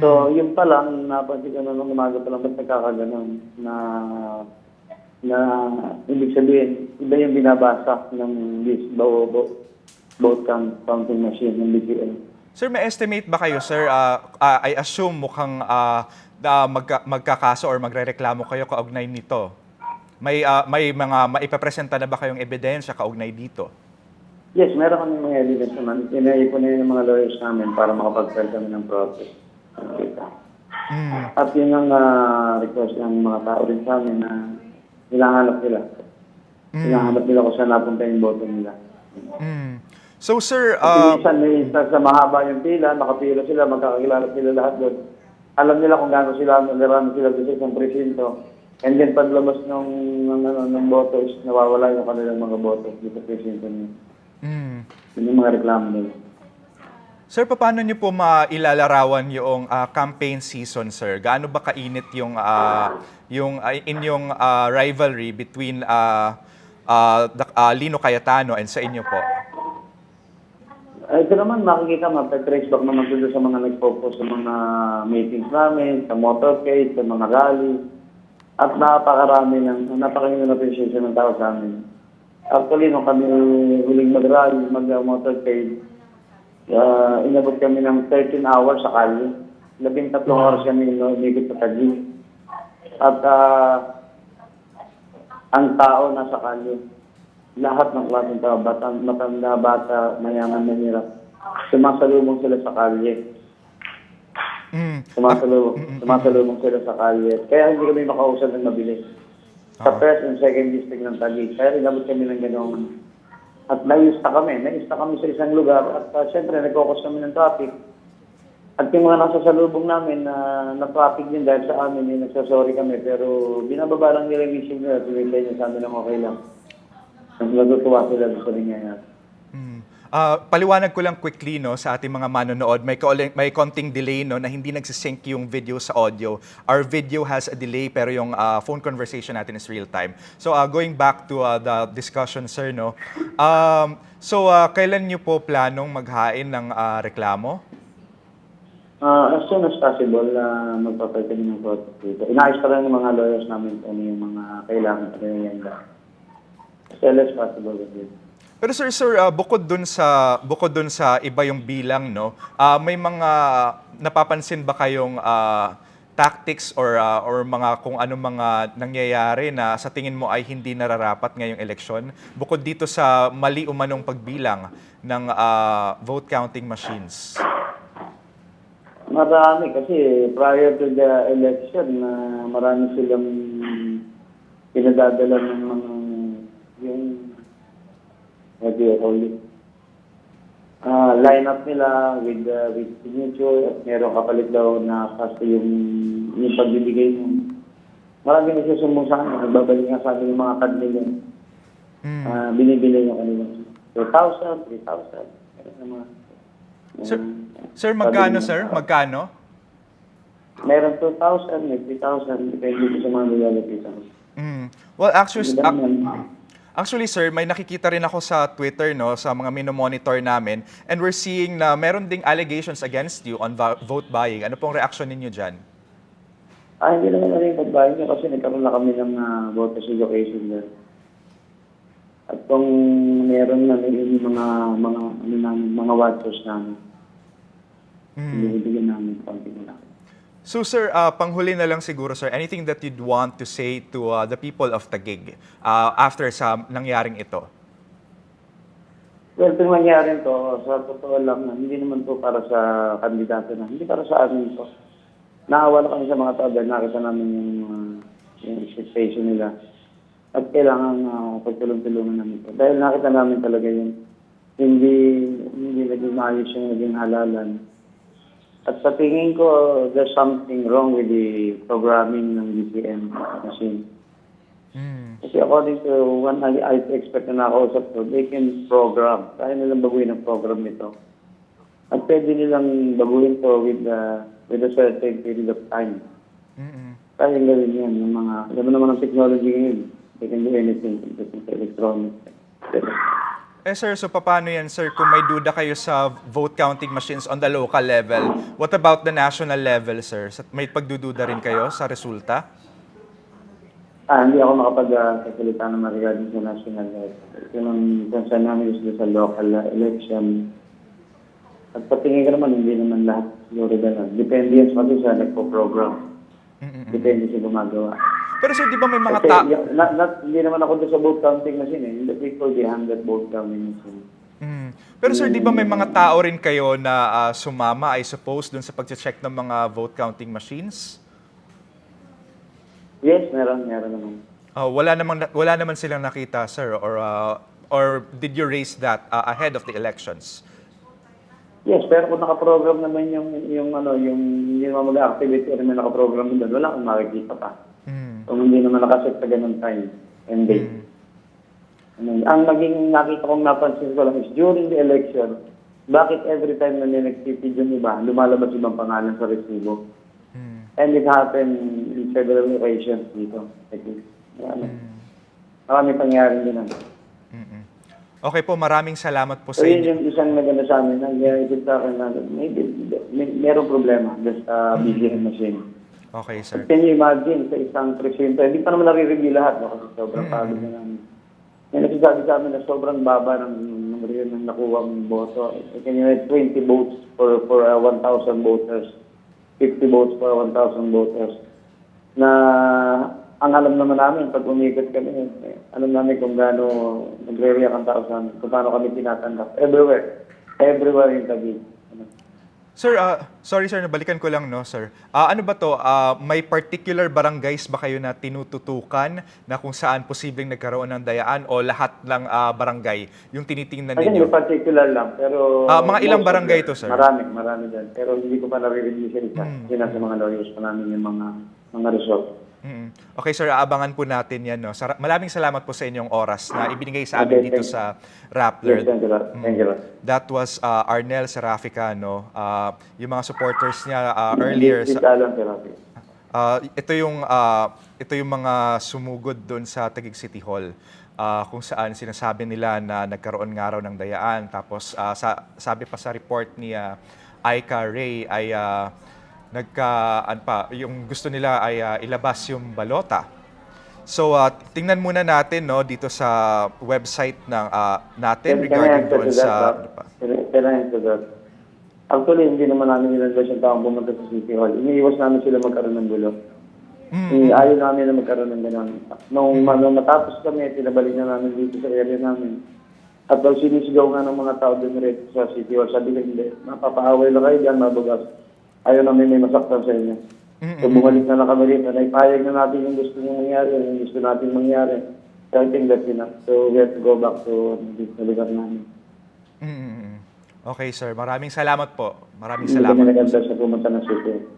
So, yun pa lang, napansin ko na nung umaga pa lang, ba't nagkakaganon na ibig sabihin, iba yung binabasa ng vote counting machine ng BPL. Sir, may estimate ba kayo, sir? I assume mukhang magkakaso or magrereklamo kayo kaugnay nito. May mga maipapresenta na ba kayong ebidensya kaugnay dito? Yes, meron kami mga evidence naman. Inaipon na yung mga lawyers namin para makapag-file kami ng protest. At yun ang request ng mga tao rin sa amin na nilahanap nila. Nilahanap nila kung saan napunta yung boto nila. So, sir... Minsan sa mahaba yung pila, makapila sila, magkakakilala sila lahat doon. Alam nila kung gaano sila, marami sila doon sa isang presinto. And then paglabas ng boto is nawawala yung kanilang mga boto dito sa presinto niya. Yun yung mga reklamo nila. Sir, paano niyo po mailalarawan yung campaign season, sir? Gaano ba kainit yung inyong rivalry between Lino Cayetano and sa inyo po? Ito naman, makikita, trace back naman dito sa mga nag-focus sa mga meetings namin, sa motorcade, sa mga rally. At napakahingin ng appreciation ng tao sa amin. Actually, nung kami huling mag-rally, mag-motorcade, inabot kami ng 13 hours sa kalye. 13 oras kami umikot sa Taguig. At ang tao nasa kalye. Lahat ng klaseng tao, matanda, bata, mayaman, mahirap. Sumasalubong sila sa kalye. Sumasalubong sila sa kalye. Kaya hindi kami makausap ng mabilis. sa first and second district ng Taguig. Kaya inabot kami ng gano'n. At naista kami sa isang lugar at syempre nagkokos kami ng traffic. At yung mga nasa salubong namin na traffic din dahil sa amin, nagsasorry kami pero binababa lang nila yung issue nila, tuwilay niya sa amin lang okay lang. Natutuwa sila sa nangyayari. Paliwanag ko lang quickly no sa ating mga manonood, may konting delay no na hindi nagsisync yung video sa audio. Our video has a delay pero yung phone conversation natin is real time. So going back to the discussion sir no. Kailan niyo po planong maghain ng reklamo? As soon as possible, magpapay kami ng protest dito. Inaayos pa lang ng mga lawyers namin kung ano yung mga kailangan pa rin yan. As soon as possible. Pero sir, bukod dun sa iba yung bilang, no? May mga napapansin ba kayong tactics or mga kung ano mga nangyayari na sa tingin mo ay hindi nararapat ngayong eleksyon? Bukod dito sa mali umanong pagbilang ng vote counting machines. Marami kasi prior to the election, marami silang pinadadala ng mga yung line up nila with signature at meron kapalit daw na kasi yung pagbibigay mo. Marami nagsusumbong sa akin, nagbabalik nga sa akin yung mga card nila. Binibili yung kanila. 2,000, 3,000. Sir, magkano sir? Magkano? Meron 2,000, may 3,000, depende sa mga nilalapitan. Well, actually, sir, may nakikita rin ako sa Twitter, no, sa mga minomonitor namin, and we're seeing na meron ding allegations against you on vote buying. Ano pong reaction ninyo dyan? Hindi naman na rin vote buying kasi nagkaroon na kami ng voters education dyan. At kung meron na rin mga watchers namin, binibigyan namin konti na. So sir, panghuli na lang siguro sir, anything that you'd want to say to the people of Taguig after sa nangyaring ito? Well, itong nangyari ito, sa totoo lang, hindi naman to para sa kandidato na, hindi para sa amin ito. Naawa na kami sa mga tao dahil nakita namin yung expectation nila. At kailangan pagtulong-tulungan namin ito. Dahil nakita namin talaga yung hindi naging maayos yung naging halalan. At sa tingin ko, there's something wrong with the programming ng DCM machine. Kasi according to one I expect na nakausap ko, they can program. Kaya nilang baguhin ang program nito. At pwede nilang baguhin to with a certain period of time. Kaya gawin yan. Yung mga, alam mo naman ang technology ngayon. They can do anything with electronics. Sir, so paano yan, sir, kung may duda kayo sa vote counting machines on the local level, what about the national level, sir? May pagdududa rin kayo sa resulta? Hindi ako makapag-kasalita naman regarding sa national level. Yung concern namin is sa local election. At patingin ka naman, hindi naman lahat siguro ganun. Depende yan kasi sa nagpo-program. Depende sa gumagawa. Pero sir, di ba may mga hindi naman ako doon sa vote counting machine eh. Hindi ko the 100 vote counting machine. Pero sir, di ba may mga tao rin kayo na sumama, I suppose, doon sa pag-check ng mga vote counting machines? Yes, meron naman. Wala naman silang nakita, sir, or did you raise that ahead of the elections? Yes, pero kung nakaprogram naman yung hindi naman mag-activate or may nakaprogram doon, wala akong makikita pa. Kung hindi naman nakaset sa ganun time and date. Ang naging nakita kong napansin ko lang is during the election, bakit every time na nag-tipid yung iba, lumalabas ibang pangalan sa resibo? And it happened in several occasions dito. Marami pangyari din. Okay po, maraming salamat po So sa yun inyo. yung isang naganda sa amin, nag-iisip sa akin na merong problema just BGM machine. Okay, sir. Can you imagine sa isang presinto, hindi pa naman nare-review lahat, no? Kasi sobrang pagod na namin. May nagsasabi sa amin na sobrang baba ng numero yun ng nakuha mong boto. Can you have 20 votes for 1,000 voters, 50 votes for 1,000 voters. Na ang alam naman namin, pag umikot kami, alam namin kung gaano nagre-react ang tao sa amin, kung paano kami tinatanggap. Everywhere in Taguig. Sir, sorry sir, nabalikan ko lang, no, sir. Ano ba to? May particular barangays ba kayo na tinututukan na kung saan posibleng nagkaroon ng dayaan o lahat ng barangay yung tinitingnan Again, ninyo? may particular lang, pero... Mga ilang most of barangay them, to, sir? Marami dyan. Pero hindi ko pa nare-review siya isa. Yun nasa mga lawyers pa namin yung mga result. Okay, sir, aabangan po natin yan. No? Maraming salamat po sa inyong oras na ibinigay sa amin dito sa Rappler. Yes, thank you, Lord. Thank you, Lord. That was Arnel Serafica, no? Yung mga supporters niya earlier. Ito yung mga sumugod doon sa Taguig City Hall. Kung saan sinasabi nila na nagkaroon nga raw ng dayaan. Tapos sabi pa sa report ni Aika Ray ay yung gusto nila ay ilabas yung balota. So tingnan muna natin, no, dito sa website ng natin regarding doon sa Actually, hindi naman namin nilalabas yung taong pumunta sa City Hall. Iniiwas namin sila magkaroon ng gulo. Ayaw namin na magkaroon ng gano'n. Nung matapos kami, pinabalik na namin dito sa area namin. At pag sinisigaw nga ng mga tao doon rin sa City Hall, sabi ko, hindi, mapapaaway lang kayo dyan, mabugas. Ayaw namin may masaktan sa inyo. So bumalik na lang kami rito. Naipayag na natin yung gusto nyo mangyari, yung gusto natin mangyari. So I think that's enough. So we have to go back to the lugar namin. Okay, sir. Maraming salamat po. Maraming salamat. Hindi kami nag-advise na pumunta ng City.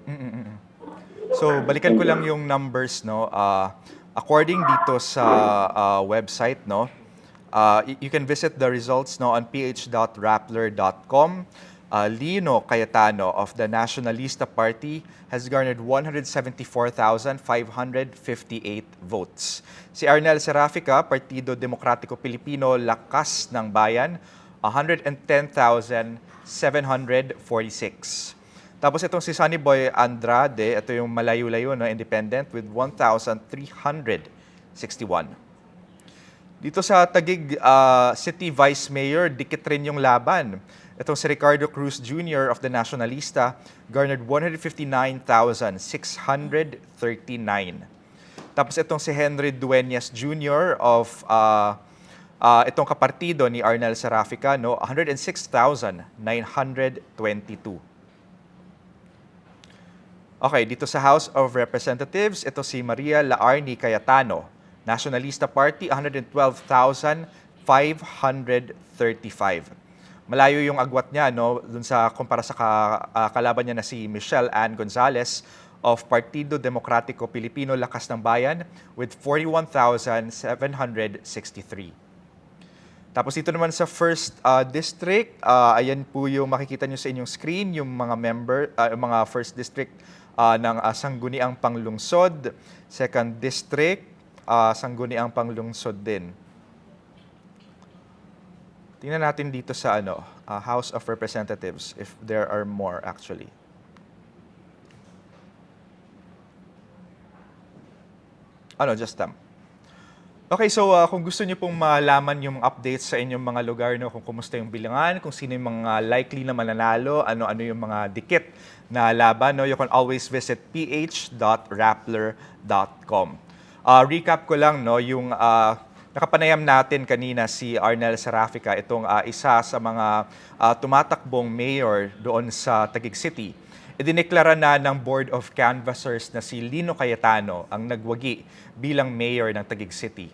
So balikan ko lang yung numbers, no. According dito sa website, no. You can visit the results, no, on ph.rappler.com. Lino Cayetano of the Nationalista Party has garnered 174,558 votes. Si Arnel Serafica, Partido Demokratiko Pilipino, Lakas ng Bayan, 110,746. Tapos itong si Sunny Boy Andrade, ito yung malayo-layo, no, independent, with 1,361. Dito sa Taguig City Vice Mayor, dikit rin yung laban. Itong si Ricardo Cruz Jr. of the Nationalista garnered 159,639. Tapos itong si Henry Dueñas Jr. of itong kapartido ni Arnel Serafica, no, 106,922. Okay, dito sa House of Representatives, ito si Maria Laarni Cayetano, Nationalista Party, 112,535. Malayo yung agwat niya, no, dun sa kumpara sa kalaban niya na si Michelle Ann Gonzalez of Partido Demokratiko Pilipino, Lakas ng Bayan with 41,763. Tapos dito naman sa first district, ayan po yung makikita nyo sa inyong screen, yung mga mga first district ng Sangguniang Panglungsod, second district, Sangguniang Panglungsod din. Tingnan natin dito sa House of Representatives if there are more actually. Just them. Okay, so kung gusto niyo pong malaman yung updates sa inyong mga lugar, no, kung kumusta yung bilangan, kung sino yung mga likely na mananalo, ano yung mga dikit na laban, no, you can always visit ph.rappler.com. Recap ko lang, no, yung nakapanayam natin kanina si Arnel Serafica, itong isa sa mga tumatakbong mayor doon sa Taguig City. Idineklara na ng Board of Canvassers na si Lino Cayetano ang nagwagi bilang mayor ng Taguig City.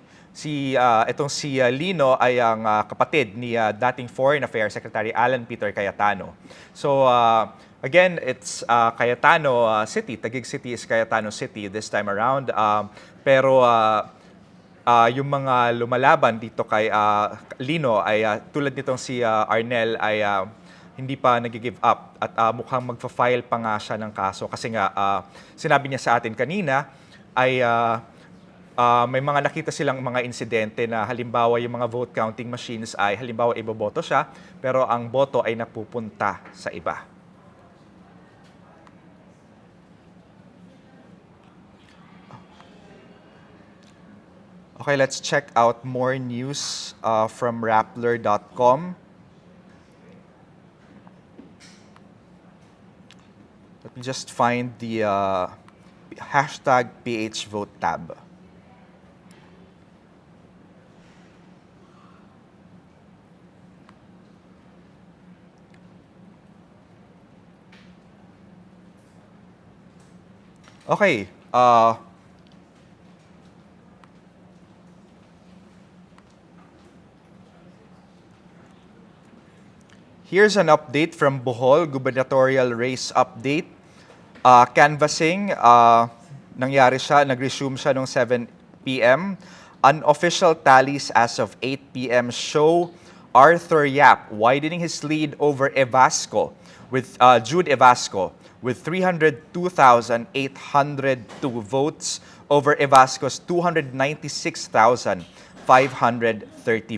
Itong si Lino ay ang kapatid ni dating Foreign Affairs Secretary Alan Peter Cayetano. So again, it's Cayetano City. Taguig City is Cayetano City this time around. Pero yung mga lumalaban dito kay Lino ay tulad nitong si Arnel ay hindi pa nag-give up at mukhang magfa-file pa nga siya ng kaso kasi nga sinabi niya sa atin kanina ay may mga nakita silang mga insidente na halimbawa yung mga vote counting machines ay halimbawa iboboto siya pero ang boto ay napupunta sa iba. Okay, let's check out more news from Rappler.com. Let me just find the hashtag PHVote tab. Okay. Here's an update from Bohol, gubernatorial race update. Canvassing, nangyari siya, nag-resume siya noong 7 p.m. Unofficial tallies as of 8 p.m. show Arthur Yap widening his lead over Jude Evasco with 302,802 votes over Evasco's 296,530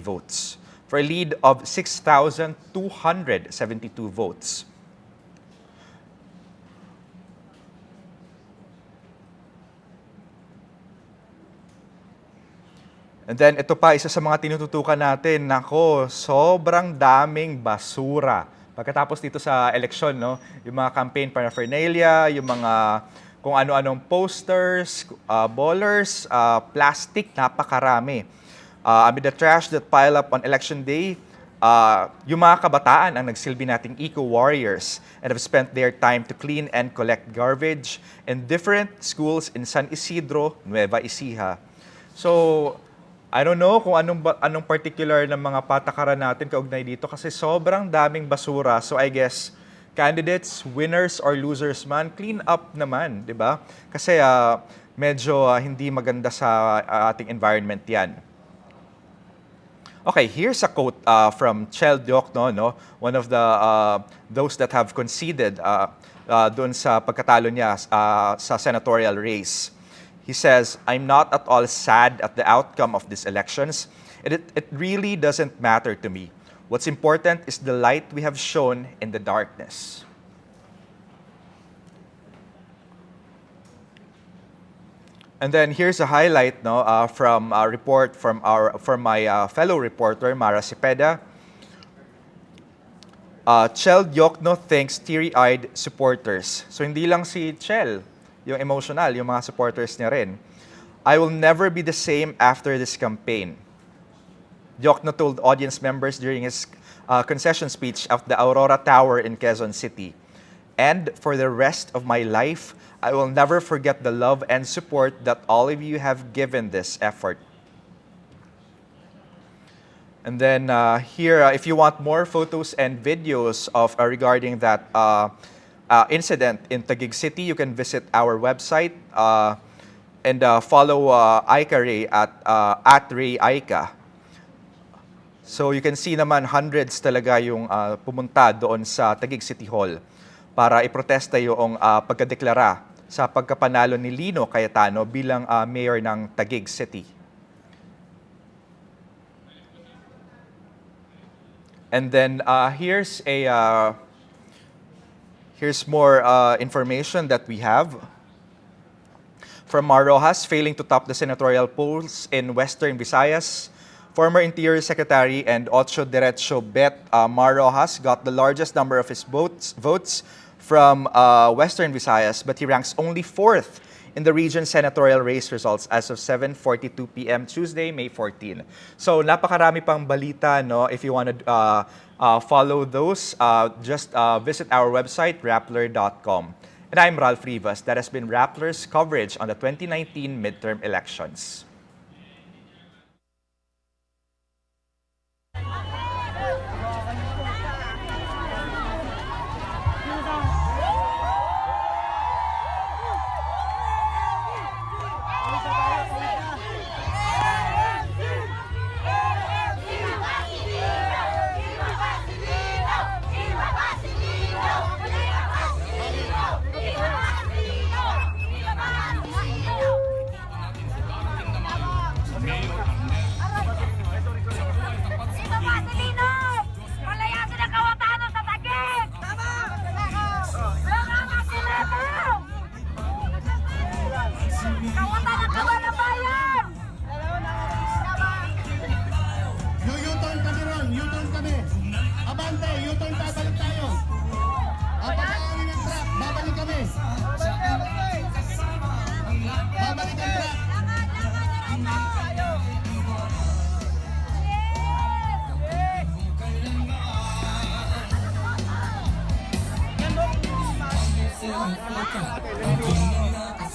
votes, for a lead of 6,272 votes. And then ito pa, isa sa mga tinututukan natin, nako, sobrang daming basura. Pagkatapos dito sa eleksyon, no, yung mga campaign paraphernalia, yung mga kung ano-anong posters, ballers, plastic, napakarami. Amid the trash that pile up on election day, yung mga kabataan ang nagsilbi nating eco-warriors and have spent their time to clean and collect garbage in different schools in San Isidro, Nueva Ecija. So, I don't know kung anong particular ng mga patakaran natin kaugnay dito kasi sobrang daming basura. So I guess candidates, winners or losers man, clean up naman, di ba? Kasi medyo hindi maganda sa ating environment yan. Okay, here's a quote from Chel Diokno, no? One of those that have conceded doon sa pagkatalo niya sa senatorial race. He says, "I'm not at all sad at the outcome of these elections. It really doesn't matter to me. What's important is the light we have shown in the darkness." And then here's a highlight, no, from a report from my fellow reporter Mara Cepeda. Chel Diokno thanks teary-eyed supporters. So hindi lang si Chel yung emotional, yung mga supporters niya rin. "I will never be the same after this campaign," Diokno told audience members during his concession speech at the Aurora Tower in Quezon City. "And for the rest of my life, I will never forget the love and support that all of you have given this effort." And then here, if you want more photos and videos of regarding that incident in Taguig City, you can visit our website and follow Aika Ray at Ray Aika. So you can see naman hundreds talaga yung pumunta doon sa Taguig City Hall para iprotesta yung pagkadeklara sa pagkapanalo ni Lino Cayetano bilang mayor ng Taguig City. And then here's more information that we have. From Mar Rojas failing to top the senatorial polls in Western Visayas, former Interior Secretary and Ocho Derecho Bet Mar Rojas got the largest number of his votes from Western Visayas, but he ranks only 4th in the region's senatorial race results as of 7:42 p.m. Tuesday, May 14. So napakarami pang balita, no? If you want to follow those, just visit our website, rappler.com. And I'm Ralph Rivas. That has been Rappler's coverage on the 2019 midterm elections.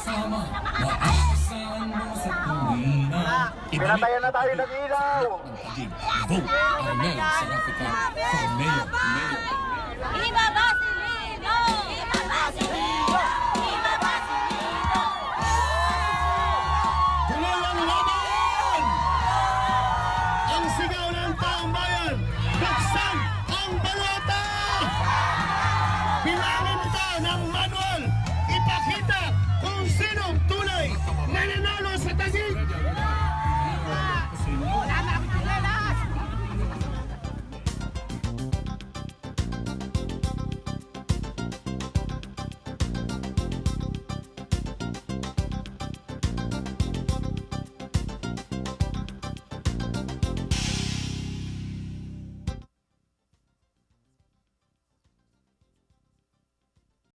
kasama, maaasahan mo sa tuwina. Pinatayan na tayo ng ilaw! Taguig, vote Arnel Serafica for Mayor. Ibaba si Lino! Ibaba si Lino! Ibaba si Lino! Tuloy ang laban! Ang sigaw ng taong bayan, buksan ang balota! Bilangin ito ng manual, ipakita kung sinong tunay nananalo sa Taguig